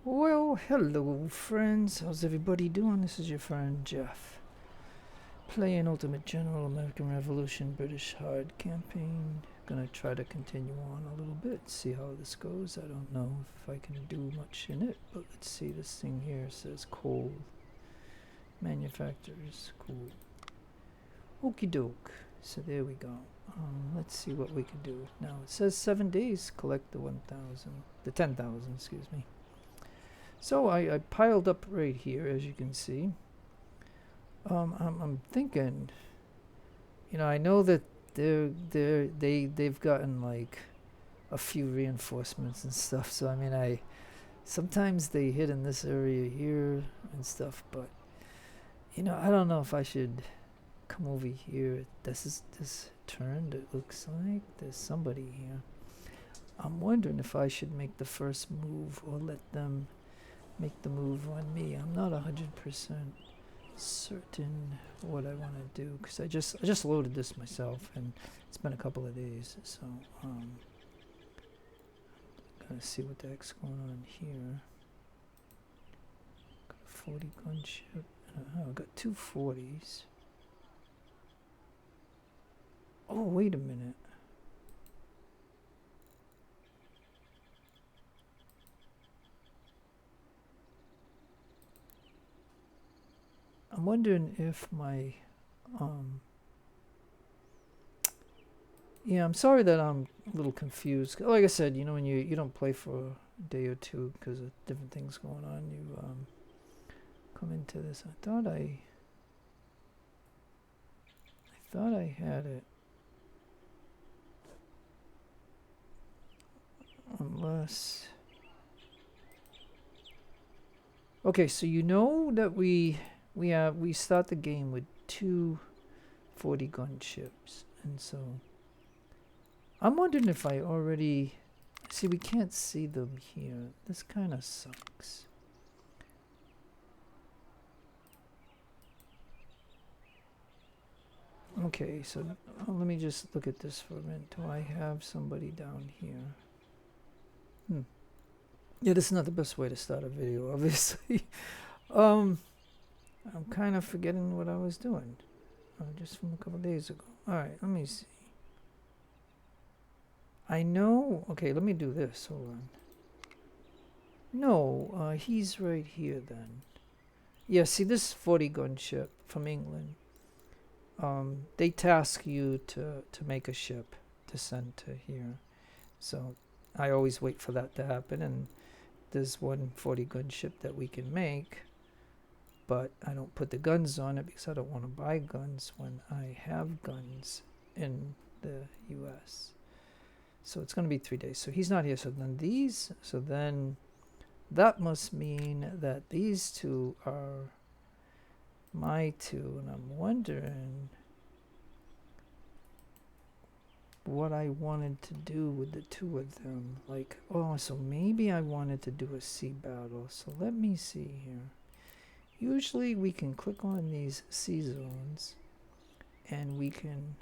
Well, hello friends, how's everybody doing? This is your friend Jeff. Playing Ultimate General, American Revolution, British Hard Campaign. Gonna try to continue on a little bit, see how this goes. I don't know if I can do much in it, but let's see. This thing here says coal. Manufacturers, cool. Okie doke. So there we go. Let's see what we can do. Now it says 7 days, collect the 10,000, excuse me. So I piled up right here, as you can see. I'm thinking, I know that they've gotten like a few reinforcements and stuff. So I mean, sometimes they hit in this area here and stuff, but I don't know if I should come over here. This turned. It looks like there's somebody here. I'm wondering if I should make the first move or let them make the move on me. I'm not 100% certain what I want to do because I just loaded this myself and it's been a couple of days, so gotta see what the heck's going on here. Got a 40 gunship. I got two 40s. Oh, wait a minute. I'm wondering if my, yeah, I'm sorry that I'm a little confused. Like I said, when you don't play for a day or two because of different things going on, you come into this. I thought I had it, unless. Okay, so that we start the game with two 40 gunships, and so I'm wondering if I already see. We can't see them here. This kind of sucks. Okay, so let me just look at this for a minute. Do I have somebody down here? Yeah, this is not the best way to start a video, obviously. I'm kind of forgetting what I was doing just from a couple days ago. Alright, let me see. I know. Okay, let me do this. Hold on. No, he's right here then. Yeah, see this 40 gunship from England. They task you to make a ship to send to here. So I always wait for that to happen, and there's one 40 gunship that we can make, but I don't put the guns on it because I don't want to buy guns when I have guns in the US. So it's going to be 3 days. So he's not here. So then that must mean that these two are my two, and I'm wondering what I wanted to do with the two of them. Like, so maybe I wanted to do a sea battle. So let me see here. Usually we can click on these sea zones and we can,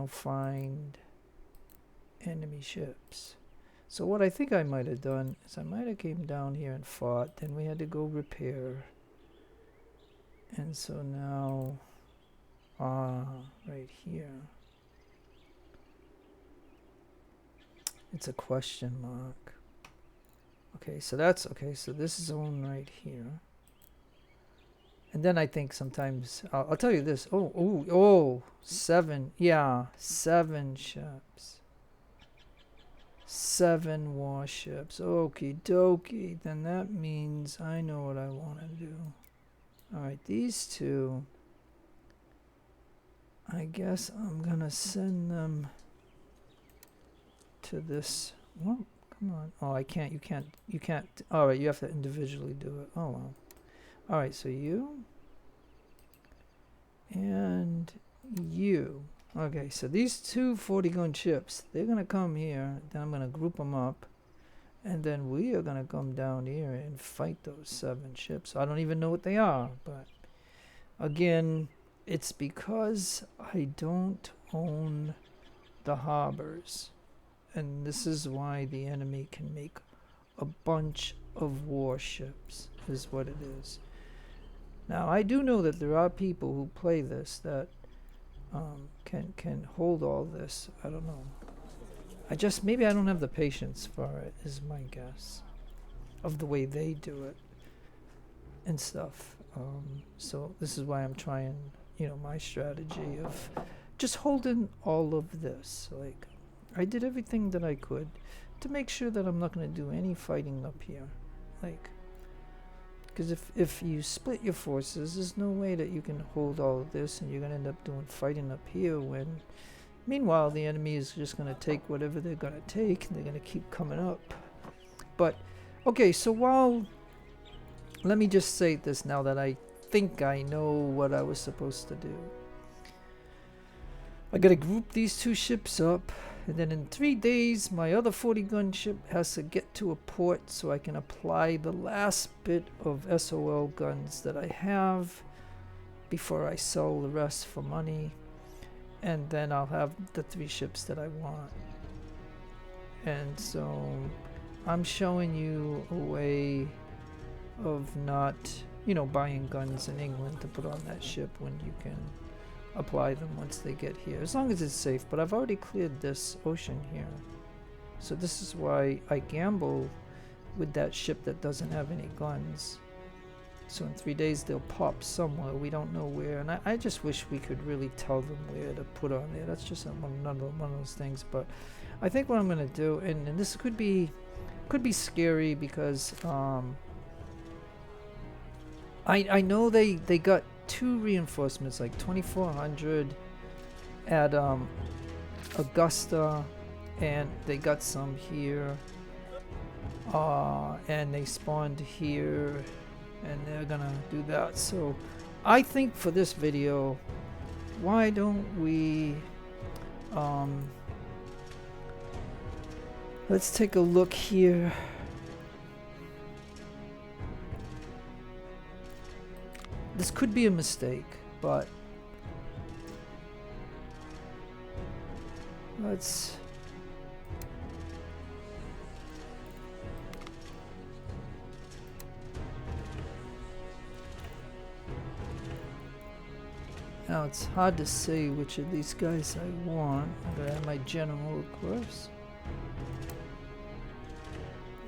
find enemy ships. So what I think I might have done is I might have came down here and fought, then we had to go repair. And so now, right here, it's a question mark. Okay, so that's okay. So this zone right here. And then I think sometimes, I'll tell you this. Seven. Yeah, 7 ships. 7 warships. Okie dokie. Then that means I know what I want to do. Alright, these two, I guess I'm going to send them to this. Well, come on. Oh, I can't. You can't. Alright, you have to individually do it. Oh, well. Alright, so you and you. Okay, so these two 40 gun ships, they're going to come here. Then I'm going to group them up. And then we are going to come down here and fight those 7 ships. I don't even know what they are. But again, it's because I don't own the harbors. And this is why the enemy can make a bunch of warships is what it is. Now, I do know that there are people who play this that can hold all this. I don't know. Maybe I don't have the patience for it, is my guess, of the way they do it and stuff. So this is why I'm trying, my strategy of just holding all of this. Like, I did everything that I could to make sure that I'm not going to do any fighting up here. Like, because if you split your forces, there's no way that you can hold all of this, and you're going to end up doing fighting up here when, meanwhile, the enemy is just going to take whatever they're going to take, and they're going to keep coming up. But, okay, so let me just say this now that I think I know what I was supposed to do. I got to group these two ships up, and then in 3 days, my other 40-gun ship has to get to a port so I can apply the last bit of Xsolla guns that I have before I sell the rest for money. And then I'll have the 3 ships that I want. And so I'm showing you a way of not, buying guns in England to put on that ship when you can apply them once they get here, as long as it's safe. But I've already cleared this ocean here, so this is why I gamble with that ship that doesn't have any guns. So in 3 days they'll pop somewhere, we don't know where, and I just wish we could really tell them where to put on there. That's just one of those things. But I think what I'm gonna do, and this could be scary, because I know they got 2 reinforcements, like 2,400 at Augusta, and they got some here, and they spawned here, and they're gonna do that. So I think for this video, why don't we let's take a look here. This could be a mistake, but let's now, it's hard to say which of these guys I want. I'm gonna have my general, of course.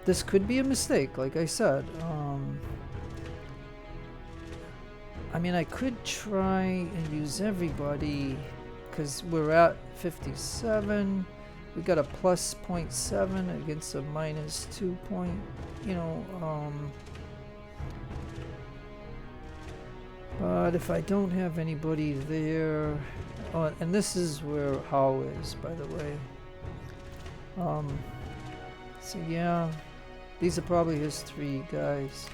This could be a mistake, like I said. I mean, I could try and use everybody, because we're at 57. We got a plus 0.7 against a minus 2 point, but if I don't have anybody there, and this is where Howe is, by the way. So yeah, these are probably his 3 guys.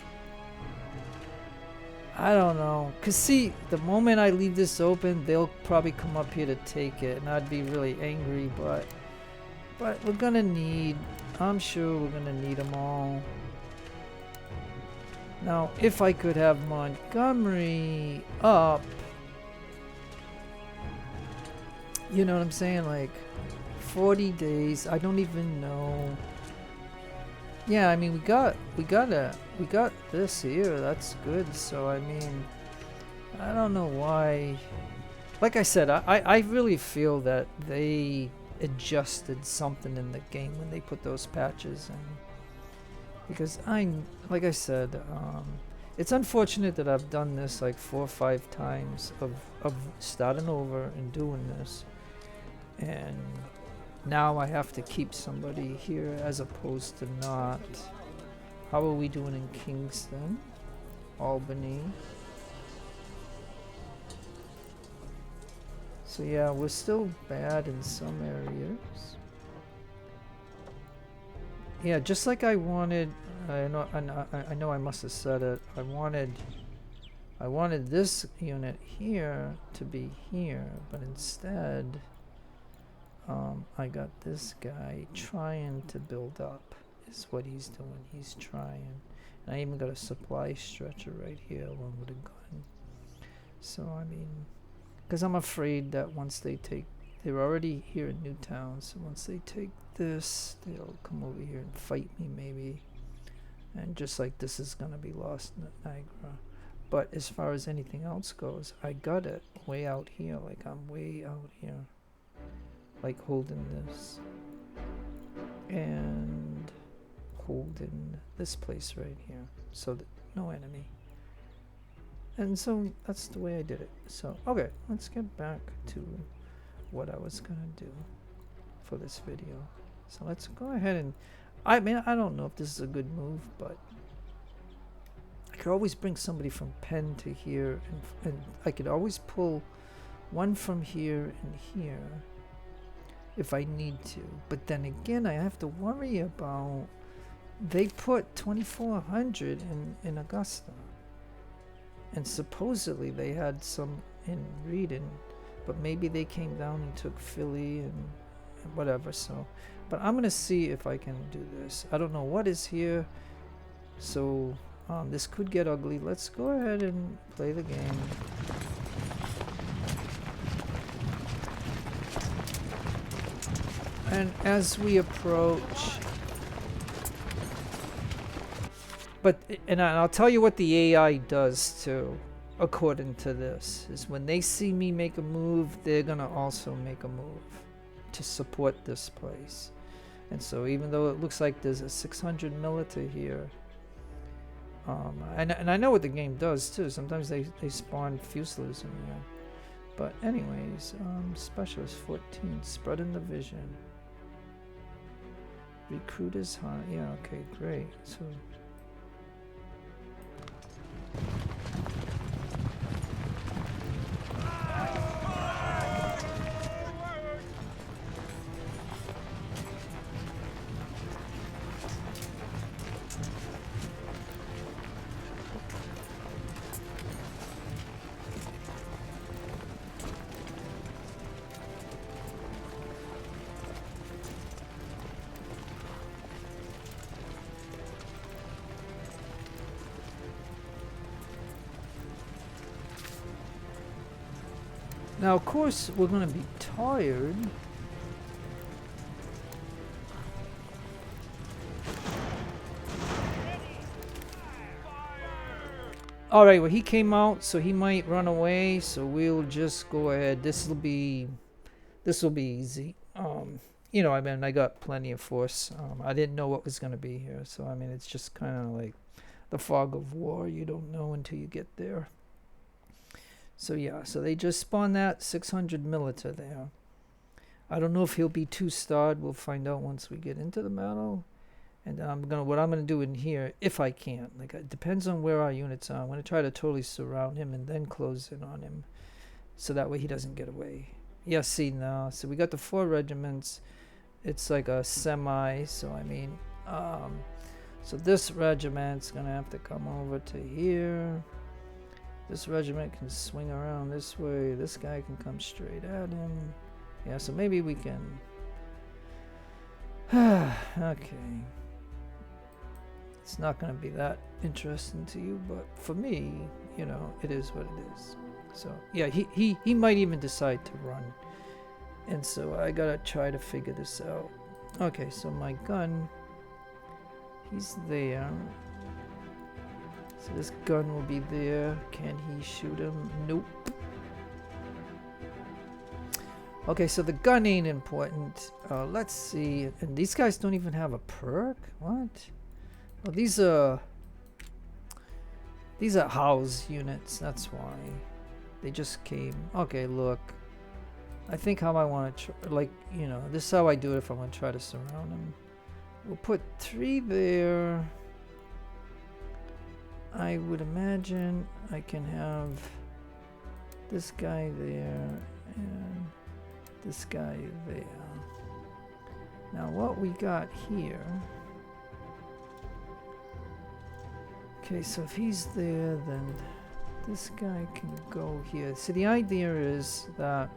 I don't know, cause see, the moment I leave this open, they'll probably come up here to take it, and I'd be really angry. But we're gonna need, I'm sure we're gonna need them all. Now, if I could have Montgomery up, you know what I'm saying? Like 40 days. I don't even know. Yeah, I mean, we got this here. That's good. So I mean, I don't know why. Like I said, I really feel that they adjusted something in the game when they put those patches in. Because like I said, it's unfortunate that I've done this like 4 or 5 times of starting over and doing this, and now I have to keep somebody here as opposed to not. How are we doing in Kingston, Albany? So yeah, we're still bad in some areas. Yeah, just like I wanted. I know I must have said it. I wanted this unit here to be here, but instead, I got this guy trying to build up. Is what he's doing. He's trying. And I even got a supply stretcher right here along with a gun. So I mean, because I'm afraid that once they take, they're already here in Newtown. So once they take this, they'll come over here and fight me maybe. And just like this is gonna be lost in Niagara. But as far as anything else goes, I got it way out here. Like I'm way out here. Like holding this. And holding this place right here. So that no enemy. And so that's the way I did it. So, okay, let's get back to what I was gonna do for this video. So let's go ahead and, I mean, I don't know if this is a good move, but I could always bring somebody from Penn to here, and I could always pull one from here and here if I need to. But then again, I have to worry about, they put 2,400 in Augusta. And supposedly they had some in Reading, but maybe they came down and took Philly and whatever. So, but I'm gonna see if I can do this. I don't know what is here, so this could get ugly. Let's go ahead and play the game. And as we approach, and I'll tell you what the AI does too, according to this, is when they see me make a move, they're gonna also make a move to support this place. And so even though it looks like there's a 600 milita here, and I know what the game does too. Sometimes they spawn Fusiliers in here. But anyways, Specialist 14, spreading the vision. Recruit is high. Yeah, okay, great. So now, of course, we're going to be tired. Alright, well, he came out, so he might run away, so we'll just go ahead. This will be easy. You know, I mean, I got plenty of force. I didn't know what was going to be here, so, I mean, it's just kind of like the fog of war. You don't know until you get there. So yeah, so they just spawned that 600 milita there. I don't know if he'll be 2-starred. We'll find out once we get into the battle. And what I'm gonna do in here, if I can, like it depends on where our units are. I'm gonna try to totally surround him and then close in on him, so that way he doesn't get away. Yeah, see now. So we got the 4 regiments. It's like a semi. So I mean, so this regiment's gonna have to come over to here. This regiment can swing around this way. This guy can come straight at him. Yeah, so maybe we can... okay. It's not going to be that interesting to you, but for me, you know, it is what it is. So, yeah, he might even decide to run. And so I got to try to figure this out. Okay, so my gun, he's there. So this gun will be there. Can he shoot him? Nope. Okay, so the gun ain't important. Let's see. And these guys don't even have a perk? What? Oh, these are house units. That's why. They just came. Okay, look. I think how I want to, like, you know, this is how I do it if I want to try to surround him. We'll put 3 there. I would imagine I can have this guy there and this guy there. Now what we got here, okay, so if he's there, then this guy can go here. So the idea is that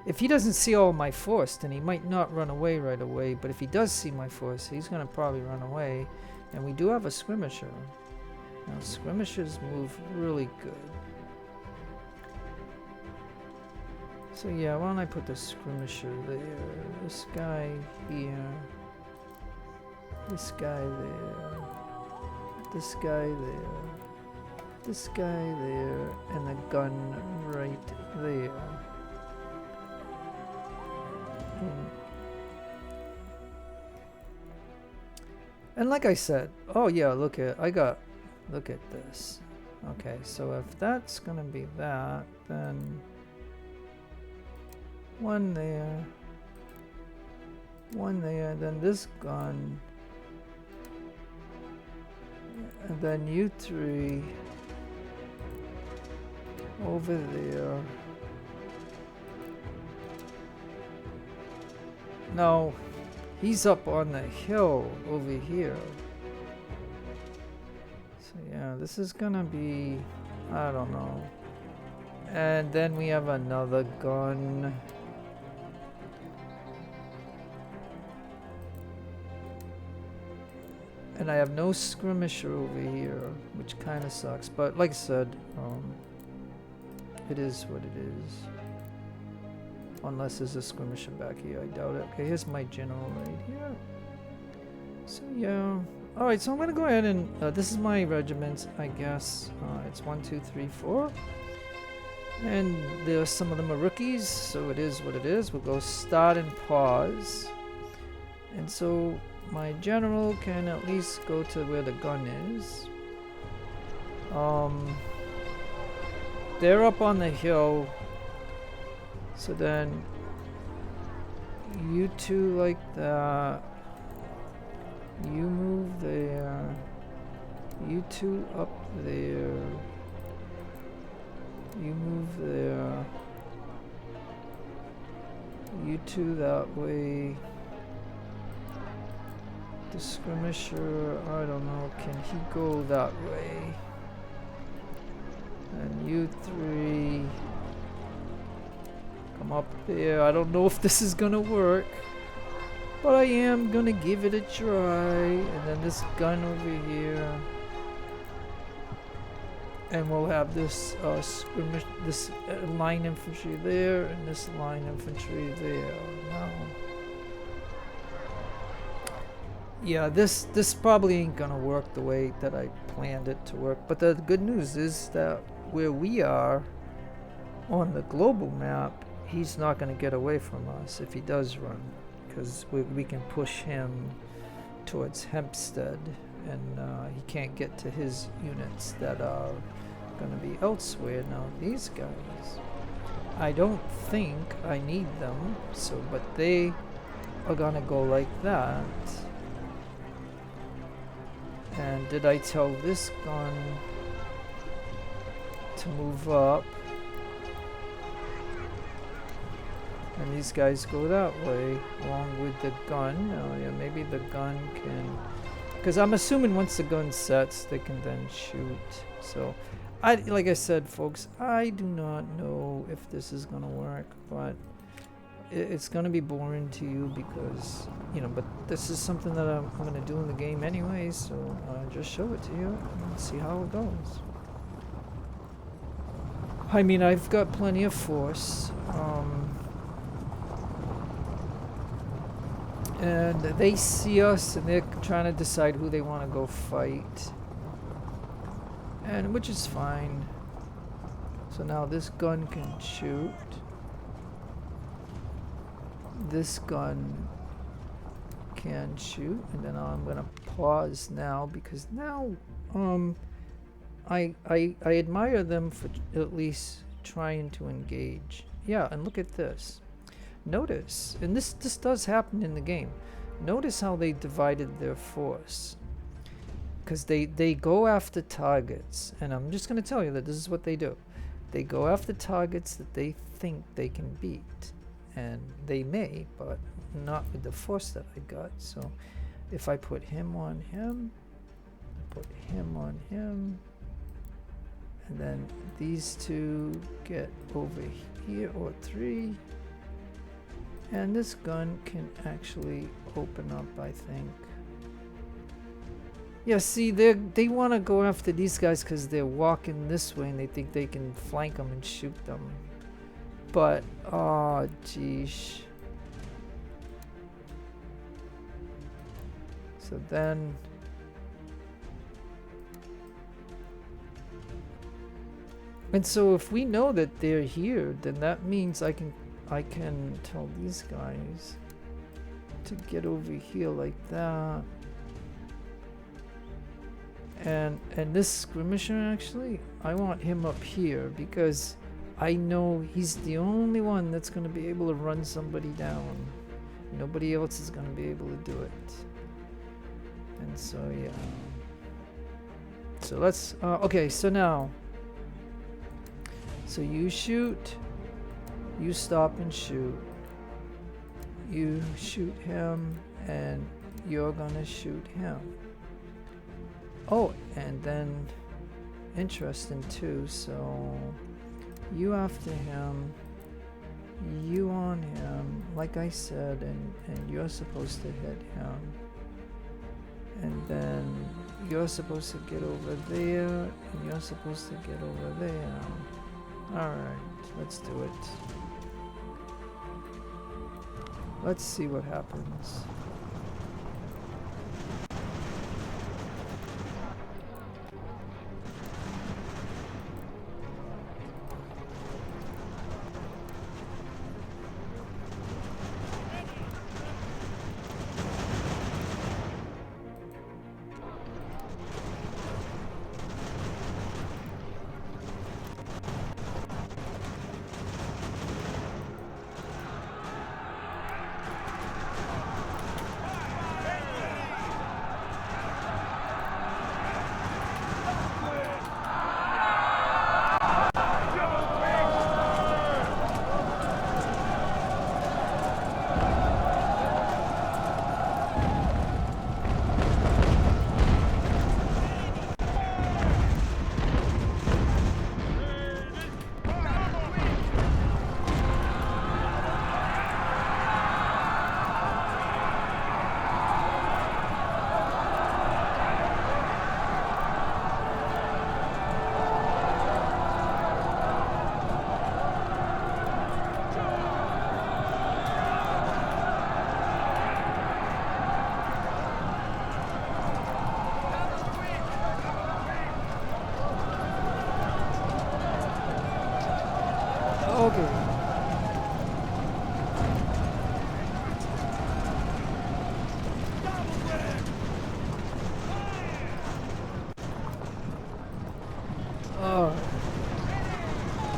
if he doesn't see all my force, then he might not run away right away, but if he does see my force, he's going to probably run away. And we do have a skirmisher. Now, skirmishers move really good. So yeah, why don't I put the skirmisher there? This guy here. This guy there. this guy there, this guy there, and the gun right there. And like I said, oh yeah, look at this. Okay, so if that's gonna be that, then one there, then this gun, and then you three over there. No, he's up on the hill over here. So yeah, this is gonna be, I don't know. And then we have another gun. And I have no skirmisher over here, which kind of sucks. But like I said, it is what it is. Unless there's a skirmisher back here, I doubt it. Okay, here's my general right here. So yeah. Alright, so I'm gonna go ahead and, this is my regiment, I guess. It's 1, 2, 3, 4. And there's some of them are rookies, so it is what it is. We'll go start and pause. And so my general can at least go to where the gun is. They're up on the hill. So then you two like that. You move there. You two up there. You move there. You two that way. The skirmisher, I don't know, can he go that way? And you three come up there. I don't know if this is gonna work, but I am gonna give it a try. And then this gun over here. And we'll have this skirmish, this line infantry there, and this line infantry there. Now, yeah, this probably ain't gonna work the way that I planned it to work. But the good news is that where we are on the global map, he's not gonna get away from us if he does run, because we can push him towards Hempstead, and he can't get to his units that are gonna be elsewhere. Now these guys, I don't think I need them, so but they are gonna go like that. And did I tell this gun to move up? And these guys go that way along with the gun. Oh yeah, maybe the gun can, because I'm assuming once the gun sets they can then shoot. So like I said, folks, I do not know if this is gonna work, but it's gonna be boring to you because, you know, but this is something that I'm gonna do in the game anyway, so just show it to you and see how it goes. I mean, I've got plenty of force, and they see us and they're trying to decide who they want to go fight, and which is fine. So now this gun can shoot. This gun can shoot, and then I'm gonna pause now because now I admire them for at least trying to engage. Yeah, and look at this. Notice, and this does happen in the game. Notice how they divided their force, because they go after targets, and I'm just gonna tell you that this is what they do. They go after targets that they think they can beat. And they may, but not with the force that I got. So if I put him on him, I put him on him, and then these two get over here, or three, and this gun can actually open up, I think. Yeah, see, they want to go after these guys because they're walking this way and they think they can flank them and shoot them. But, oh, geesh. So then, And so if we know that they're here, then that means I can tell these guys to get over here like that. And this skirmisher, actually, I want him up here because I know he's the only one that's going to be able to run somebody down. Nobody else is going to be able to do it. And so, yeah. So let's, okay, so now, so you shoot, you stop and shoot, you shoot him, and you're going to shoot him. Oh, and then, interesting too, so you after him, you on him, like I said, and you're supposed to hit him. And then you're supposed to get over there, and you're supposed to get over there. Alright, let's do it. Let's see what happens.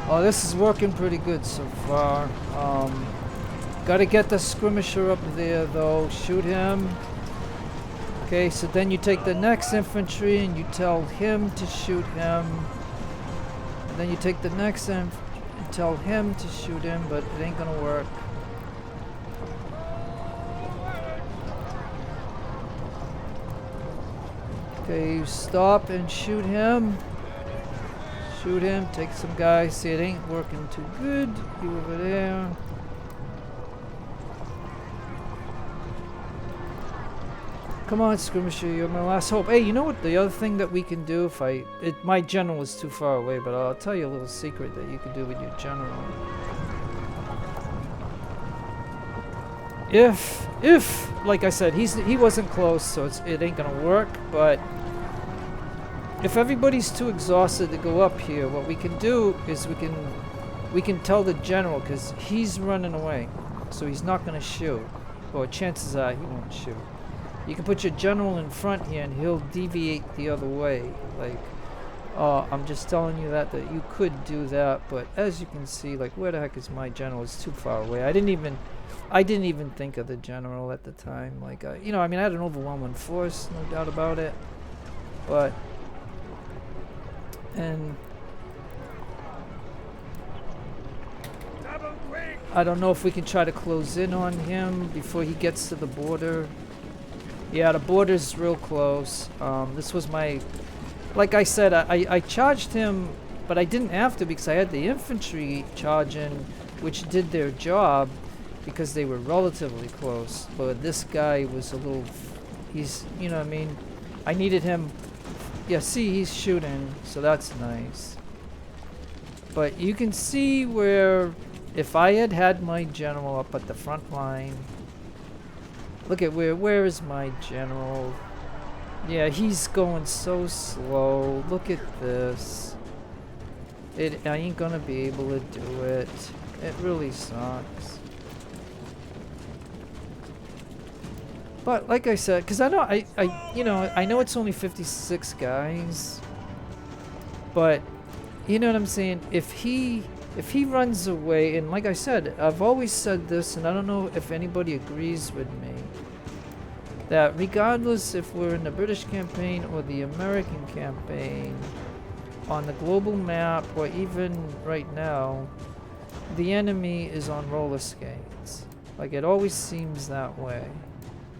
Oh, this is working pretty good so far. Gotta get the skirmisher up there though. Shoot him. Okay, so then you take the next infantry and you tell him to shoot him. And then you take the next and tell him to shoot him, but it ain't gonna work. Okay, you stop and shoot him. Shoot him, take some guys. See, it ain't working too good. You over there. Come on, skirmisher, you're my last hope. Hey, you know what? The other thing that we can do if my general is too far away, but I'll tell you a little secret that you can do with your general. If, like I said, he wasn't close, so it ain't gonna work. But if everybody's too exhausted to go up here, what we can do is we can tell the general, because he's running away, so he's not gonna shoot. Or chances are he won't shoot. You can put your general in front here, and he'll deviate the other way. Like, I'm just telling you that you could do that. But as you can see, like, where the heck is my general? It's too far away. I didn't even think of the general at the time. Like, you know, I mean, I had an overwhelming force, no doubt about it. But, and I don't know if we can try to close in on him before he gets to the border. Yeah, the border's real close. This was my, like I said, I charged him, but I didn't have to because I had the infantry charge in, which did their job because they were relatively close. But this guy was a little, he's, you know what I mean? I needed him. Yeah, see, he's shooting, so that's nice. But you can see where if I had my general up at the front line. Look at where is my general? Yeah, he's going so slow. Look at this. I ain't gonna be able to do it. It really sucks. But like I said, because I know I know it's only 56 guys, but you know what I'm saying. If he runs away, and like I said, I've always said this, and I don't know if anybody agrees with me, that regardless if we're in the British campaign or the American campaign, on the global map or even right now, the enemy is on roller skates. Like, it always seems that way.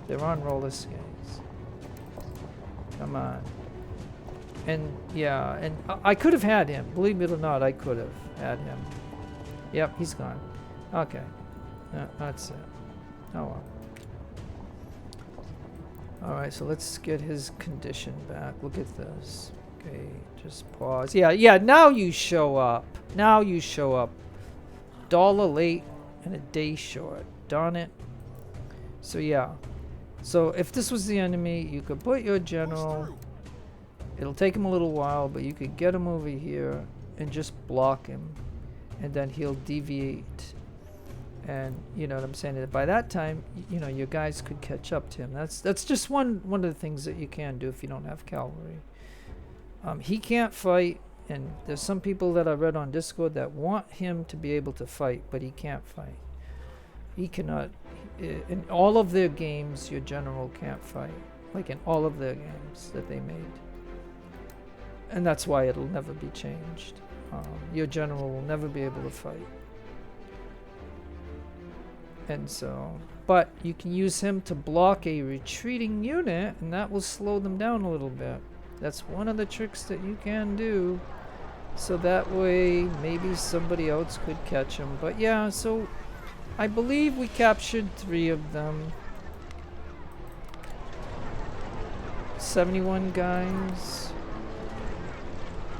They're on roller skates. Come on. And yeah, and I could have had him. Believe it or not, I could have had him. Yep, he's gone. Okay. That's it. Oh well. Alright, so let's get his condition back. Look at this. Okay, just pause. Yeah, now you show up. Now you show up. $1 late and a day short. Darn it. So yeah. So if this was the enemy, you could put your general. It'll take him a little while, but you could get him over here and just block him. And then he'll deviate. And you know what I'm saying? And by that time, you know, your guys could catch up to him. That's just one of the things that you can do if you don't have cavalry. He can't fight, and there's some people that I read on Discord that want him to be able to fight, but he can't fight. He cannot. In all of their games, your general can't fight. Like in all of their games that they made. And that's why it'll never be changed. Your general will never be able to fight. And so, but you can use him to block a retreating unit, and that will slow them down a little bit. That's one of the tricks that you can do. So that way, maybe somebody else could catch him. But yeah, so I believe we captured 3 of them. 71 guys.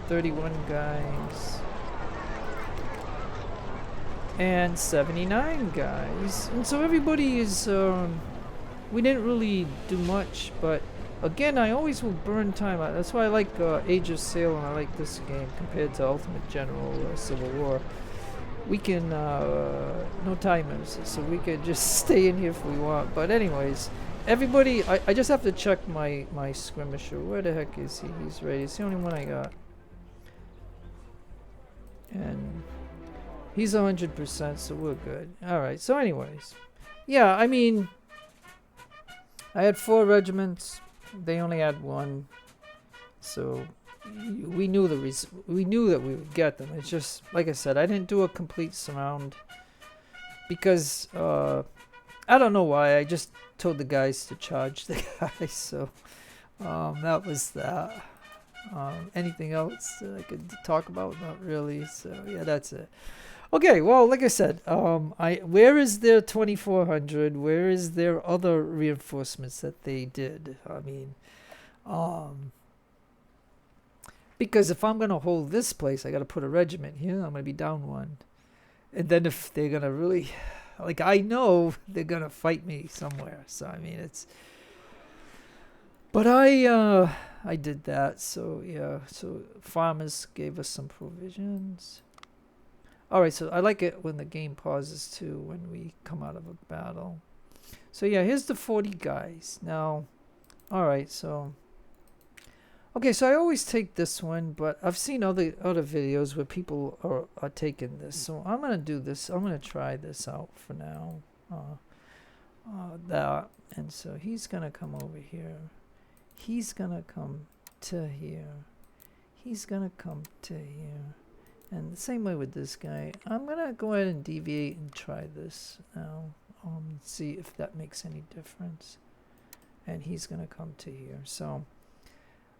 31 guys. And 79 guys. And so everybody is, we didn't really do much, but again, I always will burn time. That's why I like Age of Sail, and I like this game compared to Ultimate General or Civil War. We can, no timers, so we can just stay in here if we want. But anyways, everybody, I just have to check my skirmisher. Where the heck is he? He's ready. It's the only one I got. And he's 100%, so we're good. Alright, so anyways. Yeah, I mean, I had 4 regiments. They only had 1. So we knew we knew that we would get them. It's just, like I said, I didn't do a complete surround. Because, I don't know why. I just told the guys to charge the guys. So, that was that. Anything else that I could talk about? Not really. So yeah, that's it. Okay, well, like I said, where is their 2400? Where is their other reinforcements that they did? I mean, because if I'm gonna hold this place, I gotta put a regiment here. I'm gonna be down 1, and then if they're gonna really, like, I know they're gonna fight me somewhere. So I mean, it's. But I did that, so yeah. So farmers gave us some provisions. Alright, so I like it when the game pauses too, when we come out of a battle. So yeah, here's the 40 guys. Now, alright, so. Okay, so I always take this one, but I've seen other videos where people are taking this. So I'm going to do this. I'm going to try this out for now. That. And so he's going to come over here. He's going to come to here. He's going to come to here. And the same way with this guy. I'm going to go ahead and deviate and try this now. See if that makes any difference. And he's going to come to here. So,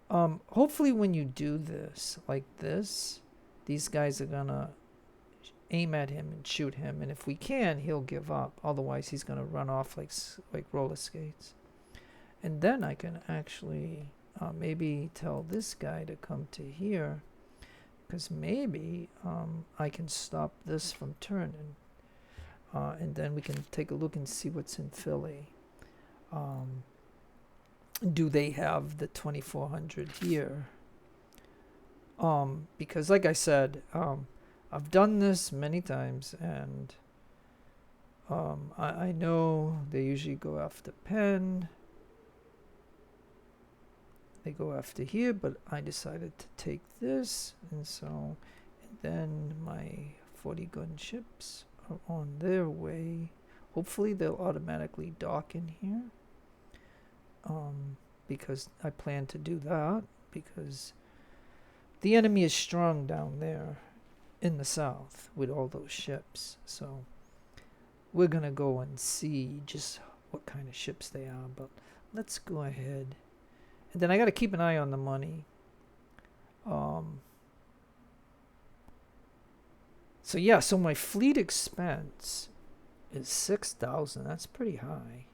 hopefully when you do this, like this, these guys are going to aim at him and shoot him. And if we can, he'll give up. Otherwise, he's going to run off like roller skates. And then I can actually maybe tell this guy to come to here, because maybe I can stop this from turning. And then we can take a look and see what's in Philly. Do they have the 2400 here? Because like I said, I've done this many times, and I know they usually go after Penn. They go after here, but I decided to take this, and so, and then my 40 gun ships are on their way. Hopefully they'll automatically dock in here, because I plan to do that, because the enemy is strong down there in the south with all those ships. So we're gonna go and see just what kind of ships they are, but let's go ahead. And then I got to keep an eye on the money. So yeah, so my fleet expense is 6,000. That's pretty high.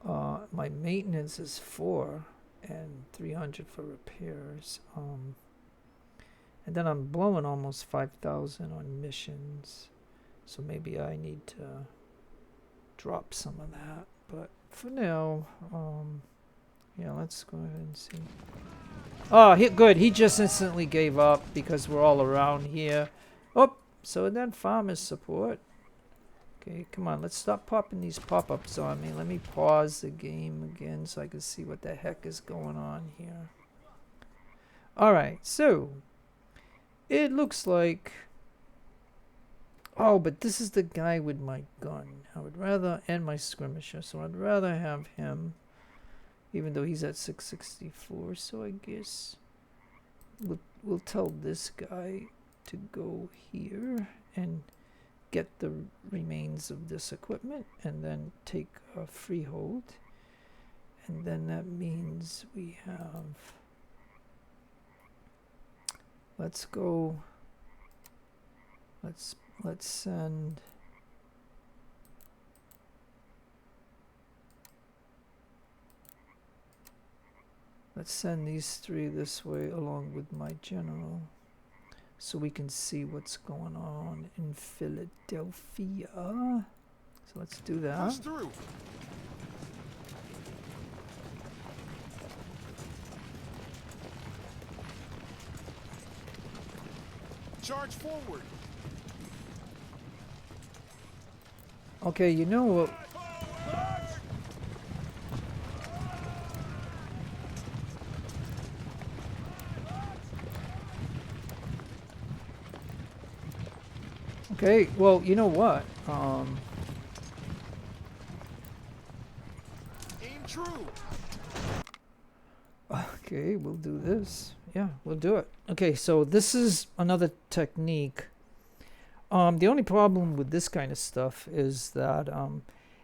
My maintenance is 4 and 300 for repairs. And then I'm blowing almost 5,000 on missions. So maybe I need to drop some of that. But for now, yeah, let's go ahead and see. Oh, good. He just instantly gave up because we're all around here. Oh, so then farmers support. Okay, come on. Let's stop popping these pop-ups on me. Let me pause the game again so I can see what the heck is going on here. Alright, so it looks like... Oh, but this is the guy with my gun. I would rather... And my skirmisher. So I'd rather have him. Even though he's at 664. So I guess we'll tell this guy to go here and get the remains of this equipment. And then take a freehold. And then that means we have... Let's go... Let's send... Let's send these 3 this way along with my general so we can see what's going on in Philadelphia. So let's do that. Push through. Charge forward. Okay, you know what? Okay, well, you know what? Aim true. Okay, we'll do this. Yeah, we'll do it. Okay, so this is another technique. The only problem with this kind of stuff is that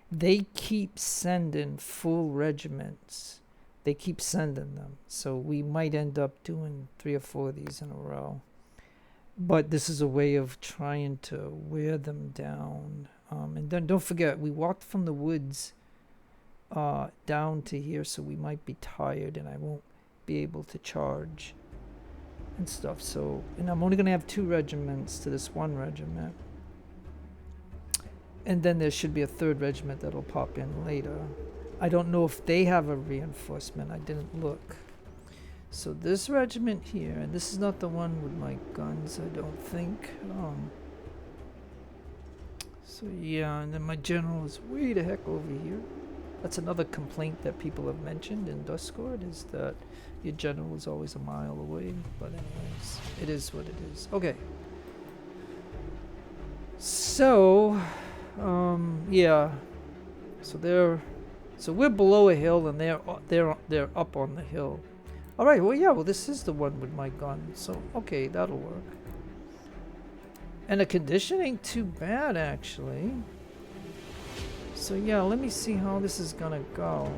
they keep sending full regiments. They keep sending them. So we might end up doing 3 or 4 of these in a row. But this is a way of trying to wear them down. And then don't forget, we walked from the woods down to here, so we might be tired and I won't be able to charge and stuff. So, and I'm only going to have 2 regiments to this 1 regiment. And then there should be a 3rd regiment that'll pop in later. I don't know if they have a reinforcement. I didn't look. So this regiment here, and this is not the one with my guns, I don't think. So yeah, and then my general is way the heck over here. That's another complaint that people have mentioned in Discord, is that your general is always a mile away. But anyways, it is what it is. Okay. So, yeah. So we're below a hill, and they're up on the hill. Alright, well, yeah, well, this is the one with my gun. So, okay, that'll work. And the condition ain't too bad, actually. So, yeah, let me see how this is gonna go.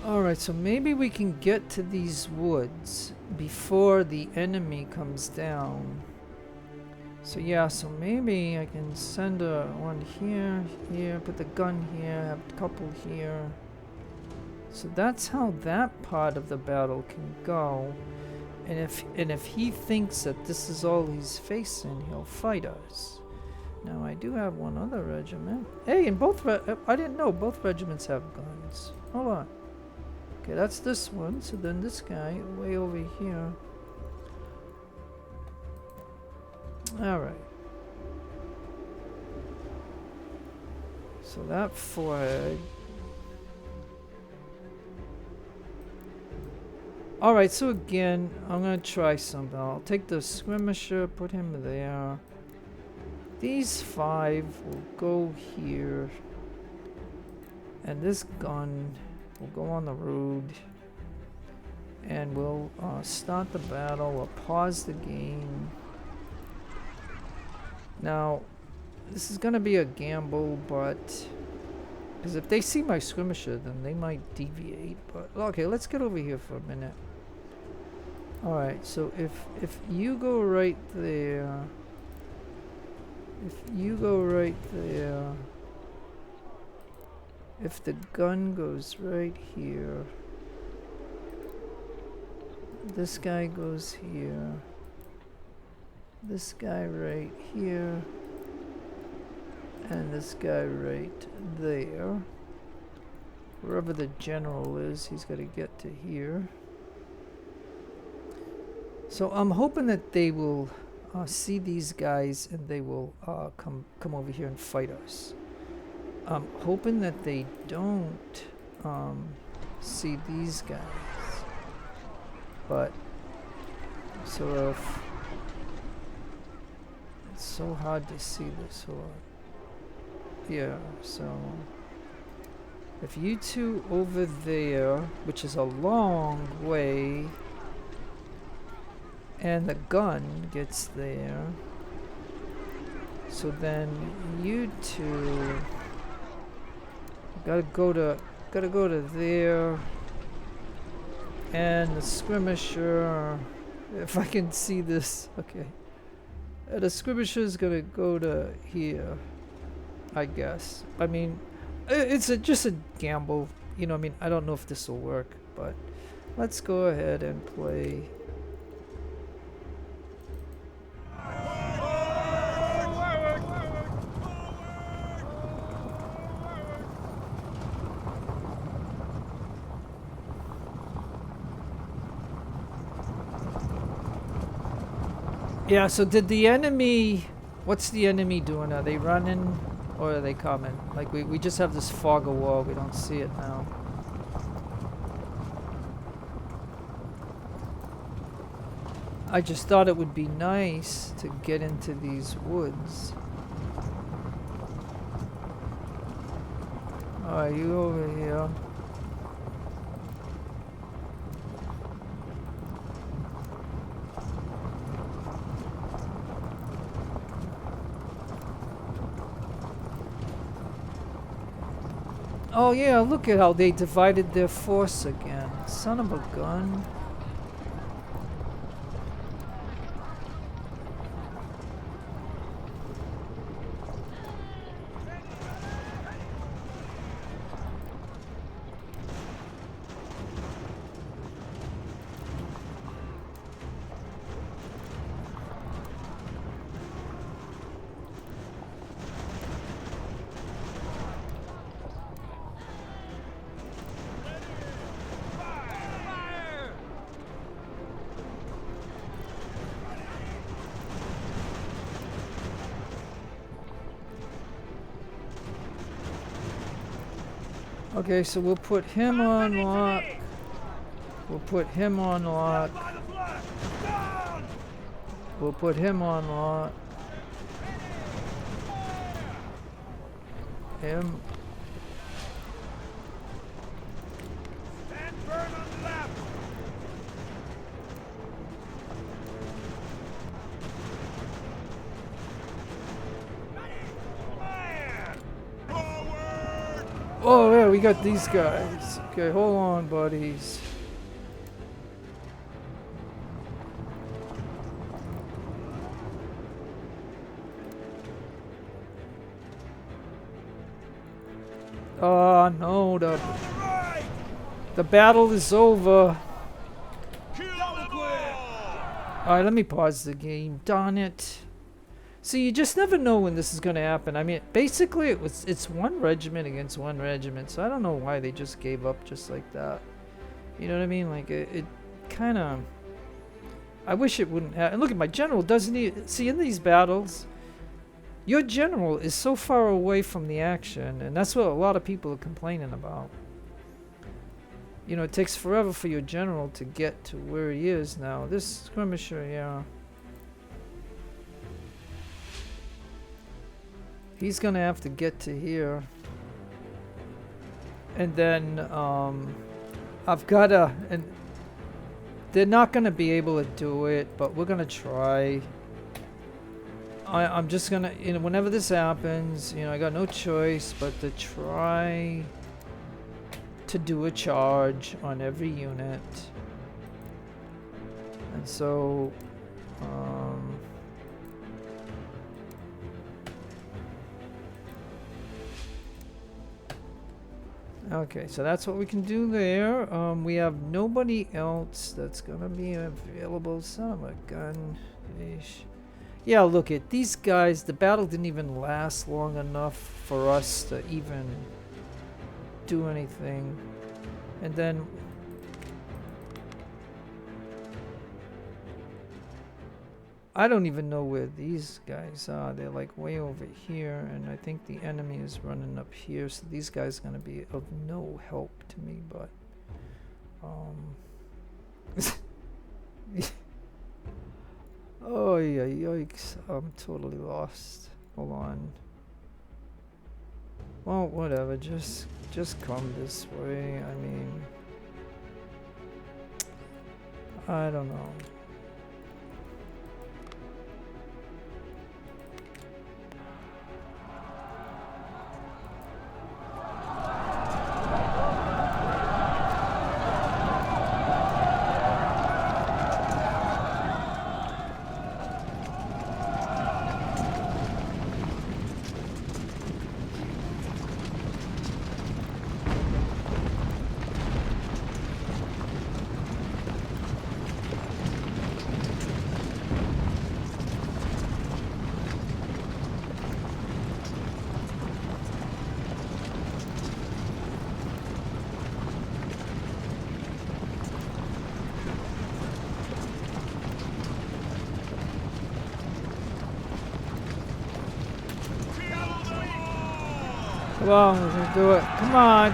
Alright, so maybe we can get to these woods before the enemy comes down. So yeah, so maybe I can send one here, put the gun here, have a couple here. So that's how that part of the battle can go. And if he thinks that this is all he's facing, he'll fight us. Now I do have one other regiment. Hey, and both I didn't know both regiments have guns. Hold on. Okay, that's this one. So then this guy way over here. All right. So that flag. All right. So again, I'm gonna try something. I'll take the skirmisher, put him there. These 5 will go here, and this gun will go on the road, and we'll start the battle. We'll pause the game. Now, this is gonna be a gamble, but because if they see my skirmisher, then they might deviate. But okay, let's get over here for a minute. All right, so if you go right there. If you go right there, if the gun goes right here, this guy goes here, this guy right here, and this guy right there. Wherever the general is, he's got to get to here. So I'm hoping that they will see these guys and they will come over here and fight us. I'm hoping that they don't see these guys, but sort of it's so hard to see this one. Yeah, so if you two over there, which is a long way, and the gun gets there, so then you two gotta go to there, and the skirmisher, if I can see this, okay, the skirmisher is gonna go to here, I guess. I mean, it's just a gamble, you know. I mean, I don't know if this will work, but let's go ahead and play. Yeah, so did the enemy, what's the enemy doing? Are they running or are they coming? Like we just have this fog of war, we don't see it now. I just thought it would be nice to get into these woods. Alright, you over here. Oh yeah, look at how they divided their force again. Son of a gun. Okay, so we'll put him on lock. We'll put him on lock. We'll put him on lock. Him. Stand firm on the left. Fire! Forward! Oh yeah, we got these guys. Okay, hold on, buddies. Oh no, the On the right! The battle is over. Kill them all! Alright, let me pause the game. Darn it. See, you just never know when this is going to happen. I mean, basically, it's one regiment against one regiment, so I don't know why they just gave up just like that. You know what I mean? Like, it kind of... I wish it wouldn't happen. Look at my general doesn't even... See, in these battles, your general is so far away from the action, and that's what a lot of people are complaining about. You know, it takes forever for your general to get to where he is now. This skirmisher, yeah. He's gonna have to get to here. And then, I've gotta... And they're not gonna be able to do it, but we're gonna try. I'm just gonna... You know, whenever this happens, you know, I got no choice but to try to do a charge on every unit. And so... okay, so that's what we can do there. We have nobody else that's gonna be available. Son of a gun. Eesh. Yeah, look at these guys. The battle didn't even last long enough for us to even do anything. And then... I don't even know where these guys are. They're like way over here, and I think the enemy is running up here, so these guys are gonna be of no help to me, but oh yeah, yikes, I'm totally lost. Hold on. Well, whatever, just come this way. I mean, I don't know. Come on, we can do it. Come on.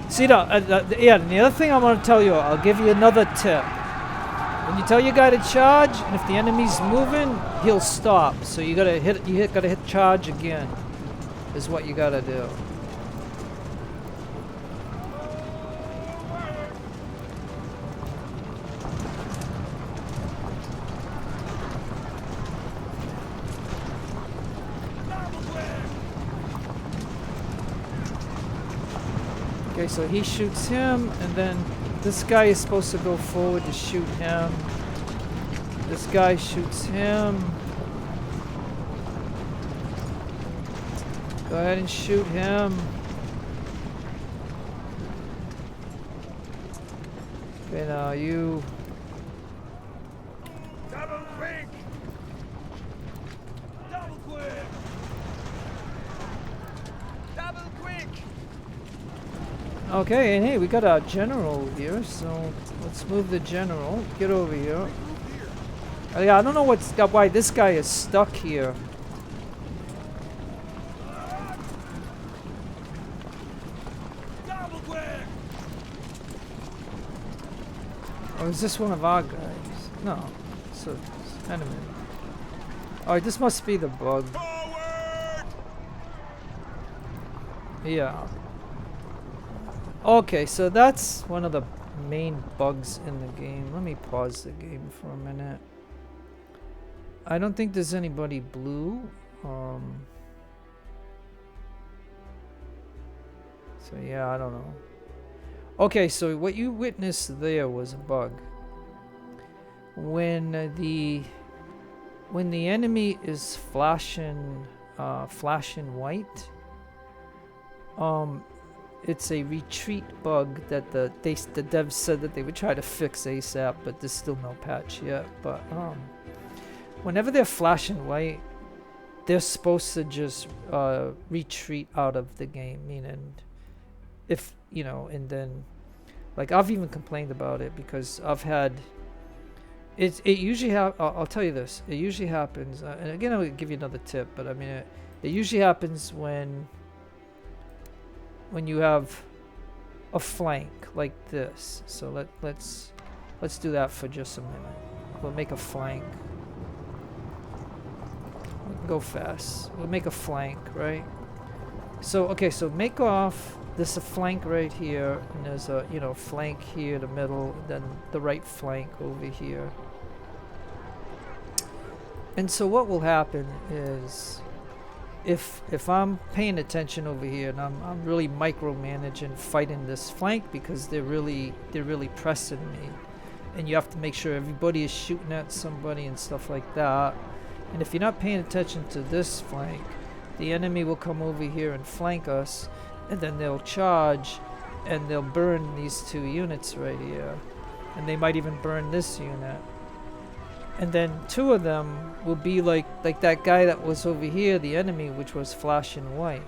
See, yeah, and the other thing I want to tell you, I'll give you another tip. When you tell your guy to charge, and if the enemy's moving, he'll stop. So you gotta hit charge again, is what you gotta do. Okay, so he shoots him, and then this guy is supposed to go forward to shoot him. This guy shoots him. Go ahead and shoot him. Okay, now you... Double quick! Double quick! Double quick! Okay, and hey, we got our general here, so let's move the general. Get over here. Yeah, I don't know why this guy is stuck here. Double quick! Or is this one of our guys? No, it's an enemy. Alright, this must be the bug. Forward! Yeah. Okay, so that's one of the main bugs in the game. Let me pause the game for a minute. I don't think there's anybody blue. So yeah, I don't know. Okay, so what you witnessed there was a bug. When the enemy is flashing white, it's a retreat bug that the devs said that they would try to fix ASAP, but there's still no patch yet. But whenever they're flashing white, they're supposed to just retreat out of the game, meaning if you know, and then like I've even complained about it because I've had it usually I'll tell you this, it usually happens and again I'll give you another tip, but I mean it usually happens when you have a flank like this. So let's do that for just a minute. We'll make a flank. We can go fast. We'll make a flank, right? So okay, so make off. There's a flank right here, and there's a flank here, the middle, and then the right flank over here. And so what will happen is, if I'm paying attention over here and I'm really micromanaging fighting this flank because they're really pressing me, and you have to make sure everybody is shooting at somebody and stuff like that. And if you're not paying attention to this flank, the enemy will come over here and flank us, and then they'll charge and they'll burn these 2 units right here, and they might even burn this unit. And then 2 of them will be like that guy that was over here, the enemy, which was flashing white.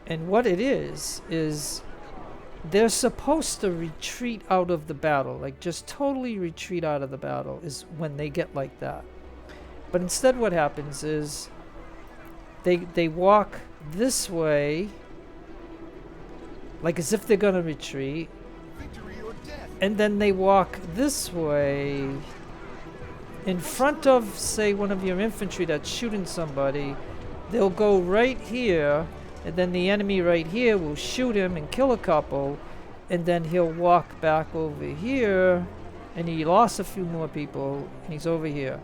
And what it is they're supposed to retreat out of the battle, like just totally retreat out of the battle is when they get like that. But instead what happens is they walk this way, like as if they're gonna retreat, and then they walk this way in front of, say, one of your infantry that's shooting somebody. They'll go right here, and then the enemy right here will shoot him and kill a couple, and then he'll walk back over here, and he lost a few more people, and he's over here.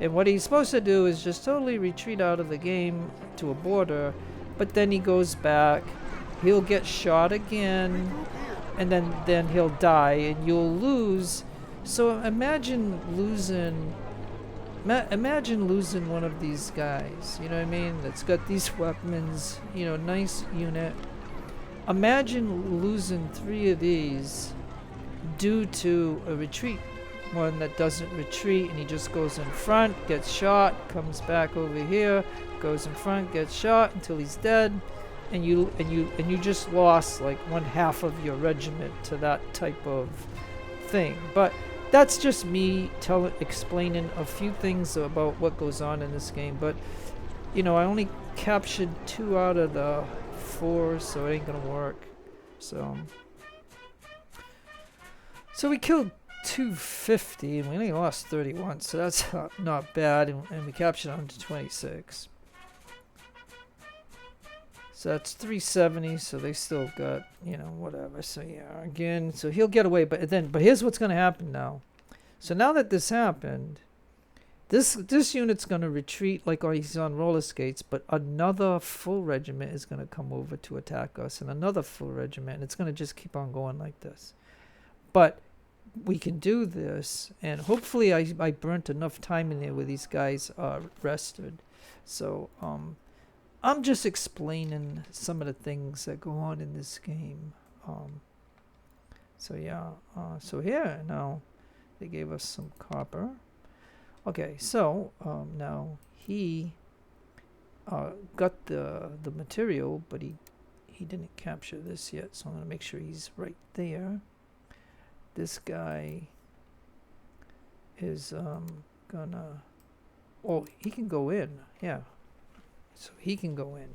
And what he's supposed to do is just totally retreat out of the game to a border, but then he goes back, he'll get shot again, and then he'll die, and you'll lose. So imagine losing one of these guys, you know what I mean, that's got these weapons, nice unit. Imagine losing 3 of these due to a retreat, one that doesn't retreat, and he just goes in front, gets shot, comes back over here, goes in front, gets shot until he's dead, and you just lost like 1/2 of your regiment to that type of thing. But that's just me explaining a few things about what goes on in this game. But I only captured 2 out of the 4, so it ain't gonna work. So we killed 250 and we only lost 31, so that's not bad, and we captured 126. So that's 370, so they still got, whatever. So yeah, again, so he'll get away, but here's what's going to happen now. So now that this happened, this unit's going to retreat like he's on roller skates, but another full regiment is going to come over to attack us, and another full regiment, and it's going to just keep on going like this. But we can do this, and hopefully I burnt enough time in there where these guys are rested. So I'm just explaining some of the things that go on in this game. So yeah, so here now they gave us some copper. Okay, so now he got the material, but he didn't capture this yet, so I'm gonna make sure he's right there. This guy is gonna, oh, he can go in, yeah. So he can go in.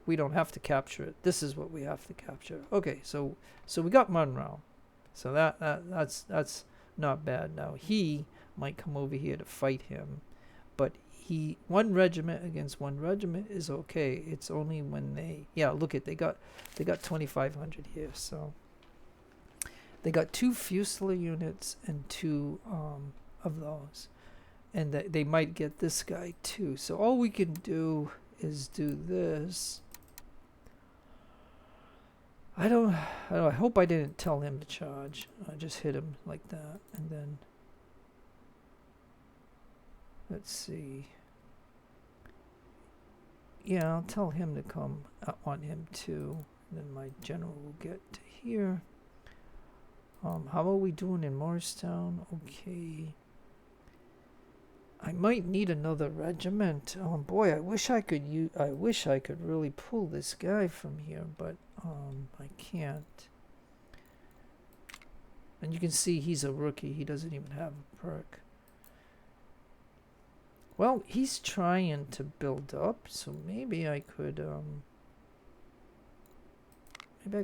We don't have to capture it. This is what we have to capture. Okay, so we got Monroe. So that's not bad. Now he might come over here to fight him, but one regiment against one regiment is okay. It's only when they look at they got 2,500 here. So they got 2 Fusilier units and 2 of those. And they might get this guy too. So all we can do is do this. I hope I didn't tell him to charge. I just hit him like that, and then let's see. Yeah, I'll tell him to come. I want him to. then my general will get to here. How are we doing in Morristown? Okay. I might need another regiment. Boy, I wish I could really pull this guy from here, but I can't. And you can see he's a rookie. He doesn't even have a perk. Well, he's trying to build up, so maybe I could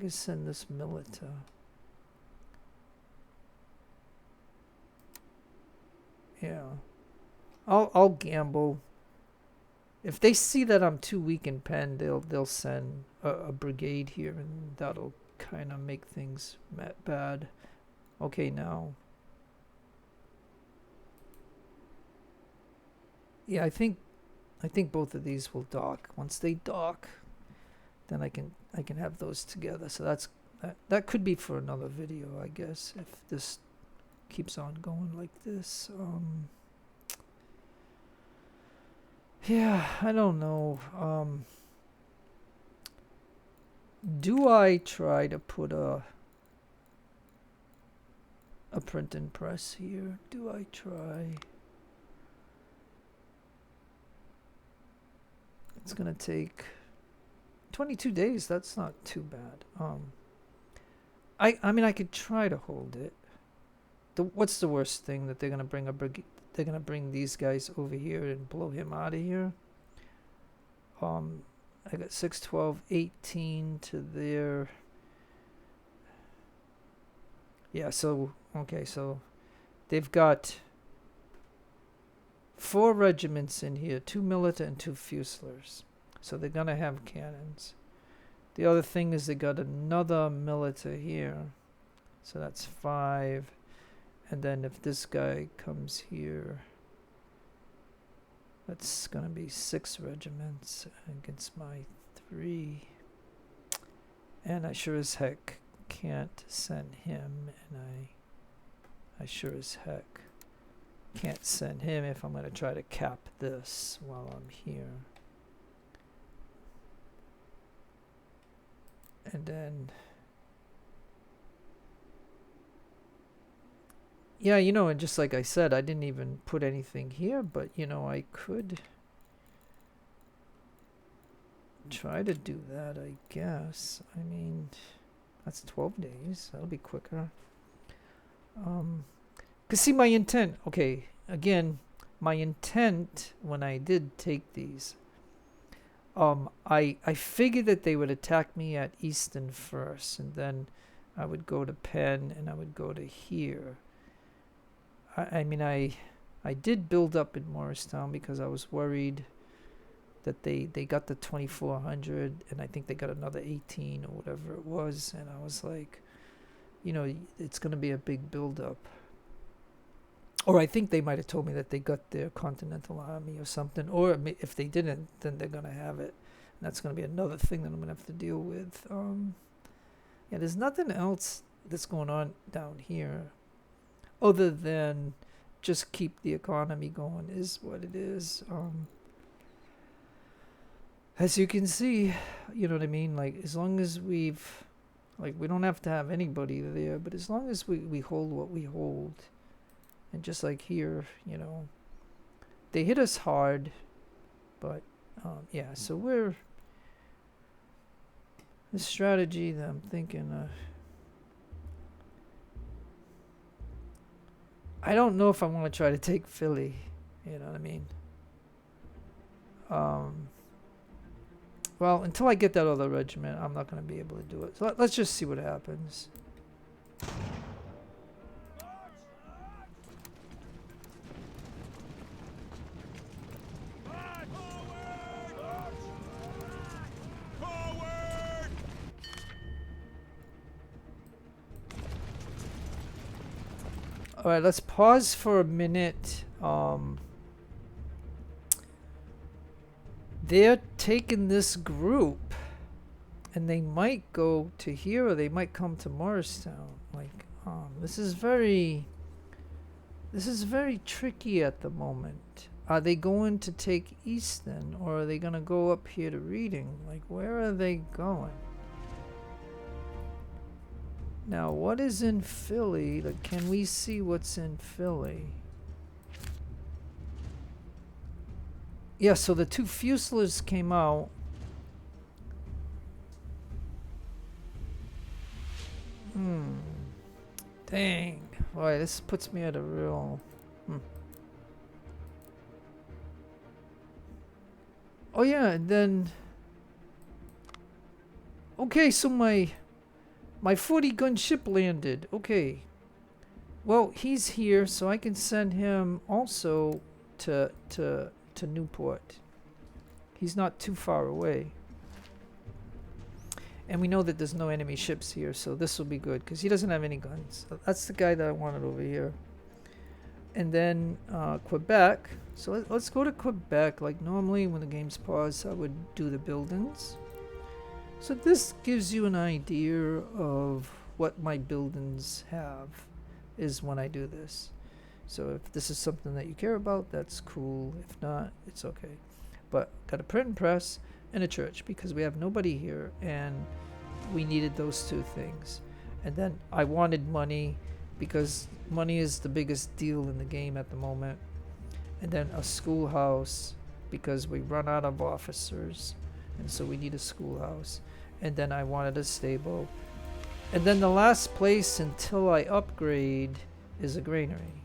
send this milita. Yeah. I'll gamble. If they see that I'm too weak in pen, they'll send a brigade here, and that'll kind of make things bad. Okay, now. Yeah, I think both of these will dock. Once they dock, then I can have those together. So that could be for another video, I guess, if this keeps on going like this. Yeah, I don't know. Do I try to put a printing press here? Do I try? It's gonna take 22 days. That's not too bad. I mean, I could try to hold it. What's the worst thing? That they're gonna bring they're gonna bring these guys over here and blow him out of here. I got 6, 12, 18 to their. Yeah. So okay. So they've got 4 regiments in here, 2 milita and 2 fusiliers. So they're gonna have cannons. The other thing is they got another milita here. So that's 5. And then if this guy comes here, that's gonna be 6 regiments against my 3. And I sure as heck can't send him, and I sure as heck can't send him if I'm gonna try to cap this while I'm here. And then, yeah, you know, and just like I said, I didn't even put anything here, but you know, I could try to do that, I guess. I mean, that's 12 days. That'll be quicker. Cause see, my intent, okay, again, my intent when I did take these, I figured that they would attack me at Easton first, and then I would go to Penn, and I would go to here. I mean, I did build up in Morristown because I was worried that they got the 2400, and I think they got another 18 or whatever it was, and I was like, you know, it's going to be a big build-up. Or I think they might have told me that they got their Continental Army or something. Or if they didn't, then they're going to have it. And that's going to be another thing that I'm going to have to deal with. Yeah, there's nothing else that's going on down here other than just keep the economy going is what it is. As you can see, you know what I mean? Like, as long as we don't have to have anybody there, but as long as we hold what we hold. And just like here, you know, they hit us hard, but yeah, so the strategy that I'm thinking, I don't know if I want to try to take Philly, you know what I mean? Well, until I get that other regiment, I'm not going to be able to do it. So let's just see what happens. All right, let's pause for a minute. They're taking this group, and they might go to here, or they might come to Morristown. Like, this is very tricky at the moment. Are they going to take Easton, or are they going to go up here to Reading? Like, where are they going? Now, what is in Philly? Like, can we see what's in Philly? Yeah, so the 2 Fusiliers came out. Dang. Boy, this puts me at a real... Oh yeah, and then... Okay, so my 40 gun ship landed. Okay. Well, he's here, so I can send him also to Newport. He's not too far away. And we know that there's no enemy ships here, so this will be good, because he doesn't have any guns. So that's the guy that I wanted over here. And then Quebec. So let's go to Quebec. Like normally when the game's paused, I would do the buildings. So this gives you an idea of what my buildings have, is when I do this. So if this is something that you care about, that's cool. If not, it's okay. But got a print and press and a church, because we have nobody here and we needed those 2 things. And then I wanted money, because money is the biggest deal in the game at the moment. And then a schoolhouse, because we run out of officers, and so we need a schoolhouse. And then I wanted a stable. And then the last place until I upgrade is a granary.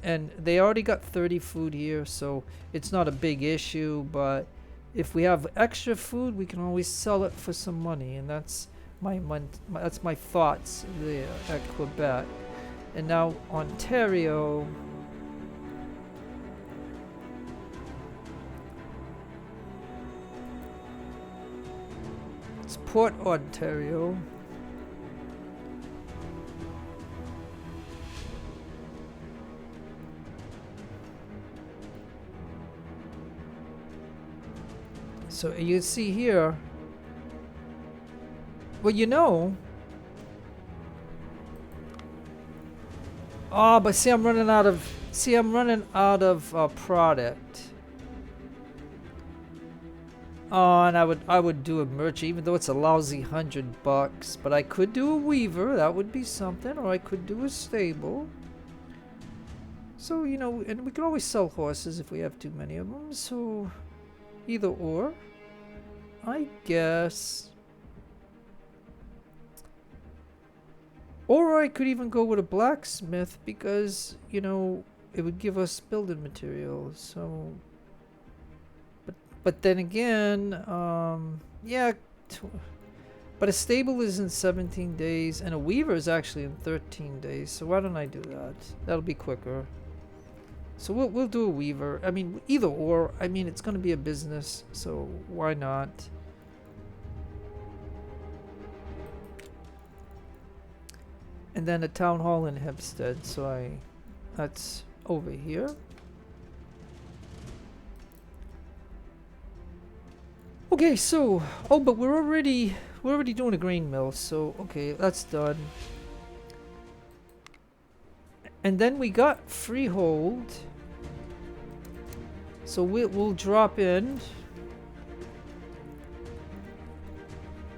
And they already got 30 food here, so it's not a big issue, but if we have extra food, we can always sell it for some money, and that's that's my thoughts there at Quebec. And now Ontario. It's Port Ontario. So you see here, well, you know, oh, but see, I'm running out of product. Oh, and I would do a merchant, even though it's a lousy $100, but I could do a weaver, that would be something, or I could do a stable. So, you know, and we can always sell horses if we have too many of them, so either or, I guess. Or I could even go with a blacksmith, because, you know, it would give us building materials. So, but then again, yeah. But a stable is in 17 days, and a weaver is actually in 13 days. So why don't I do that? That'll be quicker. So we'll do a weaver. I mean, either or. I mean, it's going to be a business, so why not? And then a town hall in Hempstead. So that's over here. Okay, so but we're already doing a grain mill. So okay, that's done. And then we got freehold. So we'll drop in.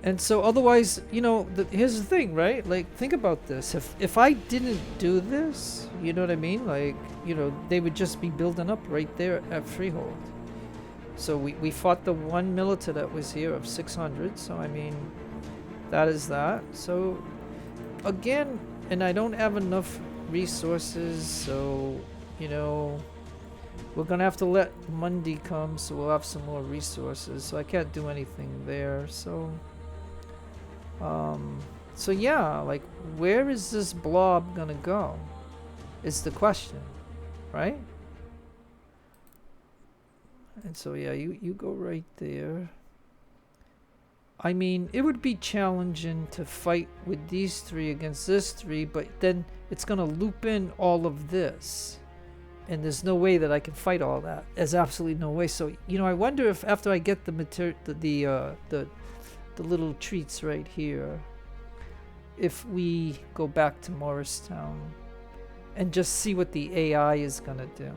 And so otherwise, you know, here's the thing, right? Like, think about this. If I didn't do this, you know what I mean? Like, you know, they would just be building up right there at freehold. So we fought the one militia that was here of 600. So, I mean, that is that. So, again, and I don't have enough resources, so, you know, we're gonna have to let Monday come, so we'll have some more resources. So I can't do anything there. So so yeah, like, where is this blob gonna go is the question, right? And so yeah, you go right there. I mean, it would be challenging to fight with these 3 against this 3, but then it's gonna loop in all of this. And there's no way that I can fight all that. There's absolutely no way. So, you know, I wonder if after I get the little treats right here, if we go back to Morristown and just see what the AI is gonna do.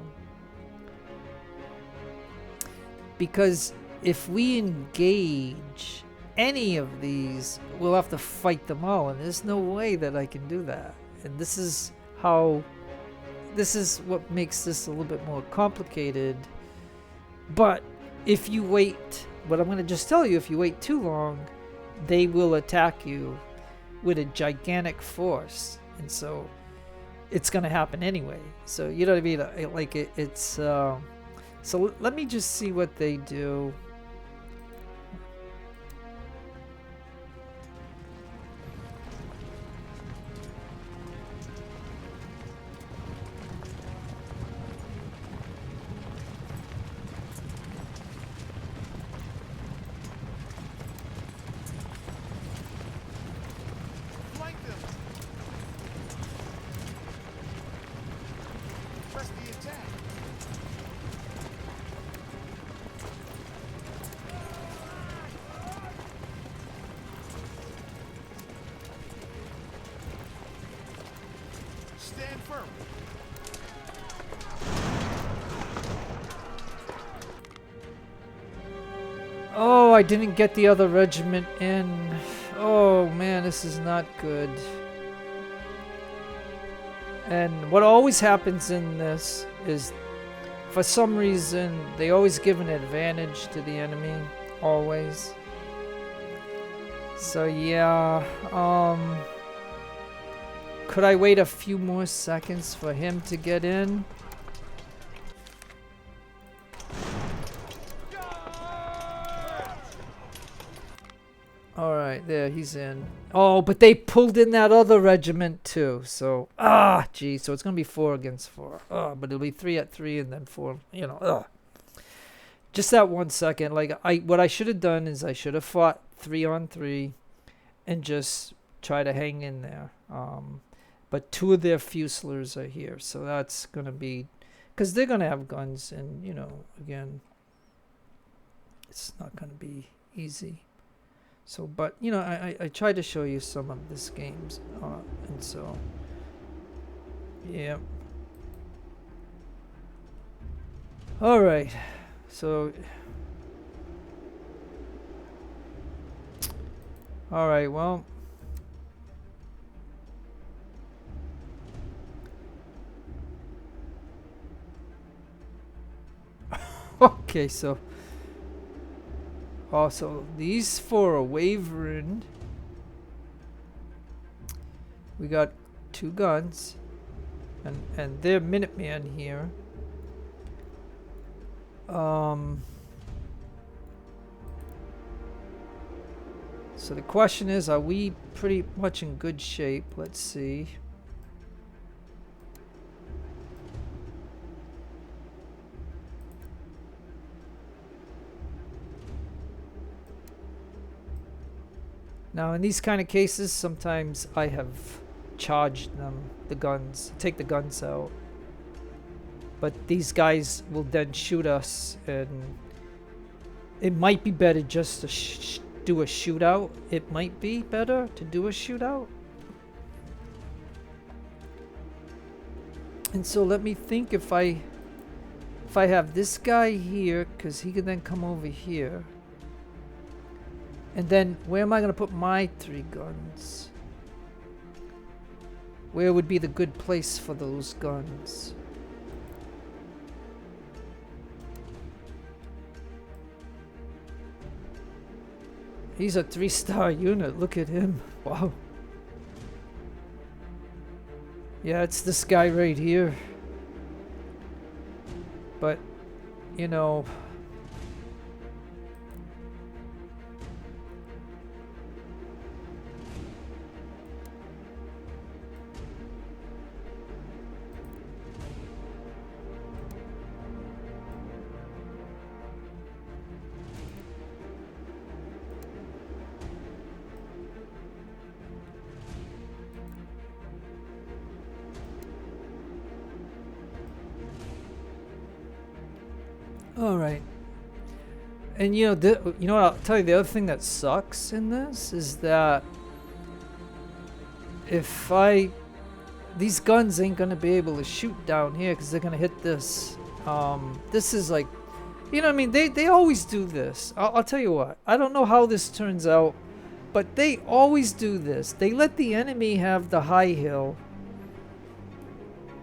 Because if we engage any of these, we'll have to fight them all, and there's no way that I can do that. And this is what makes this a little bit more complicated. But if you wait, what I'm going to just tell you, if you wait too long, they will attack you with a gigantic force, and so it's going to happen anyway. So you know what I mean? Like it's so let me just see what they do. Stand firm. Oh, I didn't get the other regiment in. Oh man, this is not good. And what always happens in this is, for some reason, they always give an advantage to the enemy. Always. So yeah, could I wait a few more seconds for him to get in? Alright, there, he's in. Oh, but they pulled in that other regiment too, so... Geez, so it's gonna be 4 against 4. But it'll be 3 at 3 and then 4, you know, Just that 1 second, like, what I should have done is I should have fought 3 on 3 and just try to hang in there. But 2 of their Fusiliers are here, so that's gonna be... Because they're gonna have guns, and, you know, again, it's not gonna be easy. So, but, you know, I tried to show you some of this games, and so, yeah. Alright, so, alright, well, okay, so, also, these 4 are wavering. We got 2 guns. And they're Minutemen here. So the question is, are we pretty much in good shape? Let's see. Now, in these kind of cases, sometimes I have charged them, the guns, take the guns out. But these guys will then shoot us, and it might be better just to do a shootout. It might be better to do a shootout. And so let me think, if I have this guy here, because he can then come over here. And then, where am I going to put my 3 guns? Where would be the good place for those guns? He's a 3-star unit. Look at him. Wow. Yeah, it's this guy right here. But, you know... Alright. And you know, you know what, I'll tell you, the other thing that sucks in this is that if these guns ain't gonna be able to shoot down here because they're gonna hit this. This is like You know what I mean? They always do this. I'll tell you what. I don't know how this turns out, but they always do this. They let the enemy have the high hill,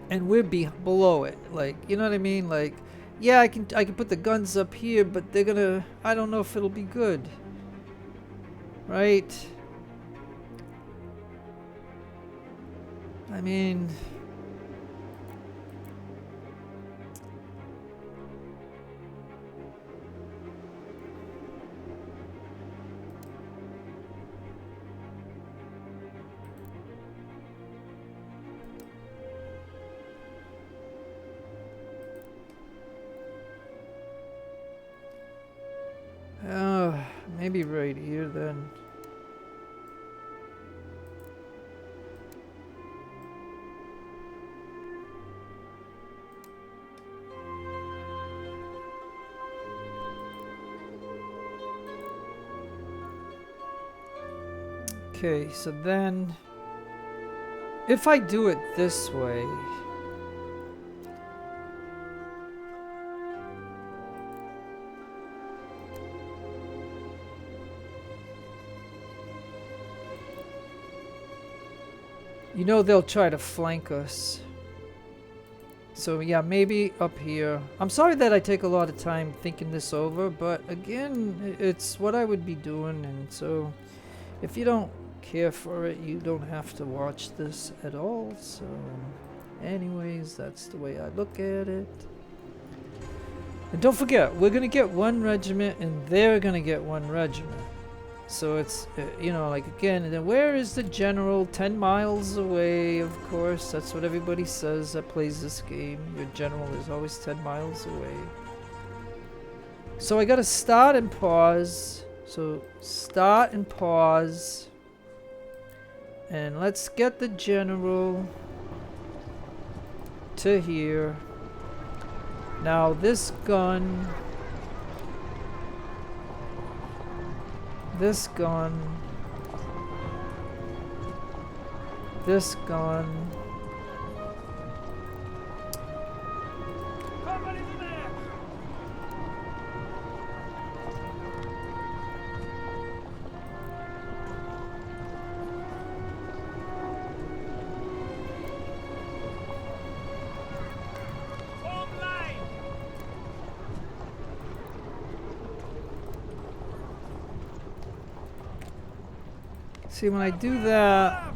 and we're below it. Like, you know what I mean? Like, yeah, I can put the guns up here, but they're gonna. I don't know if it'll be good. Right? I mean. Maybe right here then. Okay, so then if I do it this way, you know they'll try to flank us. So yeah, maybe up here. I'm sorry that I take a lot of time thinking this over, but again, it's what I would be doing, and so if you don't care for it, you don't have to watch this at all. So anyways, that's the way I look at it. And don't forget, we're gonna get one regiment and they're gonna get one regiment. So it's, you know, like again, and then where is the general? 10 miles away, of course. That's what everybody says that plays this game. Your general is always 10 miles away. So I gotta start and pause. So start and pause. And let's get the general to here. Now this gun. This gun. This gun. Company to there! Form line! See, when I do that,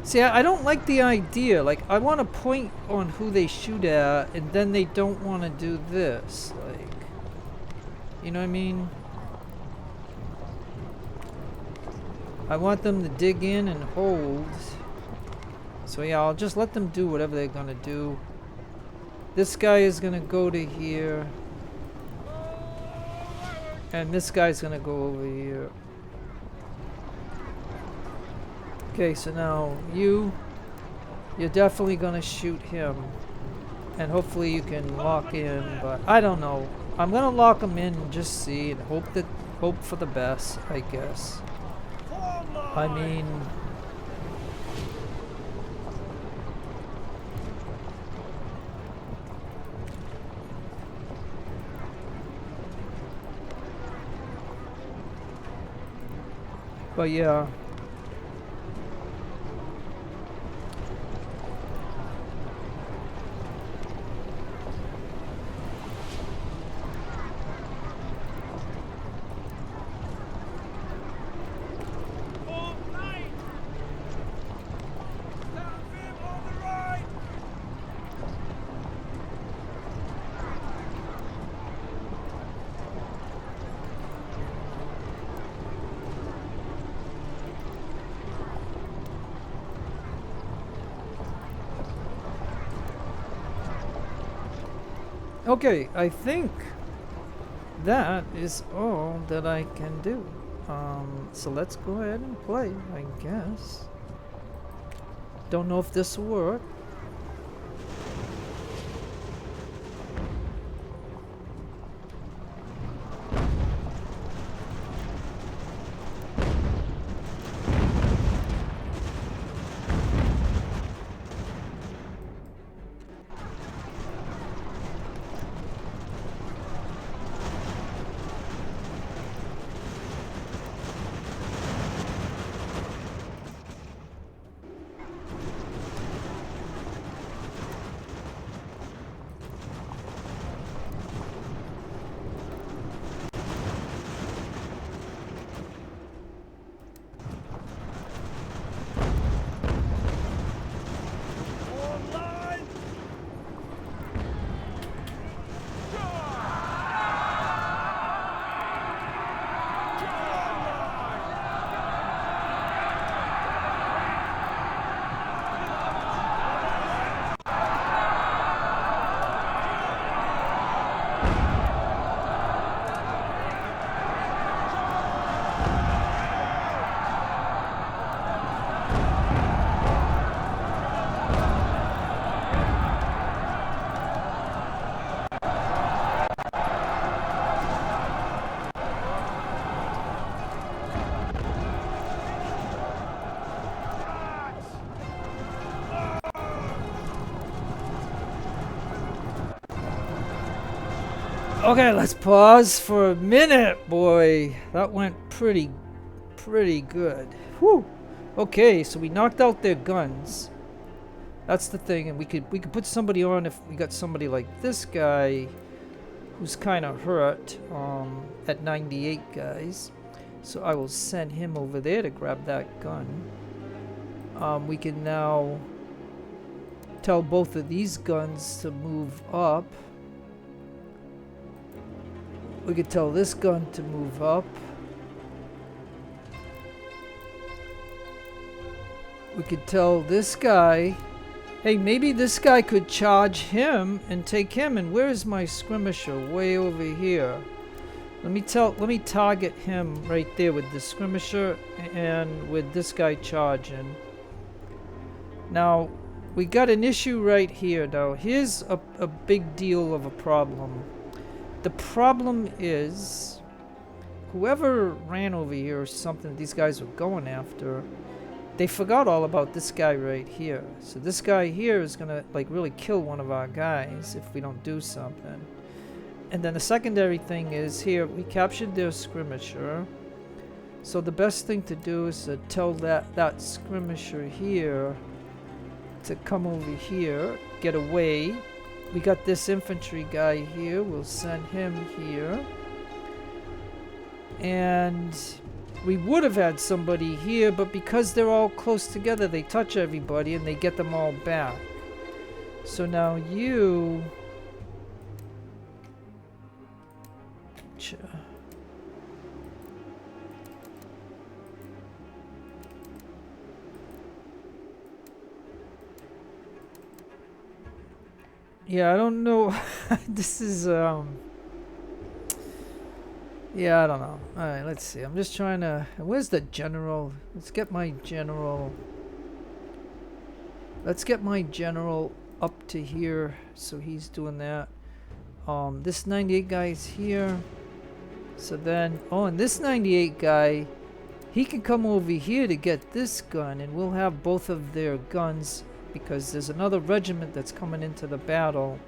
see, I don't like the idea. Like, I want to point on who they shoot at, and then they don't want to do this. Like, you know what I mean? I want them to dig in and hold. So yeah, I'll just let them do whatever they're gonna do. This guy is gonna go to here. And this guy's gonna go over here. Okay, so now you're definitely gonna shoot him, and hopefully you can lock in. But I don't know. I'm gonna lock him in and just see and hope for the best, I guess. I mean, but yeah. Form line! Stand firm on the right! Okay, I think that is all that I can do. So let's go ahead and play, I guess. Don't know if this will work. Okay, let's pause for a minute, boy. That went pretty good. Whew. Okay, so we knocked out their guns. That's the thing, and we could put somebody on if we got somebody like this guy who's kind of hurt at 98 guys. So I will send him over there to grab that gun. We can now tell both of these guns to move up. We could tell this gun to move up. We could tell this guy, hey, maybe this guy could charge him and take him. And where is my skirmisher? Way over here. Let me target him right there with the skirmisher and with this guy charging. Now, we got an issue right here. Now, here's a big deal of a problem. The problem is, whoever ran over here or something these guys were going after, they forgot all about this guy right here. So this guy here is gonna like really kill one of our guys if we don't do something. And then the secondary thing is here, we captured their skirmisher. So the best thing to do is to tell that skirmisher here to come over here, get away. We got this infantry guy here. We'll send him here. And we would have had somebody here, but because they're all close together, they touch everybody and they get them all back. So now you... Yeah, I don't know. This is, yeah, I don't know. Alright, let's see. I'm just trying to... Where's the general? Let's get my general... Let's get my general up to here. So he's doing that. This 98 guy is here. So then... Oh, and this 98 guy... He can come over here to get this gun. And we'll have both of their guns... Because there's another regiment that's coming into the battle.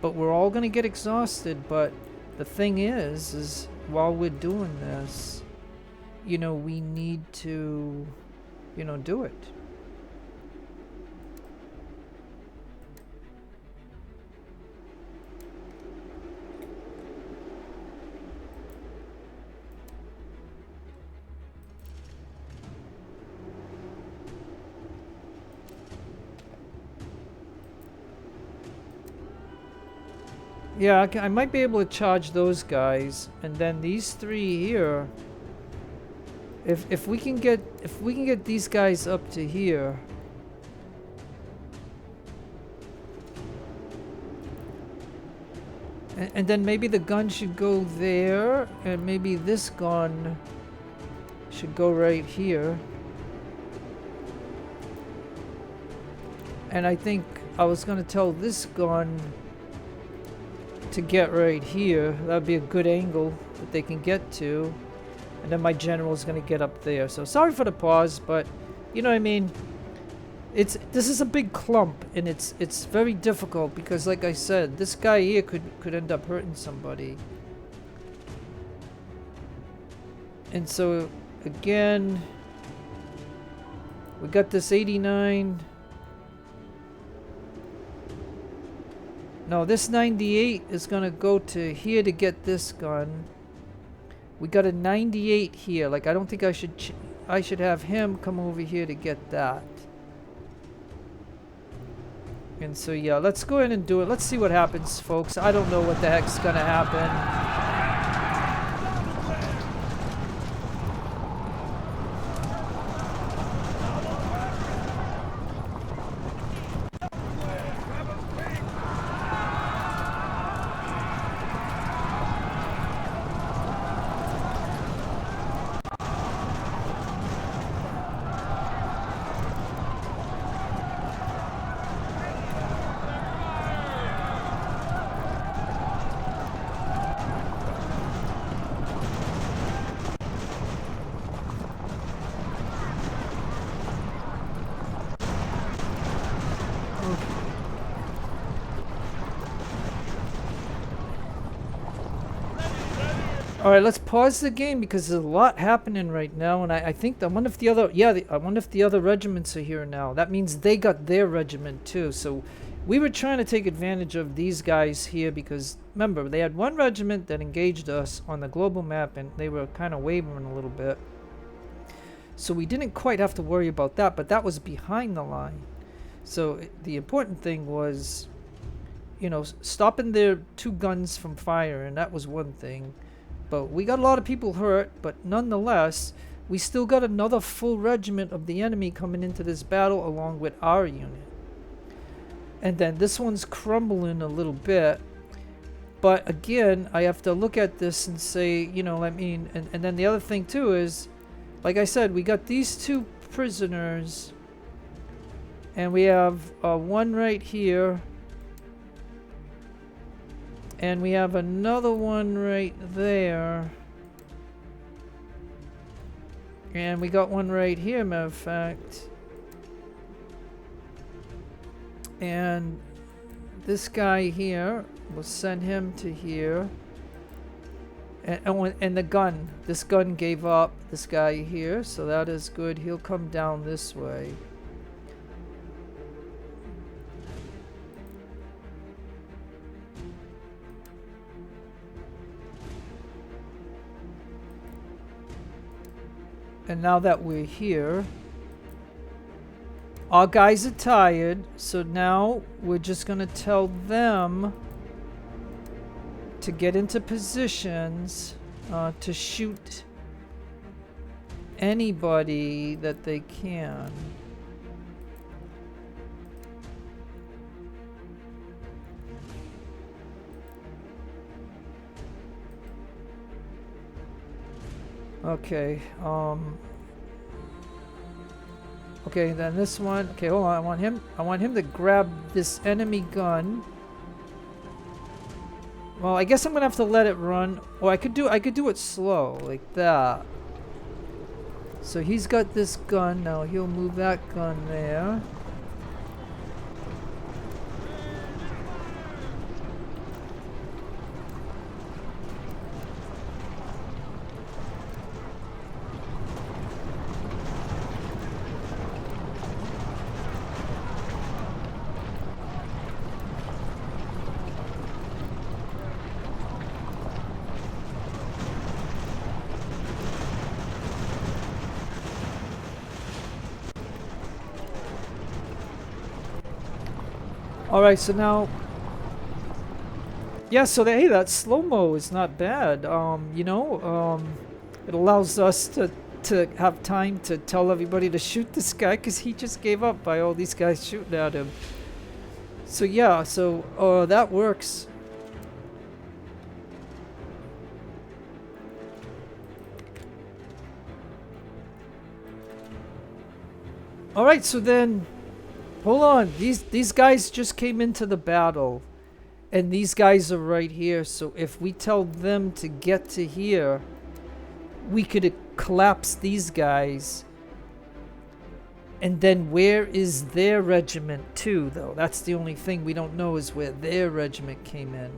But we're all going to get exhausted. But the thing is while we're doing this, you know, we need to, you know, do it. Yeah, I might be able to charge those guys, and then these three here. If we can get these guys up to here. And then maybe the gun should go there, and maybe this gun should go right here. And I think I was gonna tell this gun to get right here. That'd be a good angle that they can get to. And then my general's gonna get up there. So sorry for the pause, but you know what I mean? This is a big clump, and it's very difficult because, like I said, this guy here could end up hurting somebody. And so again, we got this 89. No, this 98 is gonna go to here to get this gun. We got a 98 here. Like, I don't think I should have him come over here to get that. And so yeah, let's go ahead and do it. Let's see what happens, folks. I don't know what the heck's gonna happen. All right, let's pause the game because there's a lot happening right now, and I think I wonder if the other I wonder if the other regiments are here now. That means they got their regiment too. So we were trying to take advantage of these guys here because remember they had one regiment that engaged us on the global map, and they were kind of wavering a little bit. So we didn't quite have to worry about that, but that was behind the line. So the important thing was, you know, stopping their 2 guns from firing. That was one thing. But we got a lot of people hurt, but nonetheless, we still got another full regiment of the enemy coming into this battle along with our unit. And then this one's crumbling a little bit. But again, I have to look at this and say, you know, I mean, and then the other thing too is, like I said, we got these 2 prisoners. And we have one right here. And we have another one right there. And we got one right here, matter of fact. And this guy here, we'll send him to here. And the gun, this gun gave up, this guy here, so that is good. He'll come down this way. And now that we're here, our guys are tired, so now we're just gonna tell them to get into positions to shoot anybody that they can. Okay, okay, then this one, okay, hold on, I want him to grab this enemy gun. Well, I guess I'm gonna have to let it run, or I could do it slow, like that. So he's got this gun, now he'll move that gun there. Alright, so now... Yeah, so hey, that slow-mo is not bad. You know, it allows us to have time to tell everybody to shoot this guy, because he just gave up by all these guys shooting at him. So yeah, so that works. Alright, so then... Hold on, these guys just came into the battle, and these guys are right here, so if we tell them to get to here, we could collapse these guys. And then where is their regiment too, though? That's the only thing we don't know, is where their regiment came in.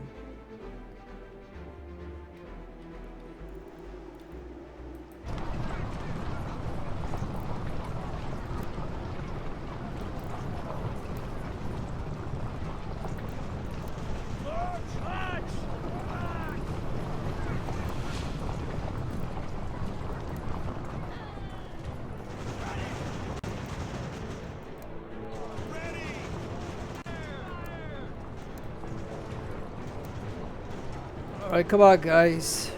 Alright, come on, guys.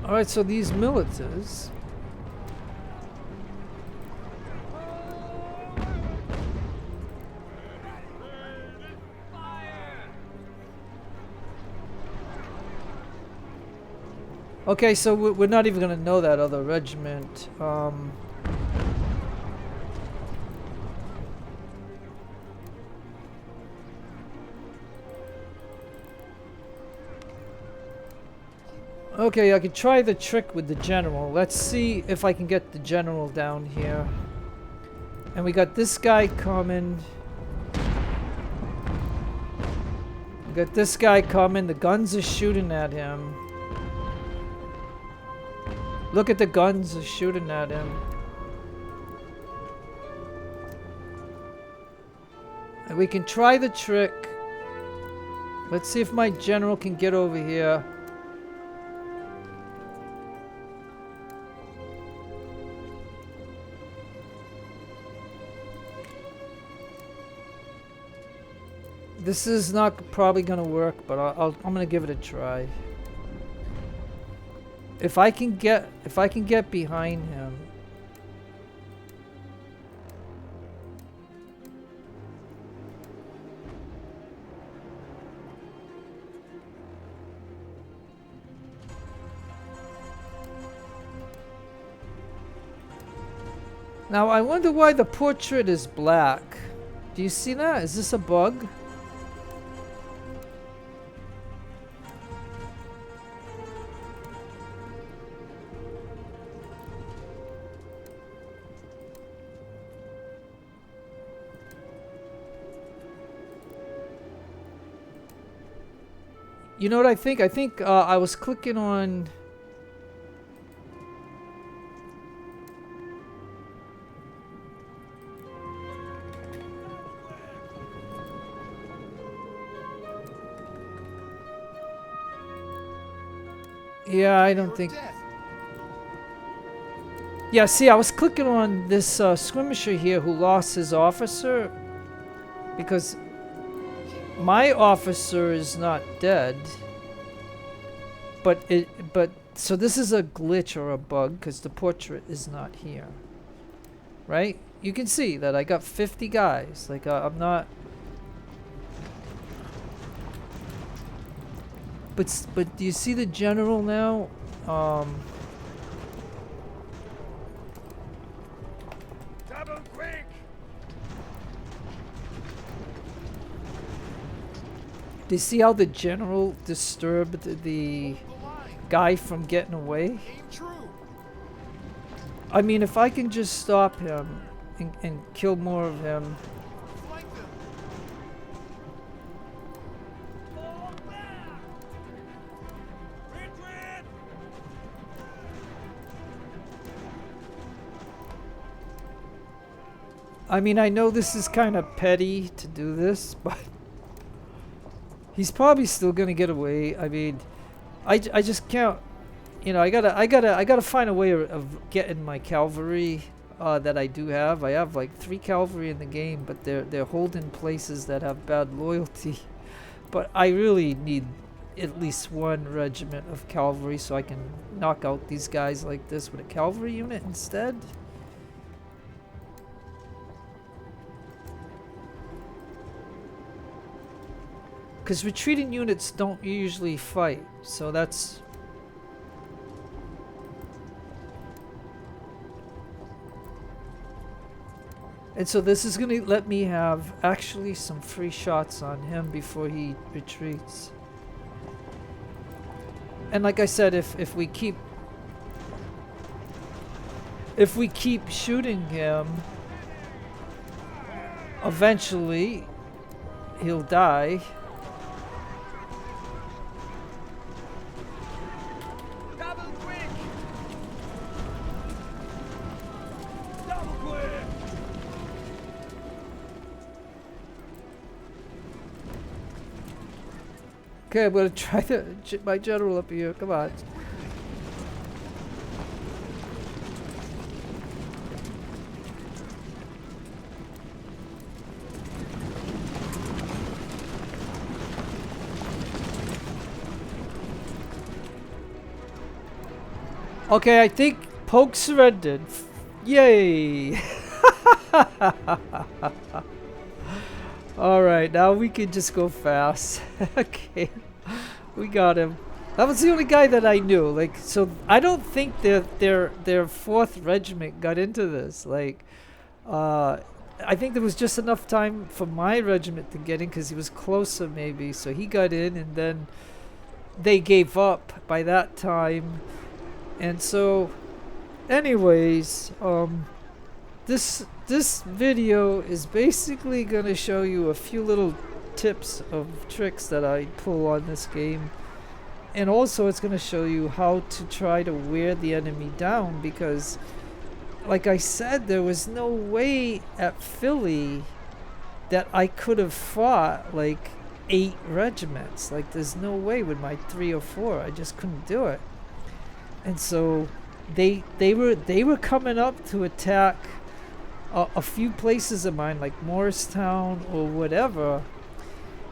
Alright, so these militars. Okay, so we're not even gonna know that other regiment. Okay, I could try the trick with the general. Let's see if I can get the general down here. And we got this guy coming. We got this guy coming. The guns are shooting at him. Look at the guns are shooting at him. And we can try the trick. Let's see if my general can get over here. This is not probably gonna work, but I'm gonna give it a try. If I can get behind him. Now I wonder why the portrait is black. Do you see that? Is this a bug? You know what I think? I think I was clicking on... Yeah, I don't think... Yeah, see, I was clicking on this skirmisher here who lost his officer. Because... my officer is not dead, but so this is a glitch or a bug because the portrait is not here, right? You can see that I got 50 guys. Like I'm not, but do you see the general now? Double quick! Do you see how the general disturbed the guy from getting away? I mean, if I can just stop him and kill more of him. I mean, I know this is kind of petty to do this, but he's probably still gonna get away. I mean, I just can't. You know, I gotta find a way of getting my cavalry that I do have. I have like 3 cavalry in the game, but they're holding places that have bad loyalty. But I really need at least 1 regiment of cavalry so I can knock out these guys like this with a cavalry unit instead. Because retreating units don't usually fight, so that's... And so this is going to let me have actually some free shots on him before he retreats. And like I said, if we keep shooting him, eventually he'll die. Okay, I'm gonna try my general up here. Come on. Okay, I think Polk surrendered. Yay! Alright, now we can just go fast. Okay, we got him. That was the only guy that I knew. Like, so I don't think their fourth regiment got into this. Like, I think there was just enough time for my regiment to get in because he was closer, maybe. So he got in, and then they gave up by that time. And so, anyways, this video is basically gonna show you a few little tips of tricks that I pull on this game, and also it's gonna show you how to try to wear the enemy down, because like I said, there was no way at Philly that I could have fought like 8 regiments. Like, there's no way with my 3 or 4. I just couldn't do it. And so they were coming up to attack a few places of mine, like Morristown or whatever,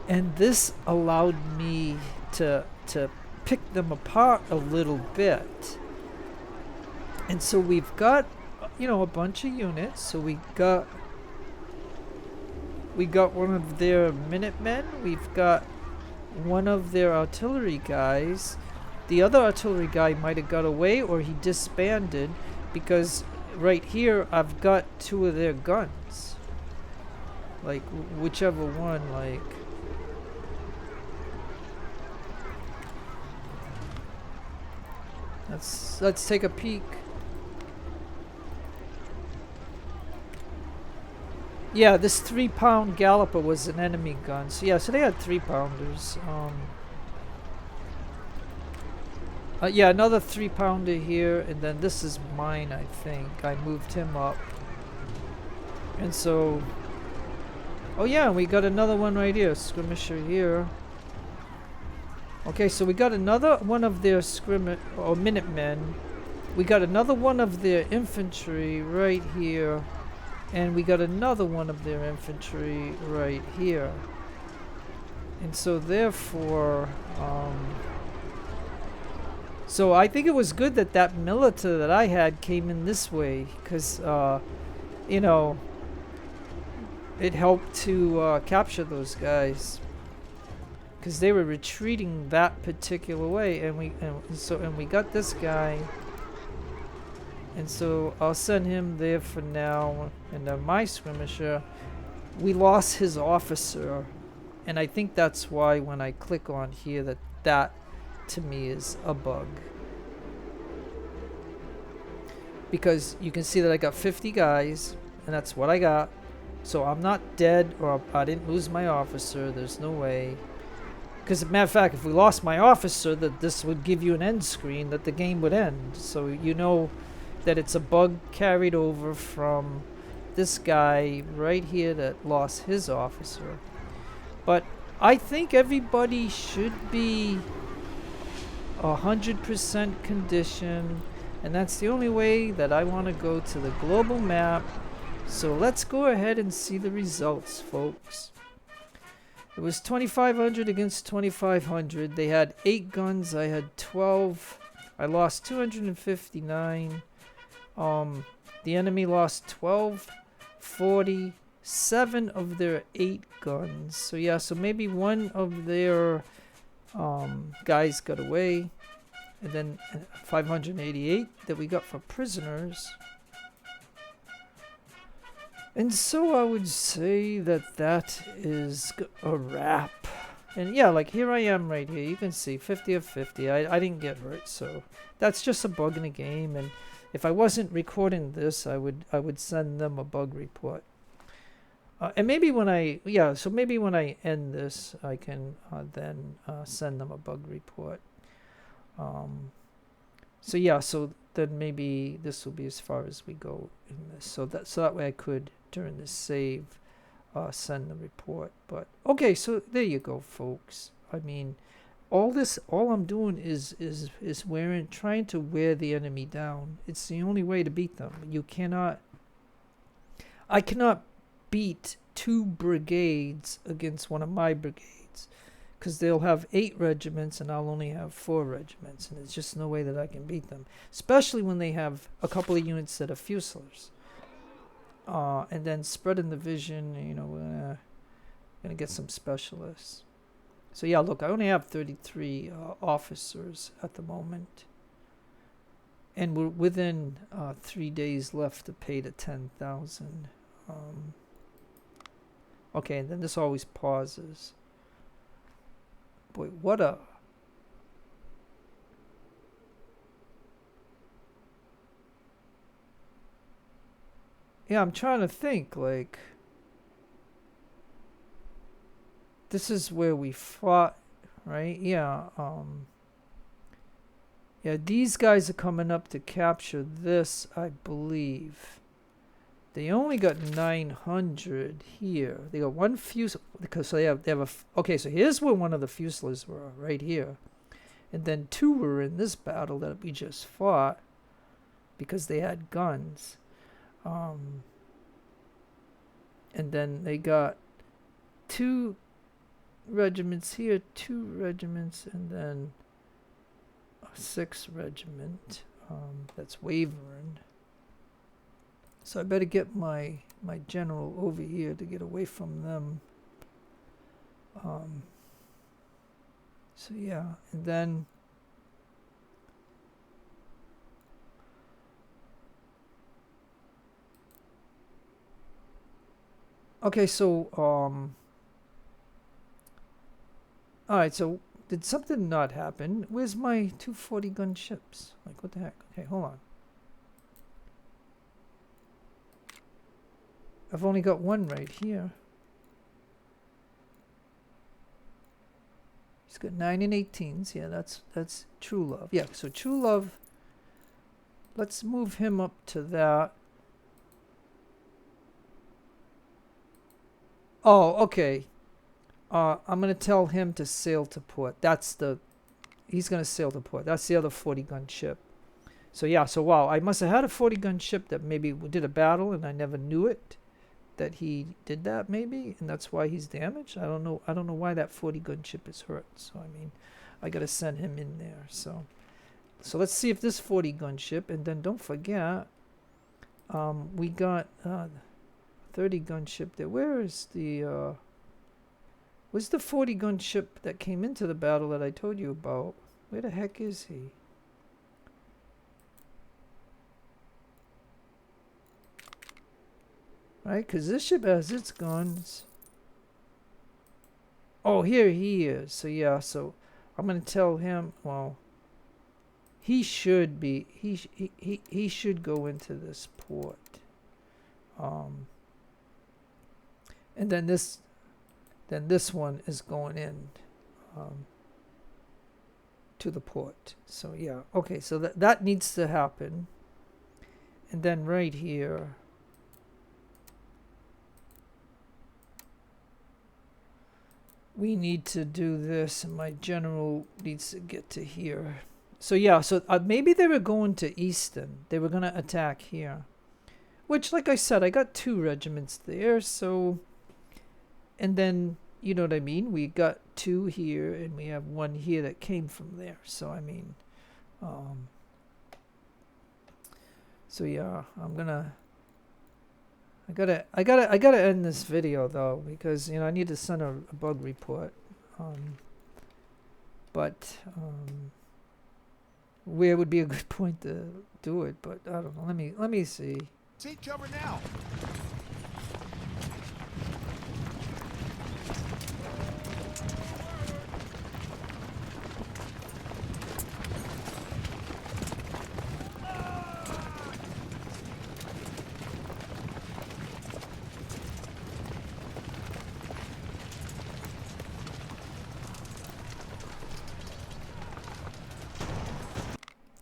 and this allowed me to pick them apart a little bit. And so we've got, you know, a bunch of units. So we got one of their Minutemen, we've got one of their artillery guys. The other artillery guy might have got away, or he disbanded, because right here I've got 2 of their guns. Like, whichever one, like... Let's take a peek. Yeah, this 3-pound Galloper was an enemy gun. So yeah, so they had 3-pounders. Yeah, another 3-pounder here, and then this is mine, I think. I moved him up. And so... Oh yeah, we got another one right here. Skirmisher here. Okay, so we got another one of their Minutemen. We got another one of their infantry right here. And we got another one of their infantry right here. And so therefore... So I think it was good that that militia that I had came in this way, because, you know, it helped to capture those guys, because they were retreating that particular way, and we got this guy, and so I'll send him there for now. And my skirmisher, we lost his officer, and I think that's why when I click on here that to me is a bug, because you can see that I got 50 guys, and that's what I got. So I'm not dead, or I didn't lose my officer. There's no way, because as a matter of fact, if we lost my officer, that this would give you an end screen that the game would end. So you know that it's a bug carried over from this guy right here that lost his officer. But I think everybody should be 100% condition, and that's the only way that I want to go to the global map. So let's go ahead and see the results, folks. It was 2,500 against 2,500. They had 8 guns, I had 12. I lost 259. The enemy lost 12, 40, 7 of their 8 guns. So yeah, so maybe one of their guys got away, and then 588 that we got for prisoners. And so I would say that is a wrap. And yeah, like here I am right here. You can see 50 of 50. I didn't get hurt, so that's just a bug in the game. And if I wasn't recording this, I would send them a bug report. And maybe when maybe when I end this, I can then send them a bug report. So yeah, so then maybe this will be as far as we go in this. So that way I could, during this save, send the report. But okay, so there you go, folks. I mean, all I'm doing is trying to wear the enemy down. It's the only way to beat them. I cannot beat 2 brigades against one of my brigades, because they'll have 8 regiments and I'll only have 4 regiments, and there's just no way that I can beat them, especially when they have a couple of units that are Fusiliers. And then spreading the vision, you know, we're gonna get some specialists. So yeah, look, I only have 33 officers at the moment, and we're within 3 days left to pay the 10,000. Okay, and then this always pauses. Boy, what a... Yeah, I'm trying to think, like... This is where we fought, right? Yeah, yeah, these guys are coming up to capture this, I believe. They only got 900 here. They got one fusilier, because they have okay, so here's where one of the Fusiliers were, right here. And then 2 were in this battle that we just fought, because they had guns. And then they got 2 regiments here, 2 regiments, and then a 6th regiment that's wavering. So I better get my general over here to get away from them. So yeah, and then okay, so all right, so did something not happen? Where's my 240 gun ships? Like, what the heck? Okay, hold on. I've only got one right here. He's got 9 and 18s. Yeah, that's True Love. Yeah, so True Love. Let's move him up to that. Oh, okay. I'm gonna tell him to sail to port. He's gonna sail to port. That's the other 40 gun ship. So yeah, so wow, I must have had a 40 gun ship that maybe did a battle and I never knew it. That he did that maybe, and that's why he's damaged. I don't know why that 40 gun ship is hurt. So I mean, I gotta send him in there. So let's see if this 40 gun ship, and then don't forget, we got 30 gun ship there. Where's the 40 gun ship that came into the battle that I told you about? Where the heck is he? Right, because this ship has its guns. Oh, here he is. So yeah, so I'm gonna tell him. Well, he should be. He should go into this port. And then this one is going in to the port. So yeah, okay. So that needs to happen. And then right here. We need to do this, and my general needs to get to here. So yeah, so maybe they were going to Easton. They were going to attack here. Which, like I said, I got 2 regiments there, so... And then, you know what I mean? We got 2 here, and we have 1 here that came from there. So, I mean... so yeah, I'm gonna... I gotta end this video though, because you know I need to send a bug report. But where would be a good point to do it? But I don't know. Let me see. Take cover now.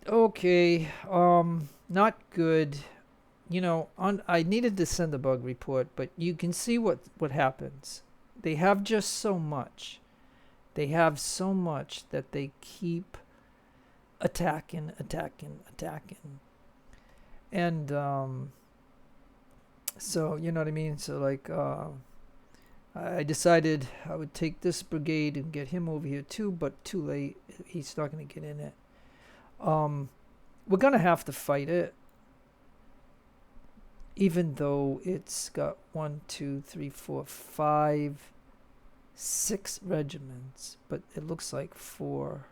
Okay, not good. You know, I needed to send a bug report, but you can see what happens. They have just so much. They have so much that they keep attacking. And so, you know what I mean? So like I decided I would take this brigade and get him over here too, but too late. He's not going to get in it. We're going to have to fight it, even though it's got 1, 2, 3, 4, 5, 6 regiments, but it looks like 4.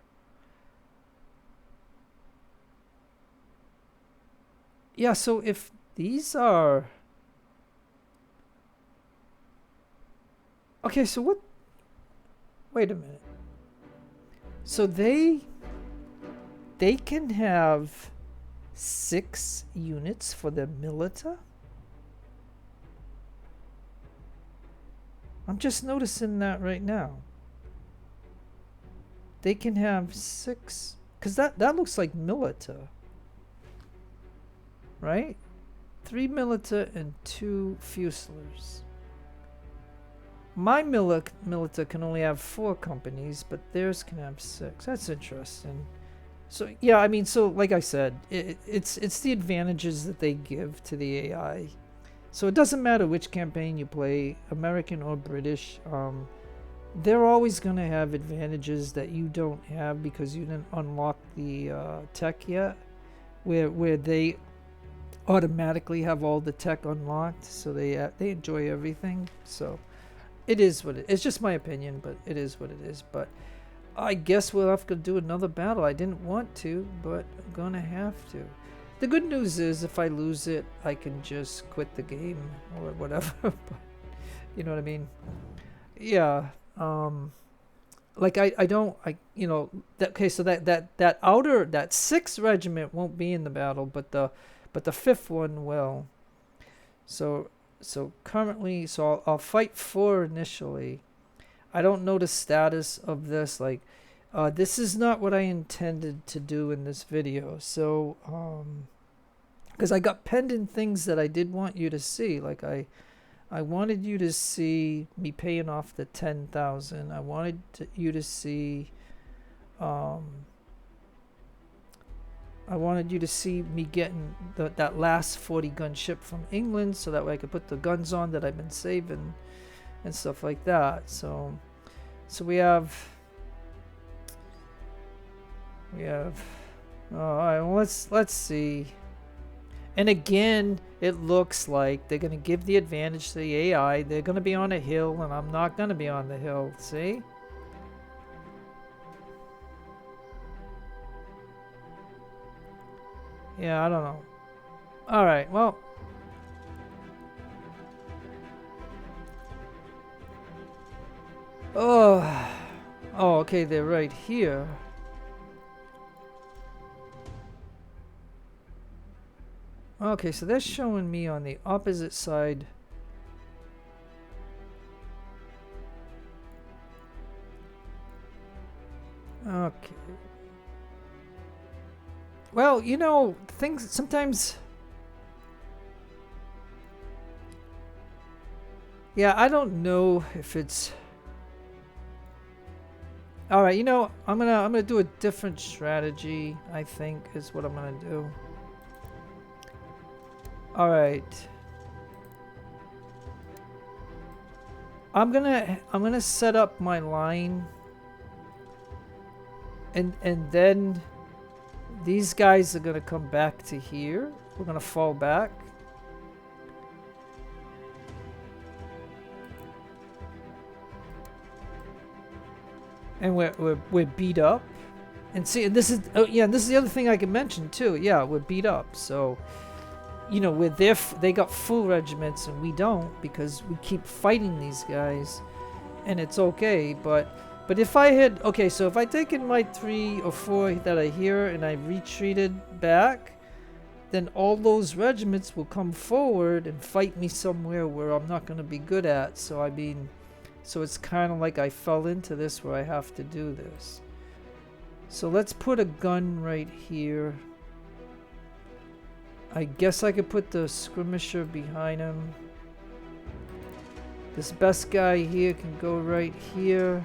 Yeah, so if these are... Okay, so what... Wait a minute. So they can have 6 units for the milita? I'm just noticing that right now. They can have 6... Because that looks like milita. Right? 3 milita and 2 fusiliers. My milita can only have 4 companies, but theirs can have 6. That's interesting. So yeah, I mean, so like I said, it's the advantages that they give to the AI. So it doesn't matter which campaign you play, American or British. They're always going to have advantages that you don't have because you didn't unlock the tech yet, where they automatically have all the tech unlocked, so they enjoy everything. So it is what it is. It's just my opinion, but it is what it is. But I guess we'll have to do another battle. I didn't want to, but I'm gonna have to. The good news is if I lose it, I can just quit the game or whatever. But, you know what I mean? Yeah. Like you know, okay, so that outer, that 6th regiment won't be in the battle, but the 5th one will. So currently, so I'll fight 4 initially. I don't know the status of this. Like, this is not what I intended to do in this video. So, because I got pending things that I did want you to see. Like I wanted you to see me paying off the 10,000. I wanted you to see, I wanted you to see me getting that last 40 gun ship from England, so that way I could put the guns on that I've been saving and stuff like that. So we have all right, well, let's see. And again, it looks like they're gonna give the advantage to the AI. They're gonna be on a hill, and I'm not gonna be on the hill. See? Yeah, I don't know. All right, well. Oh, okay, they're right here. Okay, so they're showing me on the opposite side. Okay. Well, you know, things sometimes... Yeah, I don't know if it's... All right, you know, I'm gonna do a different strategy. I think is what I'm gonna do. All right. I'm gonna set up my line, and then these guys are gonna come back to here. We're gonna fall back. And we're beat up, and see, and this is this is the other thing I can mention too. Yeah, we're beat up, so you know they got full regiments and we don't, because we keep fighting these guys, and it's okay. But if I had so if I taken my 3 or 4 that are here and I retreated back, then all those regiments will come forward and fight me somewhere where I'm not going to be good at. So I mean. So it's kind of like I fell into this where I have to do this. So let's put a gun right here. I guess I could put the skirmisher behind him. This best guy here can go right here.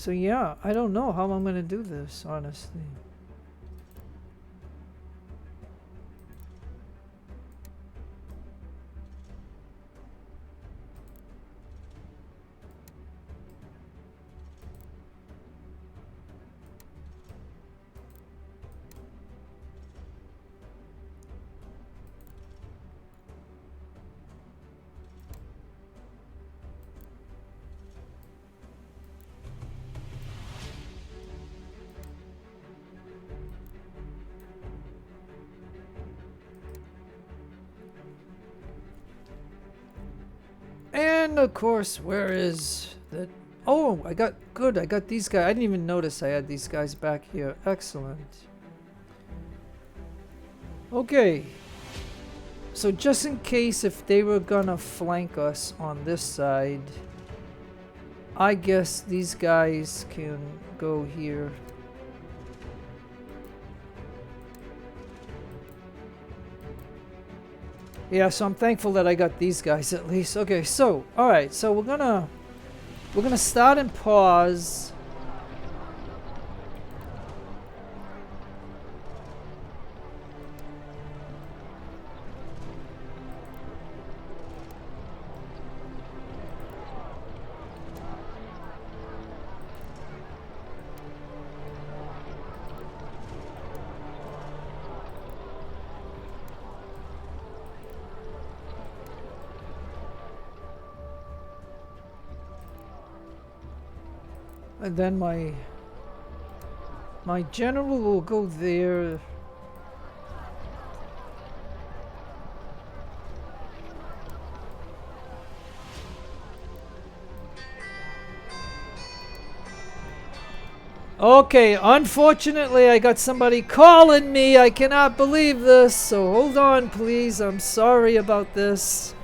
So yeah, I don't know how I'm gonna do this, honestly. And of course, where is the... Oh, I got these guys. I didn't even notice I had these guys back here. Excellent. Okay. So just in case if they were gonna flank us on this side, I guess these guys can go here. Yeah, so I'm thankful that I got these guys at least. Okay, so alright, so we're gonna start and pause. And then my general will go there. Okay, unfortunately I got somebody calling me. I cannot believe this. So hold on, please. I'm sorry about this.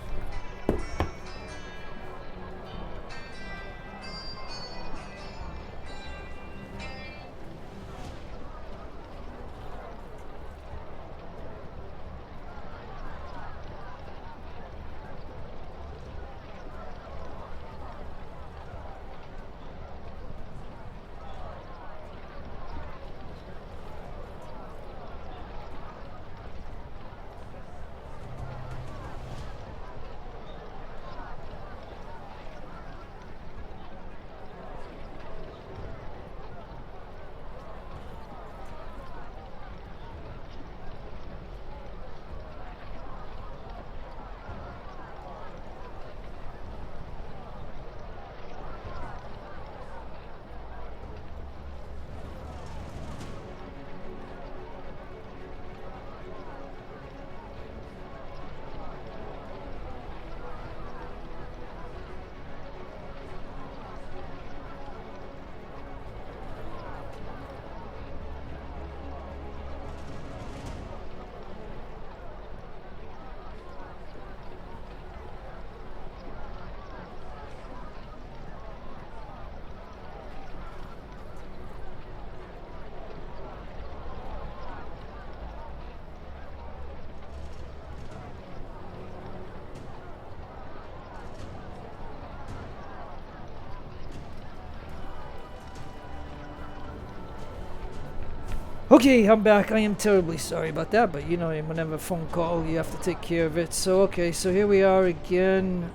Okay, I'm back. I am terribly sorry about that, but you know, whenever a phone call, you have to take care of it. So, okay, so here we are again.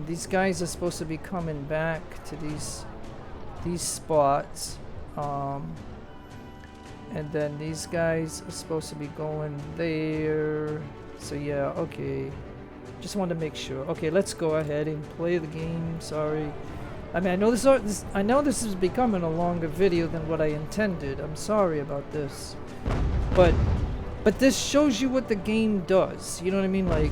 These guys are supposed to be coming back to these spots. And then these guys are supposed to be going there. So yeah, okay. Just wanted to make sure. Okay, let's go ahead and play the game. Sorry. I mean, I know this is becoming a longer video than what I intended. I'm sorry about this, but this shows you what the game does. You know what I mean? Like,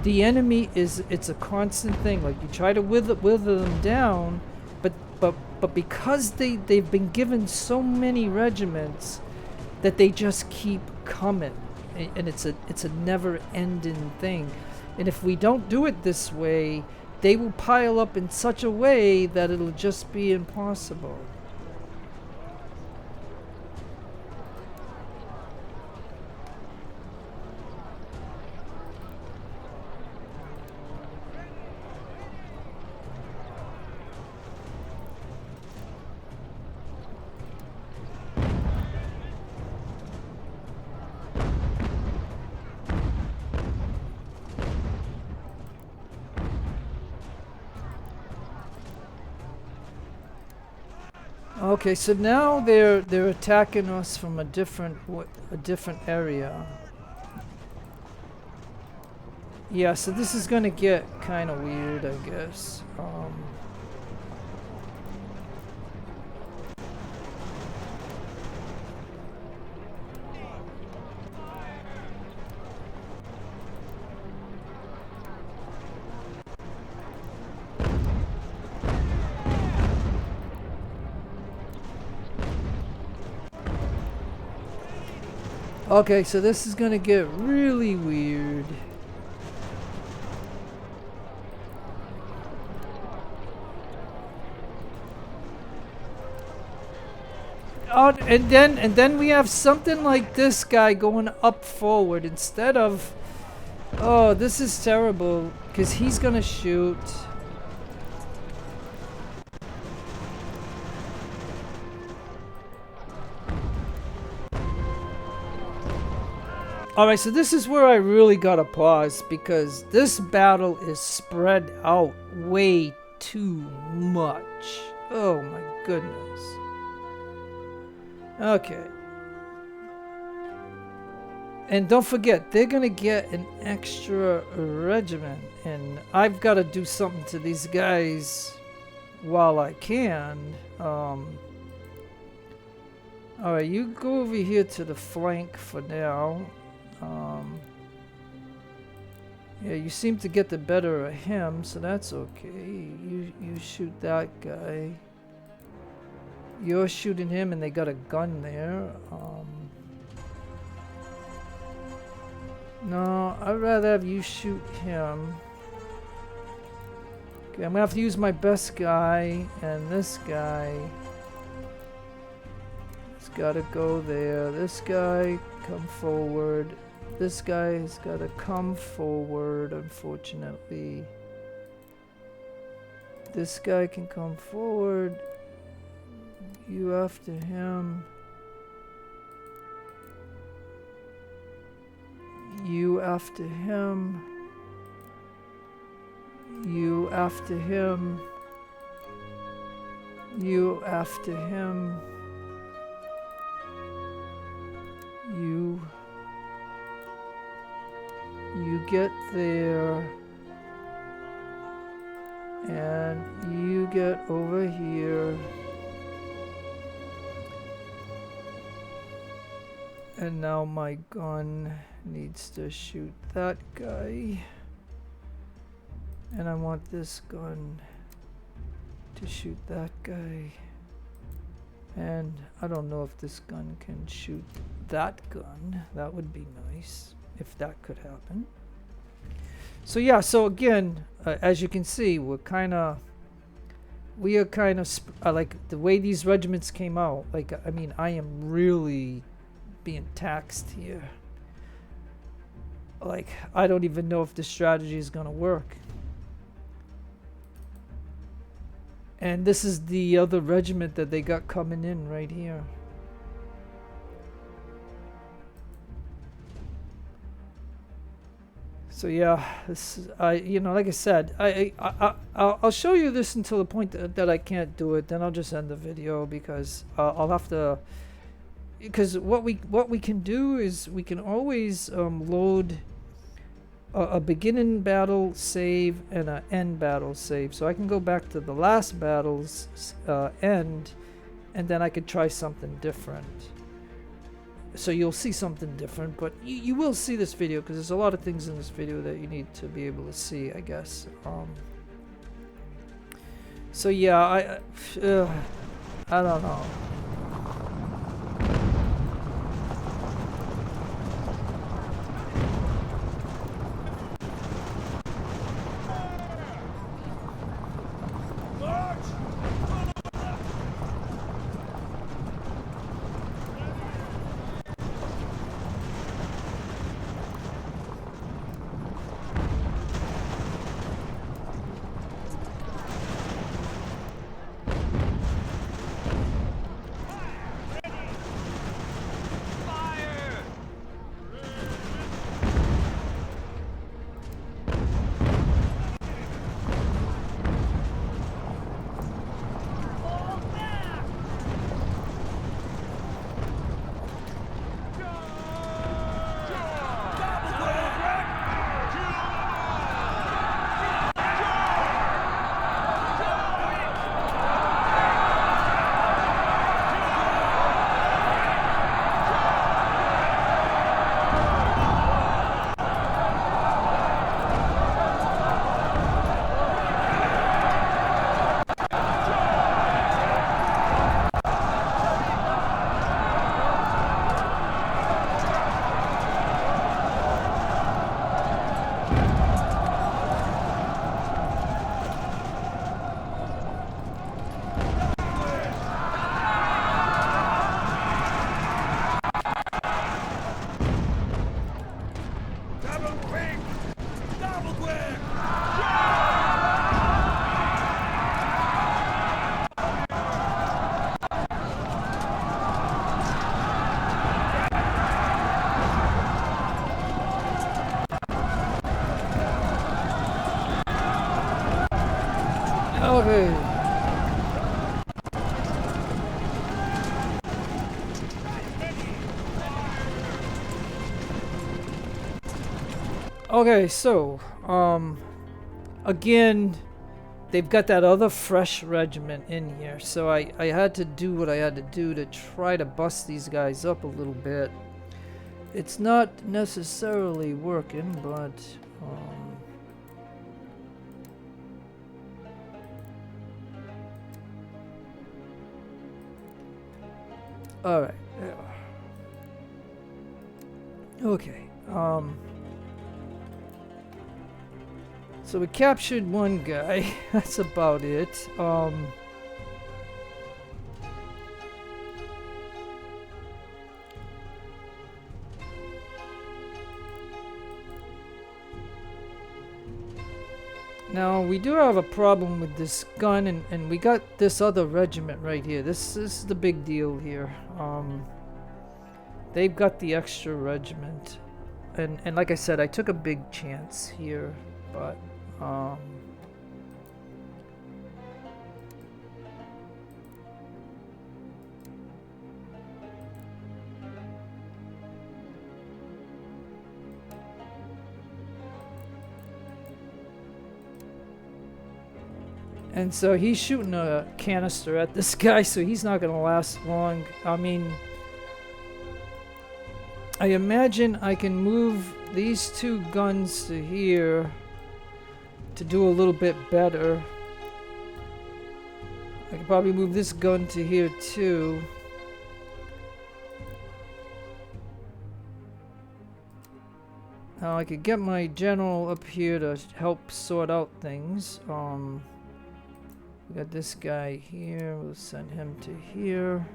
the enemy it's a constant thing. Like, you try to wither them down, but because they've been given so many regiments that they just keep coming, and it's a never-ending thing. And if we don't do it this way, they will pile up in such a way that it'll just be impossible. Okay, so now they're attacking us from a different area. Yeah, so this is gonna get kind of weird, I guess. Okay, so this is gonna get really weird. Oh, and then we have something like this guy going up forward instead of. Oh, this is terrible because he's gonna shoot. Alright, so this is where I really gotta pause because this battle is spread out way too much. Oh my goodness. Okay. And don't forget, they're gonna get an extra regiment, and I've gotta do something to these guys while I can. Alright, you go over here to the flank for now. Yeah, you seem to get the better of him, so that's okay. You shoot that guy. You're shooting him, and they got a gun there. No, I'd rather have you shoot him. Okay, I'm gonna have to use my best guy, and this guy. He's gotta go there. This guy, come forward. This guy has got to come forward, unfortunately. This guy can come forward. You after him. You after him. You after him. You after him. You get there, and you get over here, and now my gun needs to shoot that guy, and I want this gun to shoot that guy, and I don't know if this gun can shoot that gun. That would be nice if that could happen. So yeah, so again, as you can see, we are kind of like the way these regiments came out. Like, I mean, I am really being taxed here. Like, I don't even know if this strategy is gonna work. And this is the other regiment that they got coming in right here. So yeah, this is, like I said, I'll show you this until the point that I can't do it. Then I'll just end the video because I'll have to. Because what we can do is we can always load a beginning battle save and an end battle save. So I can go back to the last battle's end, and then I could try something different. So you'll see something different, but you will see this video because there's a lot of things in this video that you need to be able to see, I guess. So yeah, I don't know. Okay. Okay, so, again, they've got that other fresh regiment in here, so I had to do what I had to do to try to bust these guys up a little bit. It's not necessarily working, but, alright, yeah. Okay, so we captured one guy. That's about it. Now we do have a problem with this gun, and we got this other regiment right here. This is the big deal here. They've got the extra regiment, and like I said, I took a big chance here, but and so he's shooting a canister at this guy, so he's not gonna last long. I mean, I imagine I can move these two guns to here to do a little bit better. I can probably move this gun to here too. Now I could get my general up here to help sort out things. We got this guy here, we'll send him to here.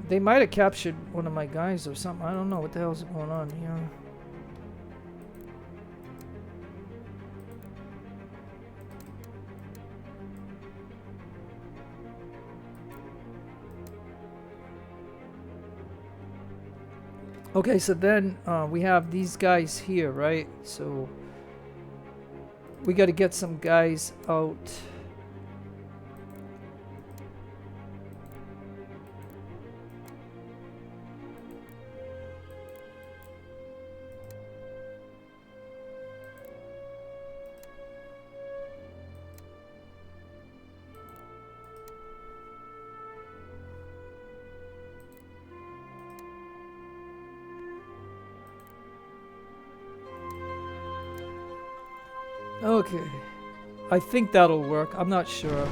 They might have captured one of my guys or something. I don't know what the hell's going on here. Okay, so then we have these guys here, right? So we got to get some guys out. Okay, I think that'll work. I'm not sure.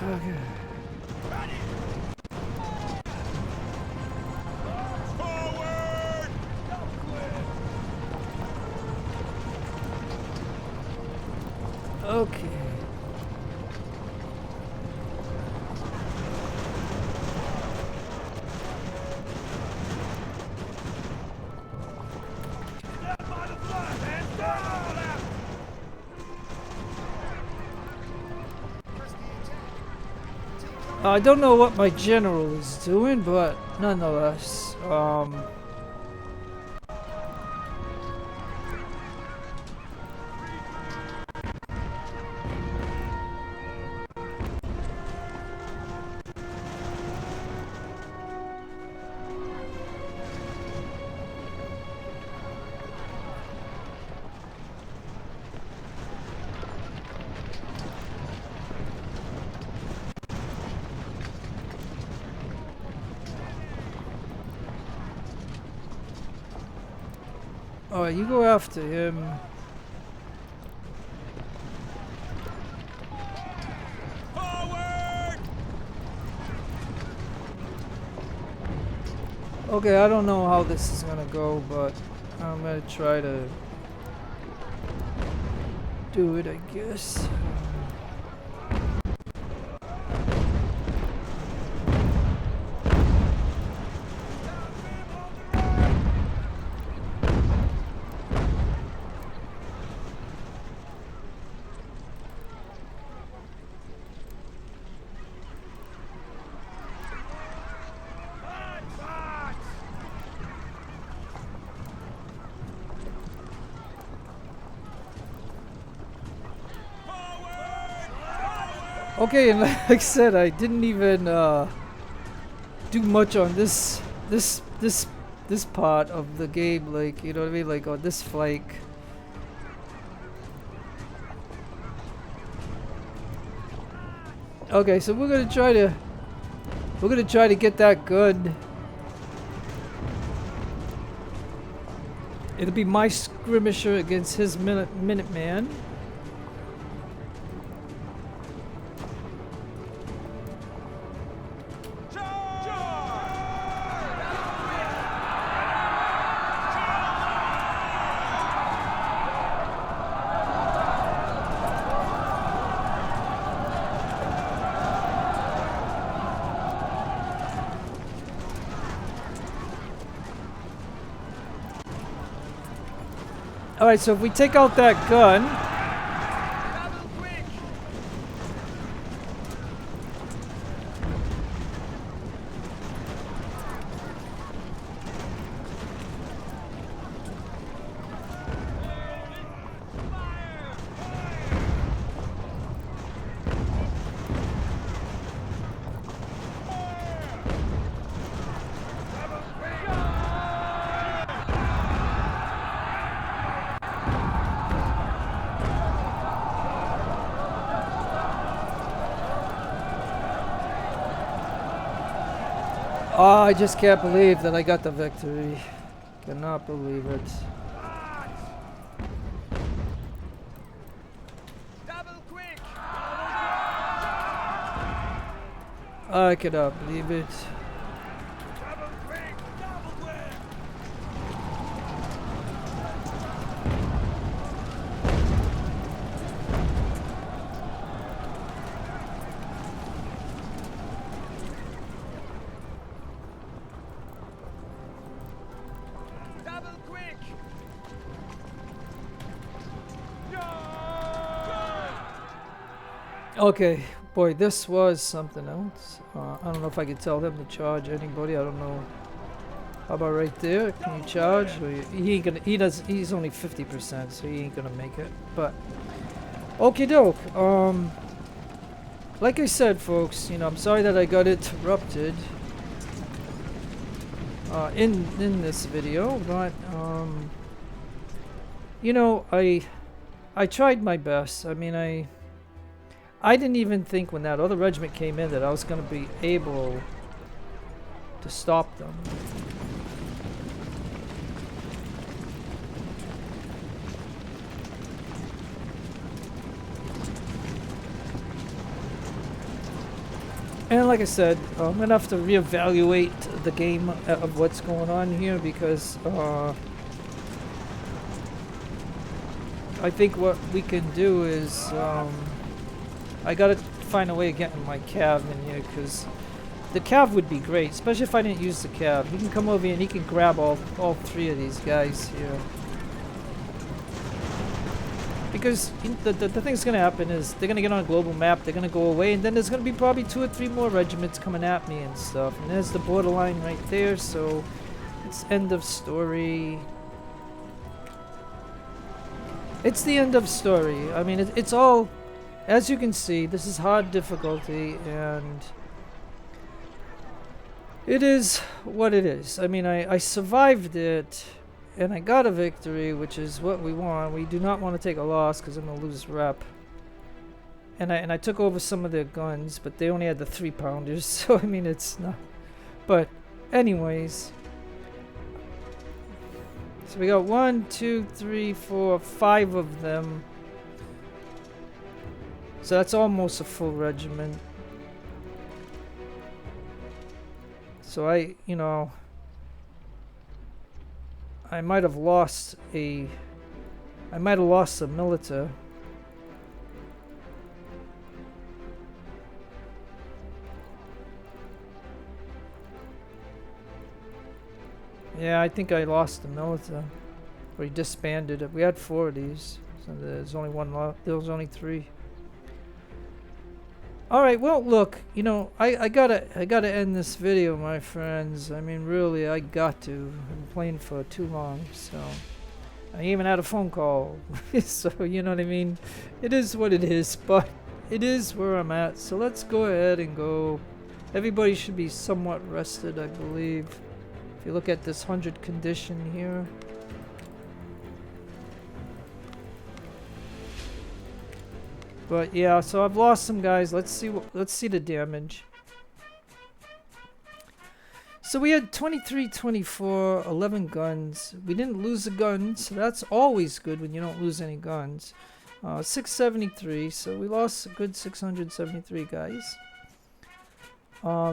Okay. Okay. I don't know what my general is doing, but nonetheless, alright, you go after him. Okay, I don't know how this is gonna go, but I'm gonna try to do it, I guess. Okay, and like I said, I didn't even do much on this part of the game, like, you know what I mean, like on this flank. Okay, so we're gonna try to get that gun. It'll be my skirmisher against his Minuteman. Alright, so if we take out that gun... Oh, I just can't believe that I got the victory. Cannot believe it. I cannot believe it. Okay, boy, this was something else. I don't know if I could tell them to charge anybody. I don't know. How about right there? Can you charge? Or he ain't gonna. He's only 50%, so he ain't gonna make it. But okie doke. Like I said, folks, you know, I'm sorry that I got interrupted in this video, but you know, I tried my best. I mean, I didn't even think when that other regiment came in that I was going to be able to stop them. And like I said, I'm going to have to reevaluate the game of what's going on here because I think what we can do is I gotta find a way of getting my cav in here because the cav would be great, especially if I didn't use the cav. He can come over here and he can grab all three of these guys here. Because the thing that's gonna happen is they're gonna get on a global map, they're gonna go away, and then there's gonna be probably 2 or 3 more regiments coming at me and stuff. And there's the borderline right there, so it's end of story. It's the end of story. I mean, it's all... As you can see, this is hard difficulty, and it is what it is. I mean, I survived it, and I got a victory, which is what we want. We do not want to take a loss, because I'm going to lose rep. And I took over some of their guns, but they only had the 3-pounders, so I mean, it's not... But, anyways... So we got 1, 2, 3, 4, 5 of them. So that's almost a full regiment. So you know, I might have lost a milita. Yeah, I think I lost the milita. Or he disbanded it. We had 4 of these. So there's only one left. There was only 3. Alright, well look, you know, I gotta end this video, my friends. I mean really I got to. I've been playing for too long, so I even had a phone call. So you know what I mean? It is what it is, but it is where I'm at. So let's go ahead and go. Everybody should be somewhat rested, I believe. If you look at this 100 condition here. But yeah, so I've lost some guys. Let's see the damage. So we had 23, 24, 11 guns. We didn't lose a gun, so that's always good when you don't lose any guns. 673, so we lost a good 673 guys.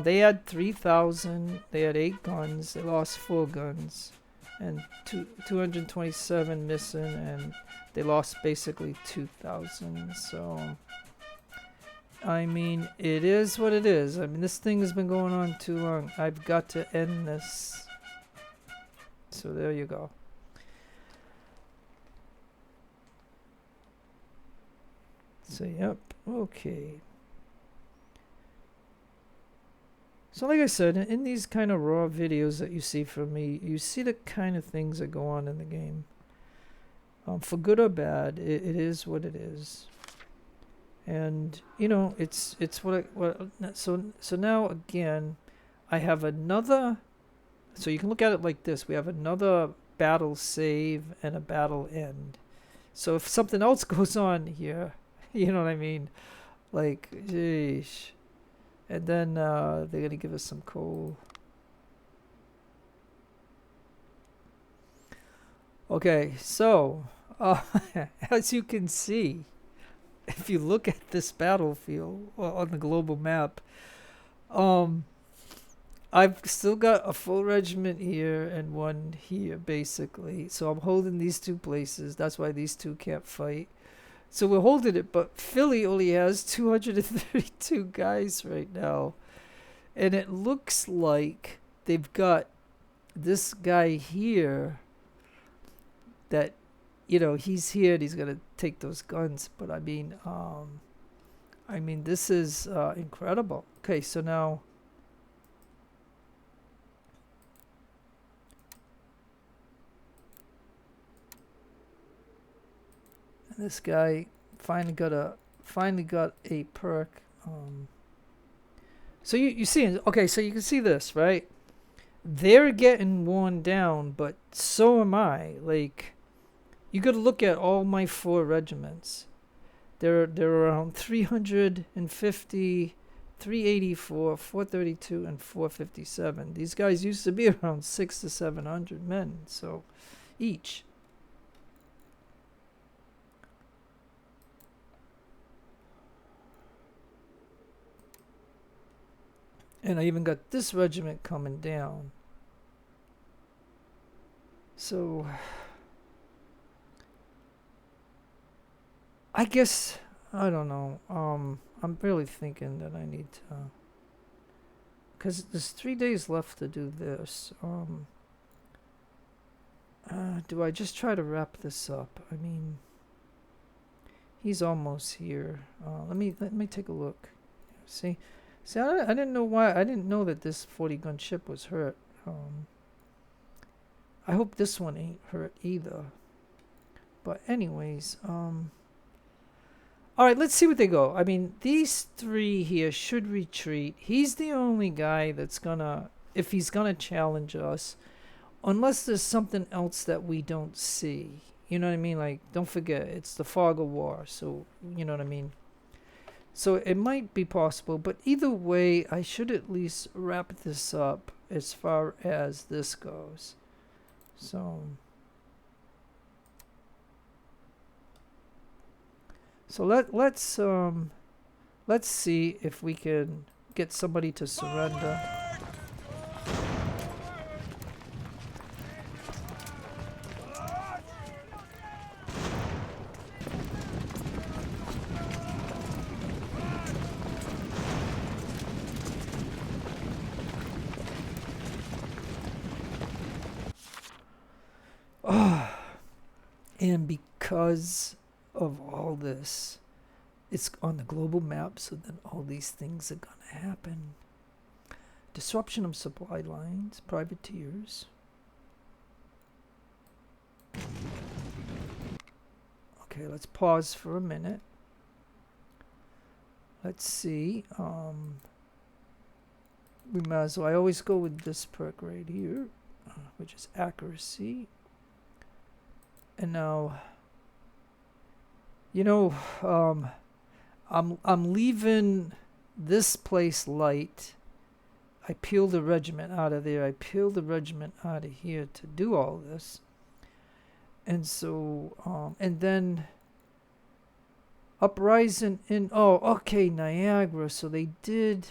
They had 3,000. They had 8 guns. They lost 4 guns, and 227 missing, and they lost basically 2,000. So I mean, it is what it is. I mean, this thing has been going on too long. I've got to end this. So there you go. So yep, okay. So like I said, in these kind of raw videos that you see from me, you see the kind of things that go on in the game. For good or bad, it is what it is. And you know, it's so now again, I have another. So you can look at it like this: we have another battle save and a battle end. So if something else goes on here, you know what I mean? Like, jeez. And then they're gonna give us some coal. Okay, so as you can see, if you look at this battlefield on the global map, I've still got a full regiment here and one here, basically. So I'm holding these 2 places. That's why these 2 can't fight. So we're holding it, but Philly only has 232 guys right now. And it looks like they've got this guy here that, you know, he's here and he's going to take those guns. But I mean, this is incredible. Okay, so now this guy finally got a perk. So you see, okay, so you can see this, right? They're getting worn down, but so am I. Like, you got to look at all my 4 regiments. They're around 350, 384, 432, and 457. These guys used to be around 600 to 700 men, so each. And I even got this regiment coming down. So I guess, I don't know. I'm really thinking that I need to, because there's 3 days left to do this. Do I just try to wrap this up? I mean, he's almost here. Let me take a look. See, I didn't know why. I didn't know that this 40 gun ship was hurt. I hope this one ain't hurt either. But anyways, all right, let's see what they go. I mean, these 3 here should retreat. He's the only guy that's gonna, if he's gonna challenge us, unless there's something else that we don't see. You know what I mean? Like, don't forget, it's the fog of war. So, you know what I mean? So it might be possible, but either way, I should at least wrap this up as far as this goes. So let's see if we can get somebody to surrender. And because of all this, it's on the global map, so then all these things are going to happen. Disruption of supply lines, privateers. Okay, let's pause for a minute. Let's see. We might as well. I always go with this perk right here, which is accuracy. And now, you know, I'm leaving this place light. I peel the regiment out of there. I peel the regiment out of here to do all this. And so, and then uprising in, oh, okay, Niagara. So they did,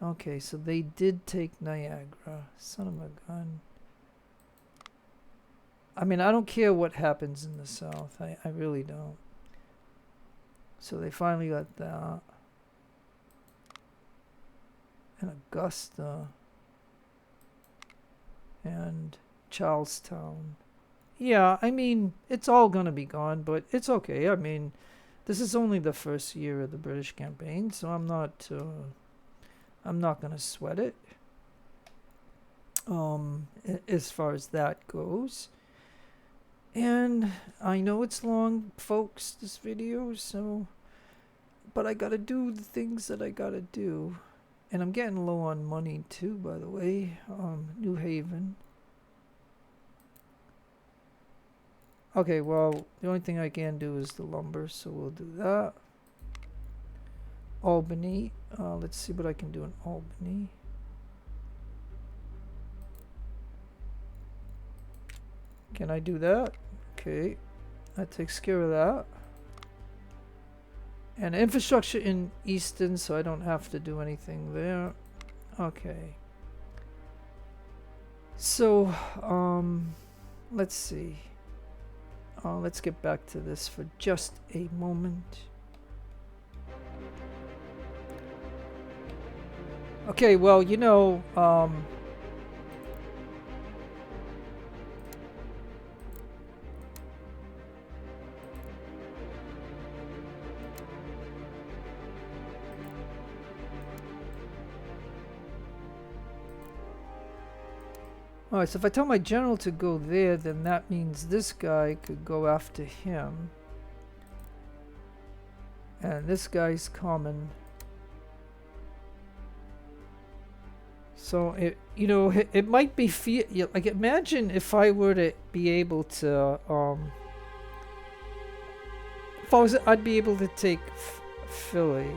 okay, so they did take Niagara. Son of a gun. I mean, I don't care what happens in the South. I really don't. So they finally got that. And Augusta. And Charlestown. Yeah, I mean, it's all going to be gone, but it's okay. I mean, this is only the first year of the British campaign, so I'm not going to sweat it. As far as that goes. And I know it's long, folks, this video, so, but I gotta do the things that I gotta do. And I'm getting low on money too, by the way. New Haven. Okay, well, the only thing I can do is the lumber, so we'll do that. Albany. Let's see what I can do in Albany. Can I do that? Okay, that takes care of that. And infrastructure in Easton, so I don't have to do anything there. Okay. So, let's see. Let's get back to this for just a moment. Okay, well, you know, alright, so if I tell my general to go there, then that means this guy could go after him. And this guy's coming. So, you know, it might be, like, imagine if I were to be able to, I'd be able to take Philly.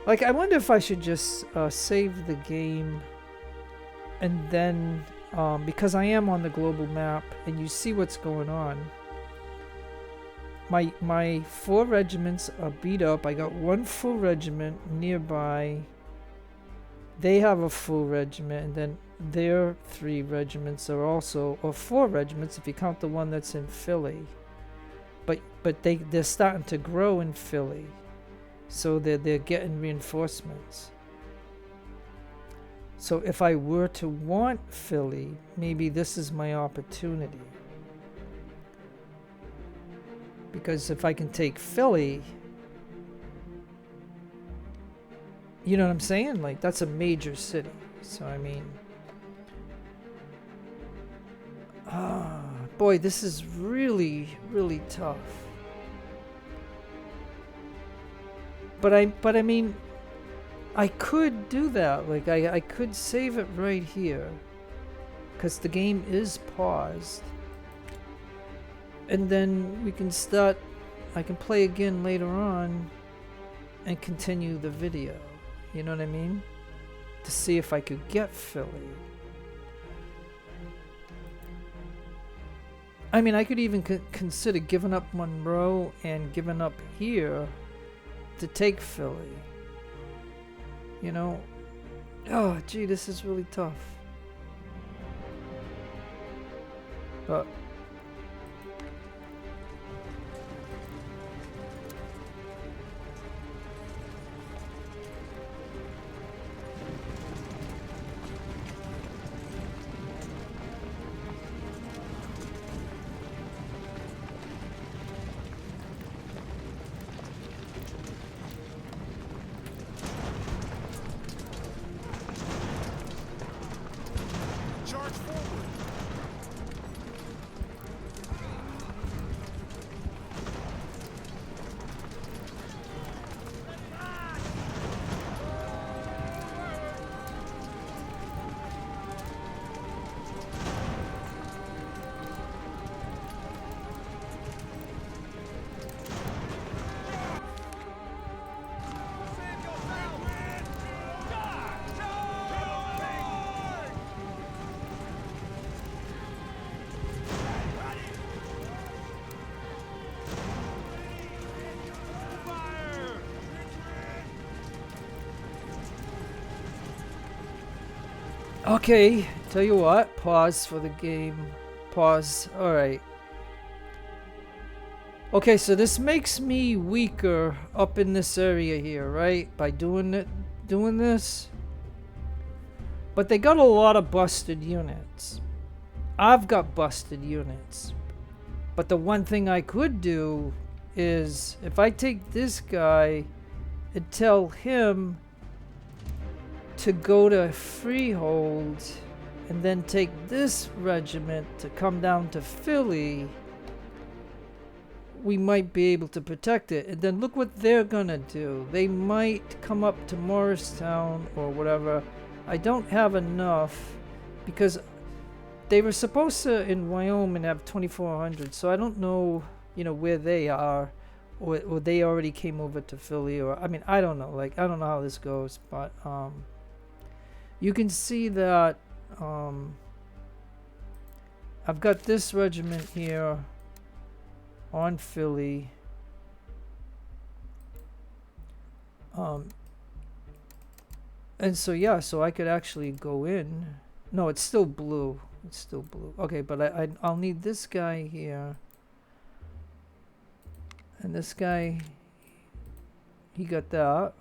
Like, I wonder if I should just save the game and then, because I am on the global map and you see what's going on. My 4 regiments are beat up. I got 1 full regiment nearby. They have a full regiment, and then their 3 regiments are also, or 4 regiments if you count the one that's in Philly. But they're starting to grow in Philly, so they're getting reinforcements. So if I were to want Philly, maybe this is my opportunity. Because if I can take Philly, you know what I'm saying? Like, that's a major city. So, I mean, boy, this is really, really tough. But I mean, I could do that. Like, I could save it right here, because the game is paused. And then we can start, I can play again later on and continue the video. You know what I mean? To see if I could get Philly. I mean, I could even consider giving up Monroe and giving up here to take Philly. You know? Oh, gee, this is really tough. But March forward. Okay, tell you what, pause for the game. Pause. Alright. Okay, so this makes me weaker up in this area here, right? By doing this. But they got a lot of busted units. I've got busted units. But the one thing I could do is if I take this guy and tell him to go to Freehold and then take this regiment to come down to Philly, we might be able to protect it. And then look what they're gonna do. They might come up to Morristown or whatever. I don't have enough because they were supposed to in Wyoming have 2,400, so I don't know, you know, where they are, or they already came over to Philly, or I mean, I don't know. Like, I don't know how this goes, but you can see that I've got this regiment here on Philly. And so yeah, so I could actually go in. No, it's still blue. It's still blue. Okay, but I'll need this guy here. And this guy, he got that.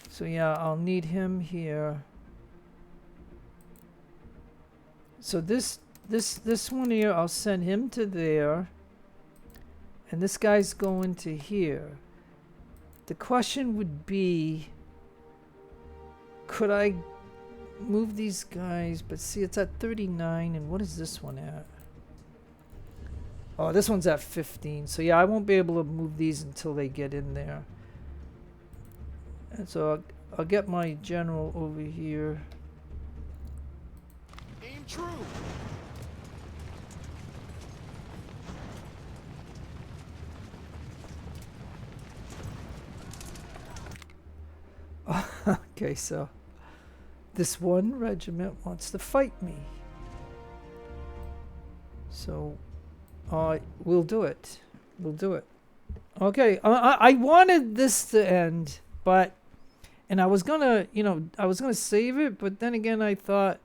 So yeah, I'll need him here. So this one here, I'll send him to there. And this guy's going to here. The question would be, could I move these guys? But see, it's at 39, and what is this one at? Oh, this one's at 15. So yeah, I won't be able to move these until they get in there. And so I'll get my general over here. Aim true. Okay, so this one regiment wants to fight me. So we'll do it. We'll do it. Okay, I wanted this to end, and I was gonna, you know, I was gonna save it, but then again I thought,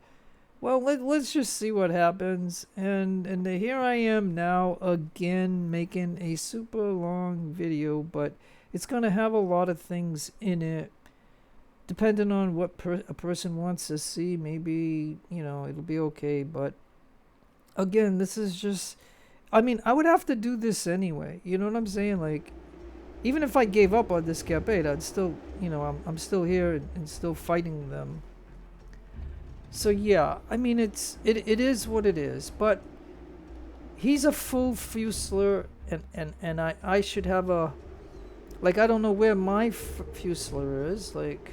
well, let's just see what happens. And here I am now again making a super long video, but it's gonna have a lot of things in it. Depending on what a person wants to see, maybe, you know, it'll be okay. But again, this is just, I mean, I would have to do this anyway. You know what I'm saying? Like, even if I gave up on this campaign, I'd still, you know, I'm still here and still fighting them. So yeah, I mean, it is what it is. But he's a full Fusilier, and I should have a, like, I don't know where my Fusilier is. Like,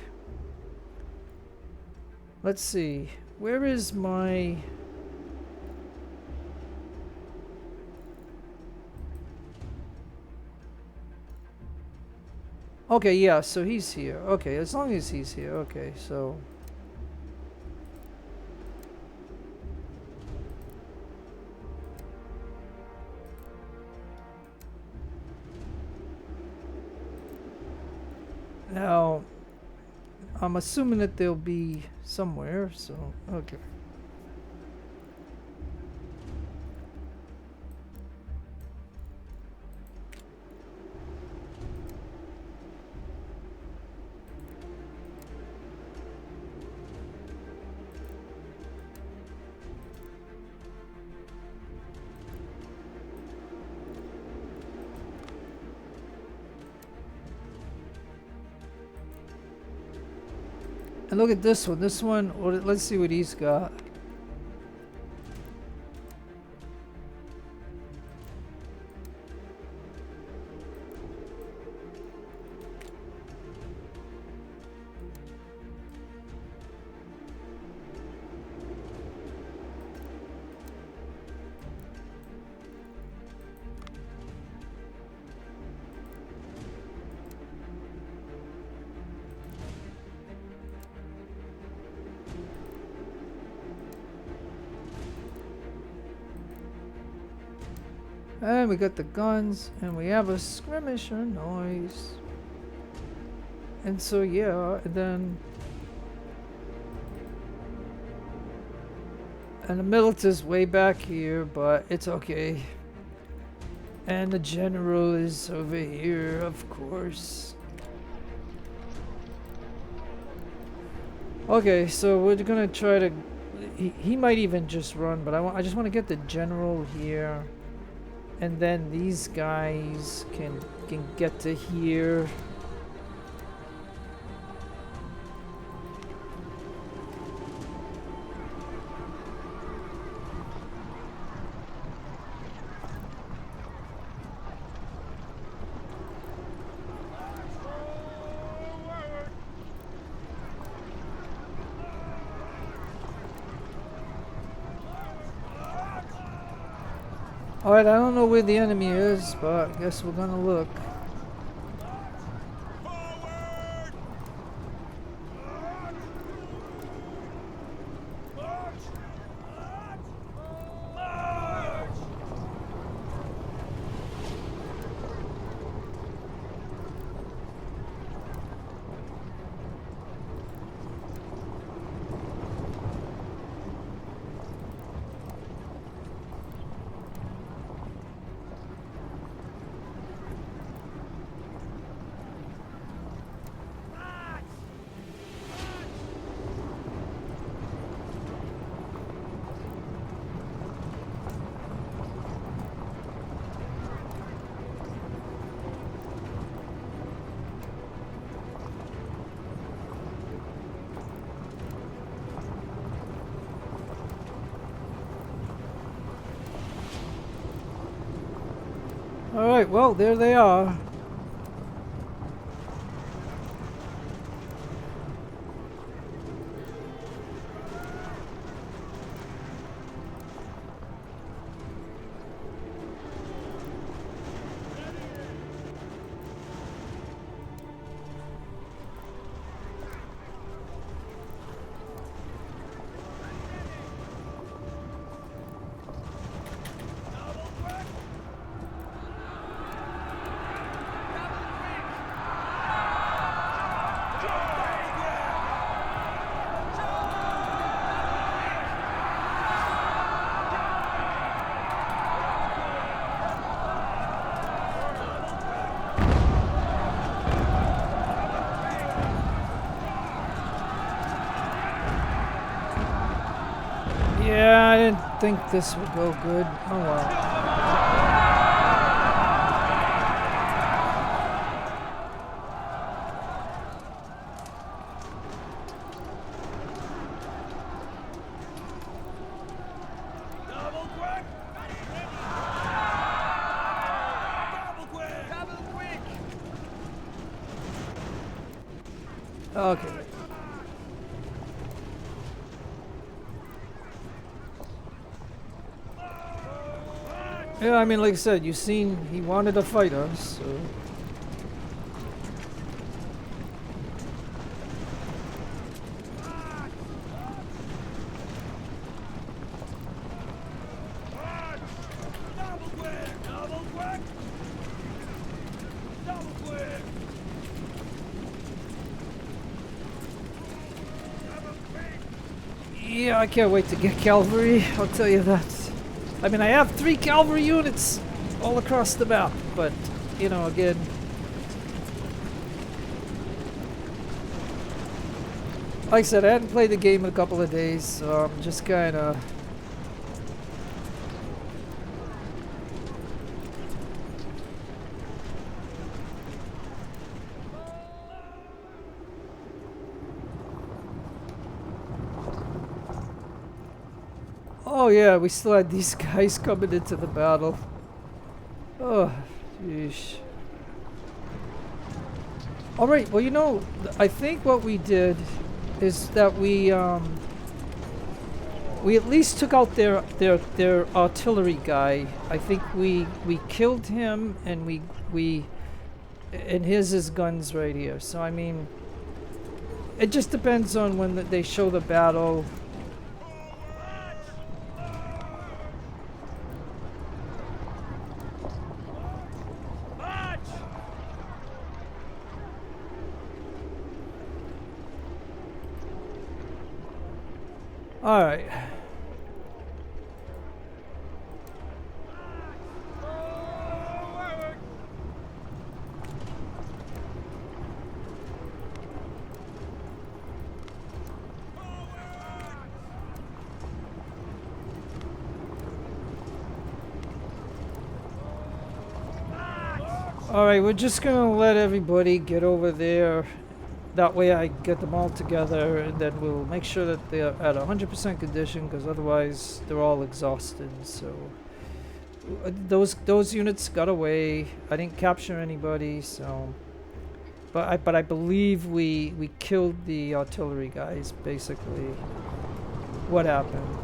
let's see, where is my... Okay, yeah, so he's here. Okay, as long as he's here. Okay, so... Now, I'm assuming that they'll be somewhere, so, okay. And look at this one. This one, let's see what he's got. And we got the guns, and we have a skirmisher noise. And so yeah, and then and the military's way back here, but it's okay. And the general is over here, of course. Okay, so we're gonna try to. He might even just run, but I just want to get the general here. And then these guys can get to here. Alright, I don't know where the enemy is, but I guess we're gonna look. Alright, well, there they are. Yeah, I didn't think this would go good. Oh well. Okay. Yeah, I mean, like I said, you've seen he wanted to fight us, so. Yeah, I can't wait to get cavalry, I'll tell you that. I mean, I have 3 cavalry units all across the map, but, you know, again... Like I said, I hadn't played the game in a couple of days, so I'm just kinda... Oh yeah, we still had these guys coming into the battle. Oh, yeesh. Alright, well, you know, I think what we did is that we at least took out their artillery guy. I think we killed him, and and here's his guns right here. So I mean, it just depends on when they show the battle. All right. All right, we're just gonna let everybody get over there. That way I get them all together, and then we'll make sure that they're at 100% condition, because otherwise they're all exhausted. So those units got away. I didn't capture anybody, so but I believe we killed the artillery guys, basically. What happened.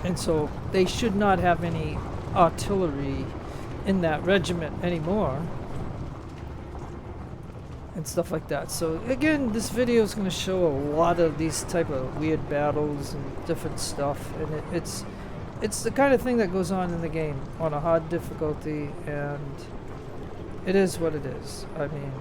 And so they should not have any artillery in that regiment anymore. And stuff like that. So again, this video is going to show a lot of these type of weird battles and different stuff, and it's the kind of thing that goes on in the game on a hard difficulty, and it is what it is. I mean,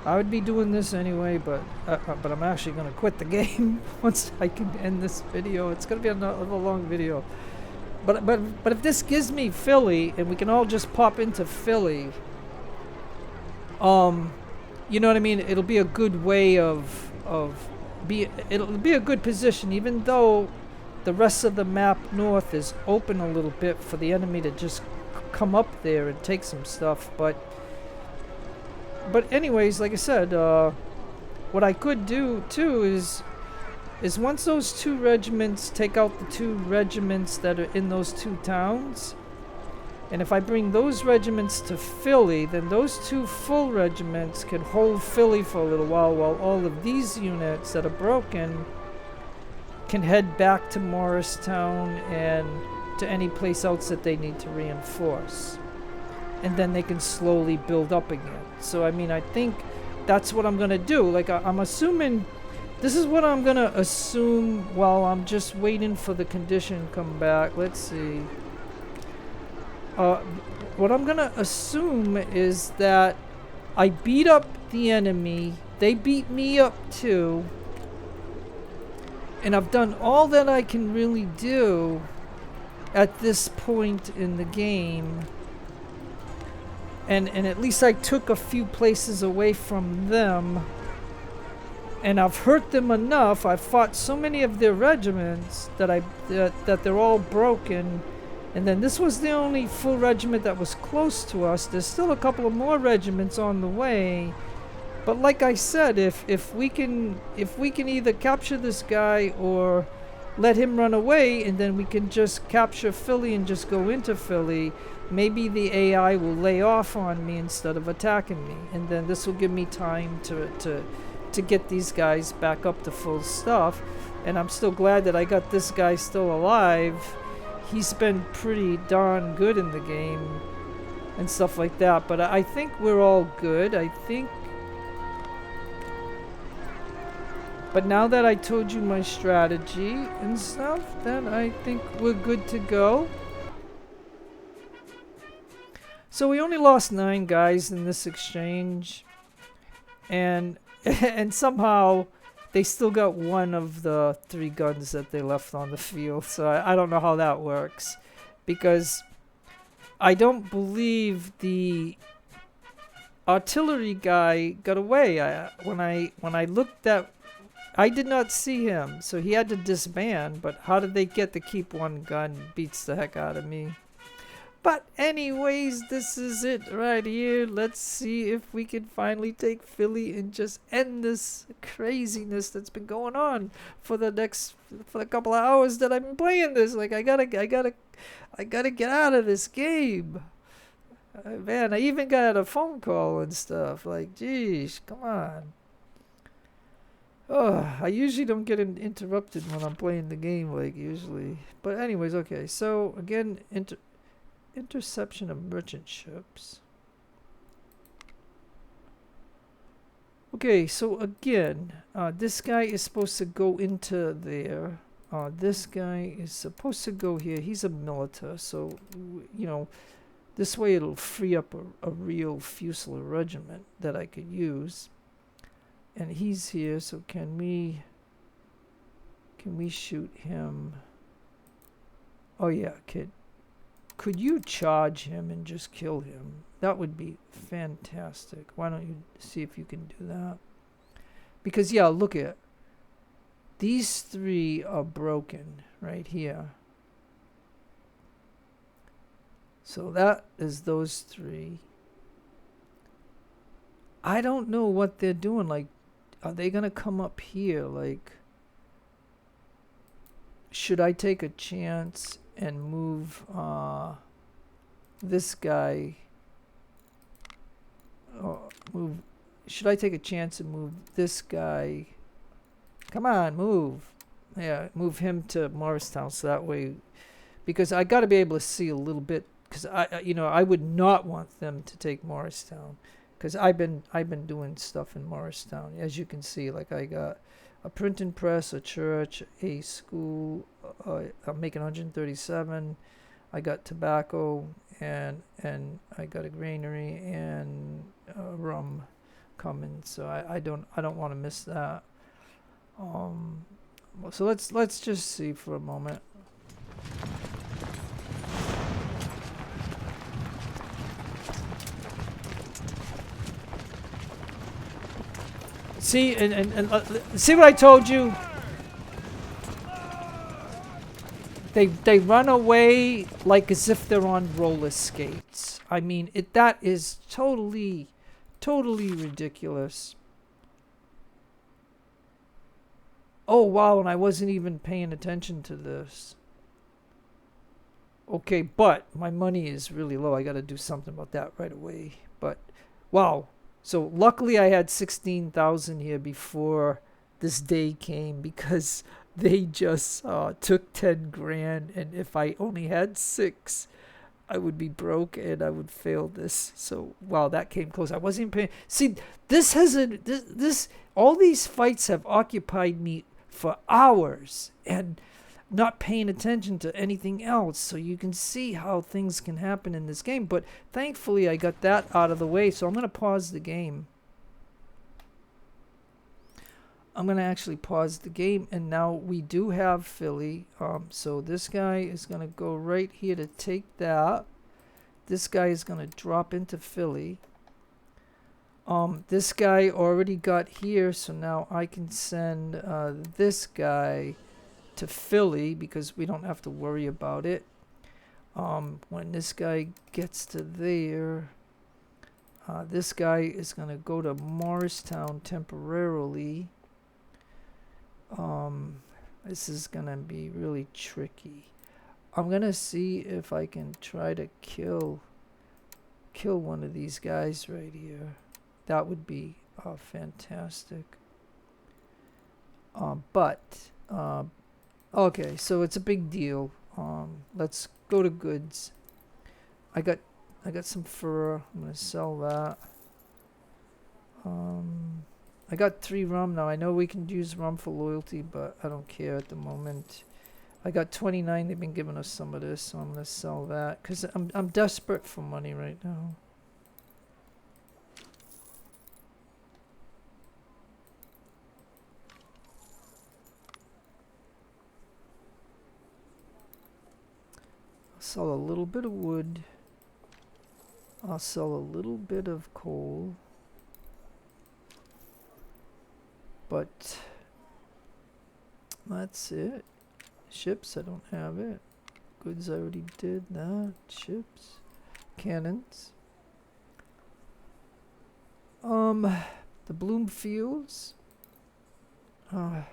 I would be doing this anyway, but I'm actually going to quit the game once I can end this video. It's going to be another long video, but if this gives me Philly, and we can all just pop into Philly, you know what I mean? It'll be a good way it'll be a good position, even though the rest of the map north is open a little bit for the enemy to just come up there and take some stuff. But anyways, like I said, what I could do too is once those two regiments take out the two regiments that are in those two towns, and if I bring those regiments to Philly, then those two full regiments can hold Philly for a little while all of these units that are broken can head back to Morristown and to any place else that they need to reinforce. And then they can slowly build up again. So, I mean, I think that's what I'm going to do. Like, I'm assuming... This is what I'm going to assume while I'm just waiting for the condition to come back. Let's see. What I'm gonna assume is that I beat up the enemy, they beat me up too, and I've done all that I can really do at this point in the game, and at least I took a few places away from them, and I've hurt them enough. I've fought so many of their regiments that that they're all broken. And then this was the only full regiment that was close to us. There's still a couple of more regiments on the way. But like I said, if we can either capture this guy or let him run away, and then we can just capture Philly and just go into Philly, maybe the AI will lay off on me instead of attacking me. And then this will give me time to get these guys back up to full stuff. And I'm still glad that I got this guy still alive. He's been pretty darn good in the game and stuff like that, but I think we're all good. I think. But now that I told you my strategy and stuff, then I think we're good to go. So we only lost 9 guys in this exchange, and somehow they still got one of the 3 guns that they left on the field. So I don't know how that works, because I don't believe the artillery guy got away. When I looked at, I did not see him, so he had to disband. But how did they get to keep one gun? Beats the heck out of me. But anyways, this is it right here. Let's see if we can finally take Philly and just end this craziness that's been going on for the couple of hours that I've been playing this. Like I gotta get out of this game. Man, I even got a phone call and stuff. Like, geez, come on. Oh, I usually don't get interrupted when I'm playing the game, like usually. But anyways, okay. So again, interception of merchant ships. Okay, so again, this guy is supposed to go into there. This guy is supposed to go here. He's a militar, so you know, this way it'll free up a real Fusilier regiment that I could use. And he's here, so can we shoot him? Oh yeah, could you charge him and just kill him? That would be fantastic. Why don't you see if you can do that? Because yeah, look at these three are broken right here. So that is those three. I don't know what they're doing. Like, are they gonna come up here? Like, should I take a chance and move this guy? Should I take a chance and move this guy? Come on, move. Yeah, move him to Morristown, so that way, because I got to be able to see a little bit. Because I would not want them to take Morristown, because I've been doing stuff in Morristown, as you can see. Like, I got a printing press, a church, a school. I'm making 137. I got tobacco, and I got a granary and rum coming. So I don't want to miss that. So let's just see for a moment. See and see what I told you. They run away like as if they're on roller skates. I mean, that is totally ridiculous. Oh wow, and I wasn't even paying attention to this. Okay, but my money is really low. I got to do something about that right away. But wow. So luckily I had 16,000 here before this day came, because they just took 10 grand, and if I only had 6, I would be broke and I would fail this. So wow, that came close. I wasn't even paying. See, this all these fights have occupied me for hours and not paying attention to anything else. So you can see how things can happen in this game. But thankfully I got that out of the way. So I'm going to pause the game. I'm going to actually pause the game. And now we do have Philly. So this guy is going to go right here to take that. This guy is going to drop into Philly. This guy already got here. So now I can send this guy to Philly, because we don't have to worry about it. When this guy gets to there, this guy is going to go to Morristown temporarily. This is going to be really tricky. I'm going to see if I can try to kill one of these guys right here. That would be fantastic. Okay, so it's a big deal. Let's go to goods. I got some fur. I'm gonna sell that. I got 3 rum now. I know we can use rum for loyalty, but I don't care at the moment. I got 29. They've been giving us some of this, so I'm gonna sell that because I'm desperate for money right now. Sell a little bit of wood. I'll sell a little bit of coal. But that's it. Ships, I don't have it. Goods I already did that. Ships. Cannons. The Bloomfields. How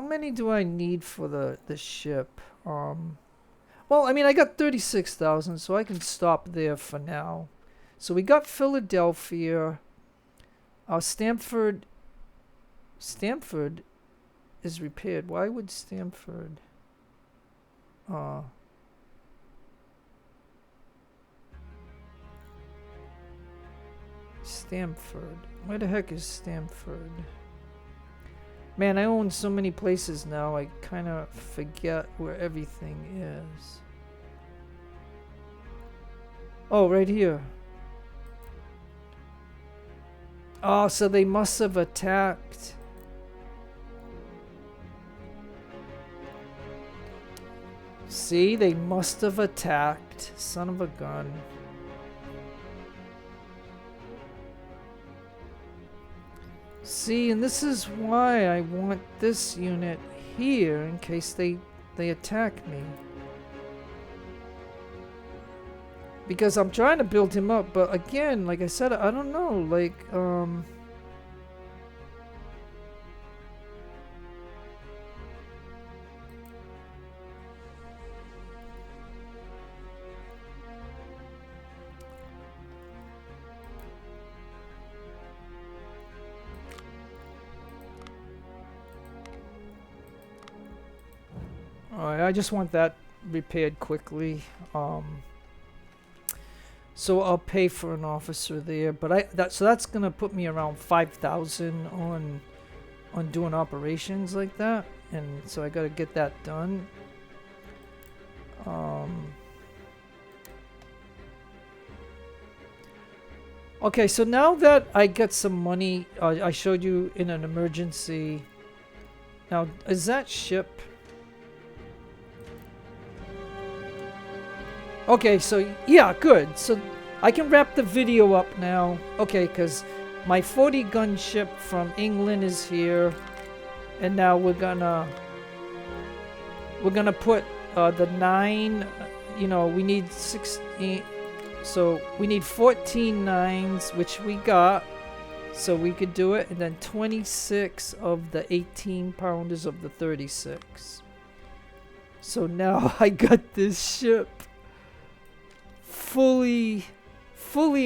many do I need for the ship? Well, I mean, I got 36,000, so I can stop there for now. So we got Philadelphia. Stamford is repaired. Why would Stamford? Stamford. Where the heck is Stamford? Man, I own so many places now, I kind of forget where everything is. Oh, right here. Oh, so they must have attacked. See, they must have attacked. Son of a gun. See, and this is why I want this unit here in case they attack me. Because I'm trying to build him up, but again, like I said, I don't know, like, alright, I just want that repaired quickly. So I'll pay for an officer there, but so that's gonna put me around 5,000 on doing operations like that, and so I gotta get that done. Okay, so now that I get some money, I showed you in an emergency. Now, is that ship? Okay, so yeah, good. So I can wrap the video up now. Okay, because my 40 gun ship from England is here, and now we're gonna put the 9. You know, we need 16. So we need 14 9s, which we got. So we could do it, and then 26 of the 18 pounders of the 36. So now I got this ship fully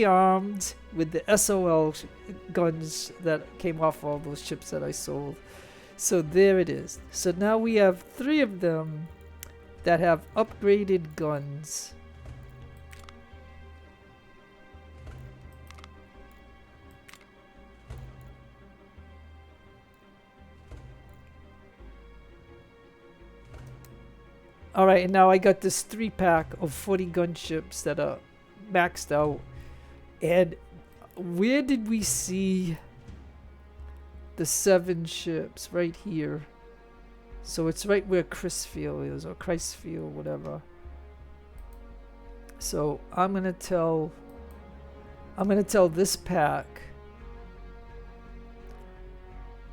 armed with the Xsolla guns that came off all those ships that I sold. So there it is. So now we have 3 of them that have upgraded guns. Alright, and now I got this 3-pack of 40 gunships that are maxed out. And where did we see the 7 ships? Right here. So it's right where Chrisfield is, or Christfield, whatever. So I'm gonna tell this pack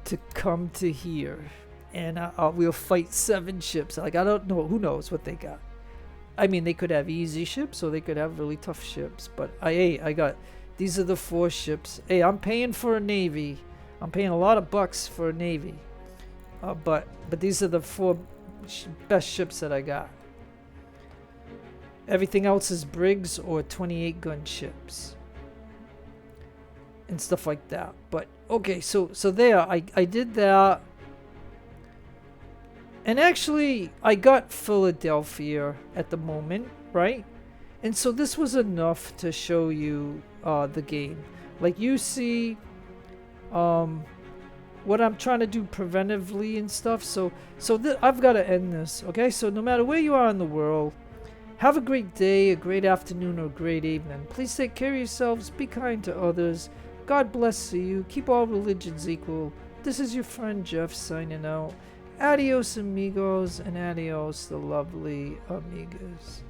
to come to here. And we'll fight 7 ships. Like, I don't know. Who knows what they got? I mean, they could have easy ships, or they could have really tough ships. But I got... These are the 4 ships. Hey, I'm paying for a navy. I'm paying a lot of bucks for a navy. But these are the 4 best ships that I got. Everything else is brigs or 28 gun ships. And stuff like that. But, okay, so there. I did that. And actually, I got Philadelphia at the moment, right? And so this was enough to show you the game. Like, you see what I'm trying to do preventively and stuff. So I've got to end this, okay? So no matter where you are in the world, have a great day, a great afternoon, or a great evening. Please take care of yourselves. Be kind to others. God bless you. Keep all religions equal. This is your friend Jeff signing out. Adios amigos, and adios the lovely amigas.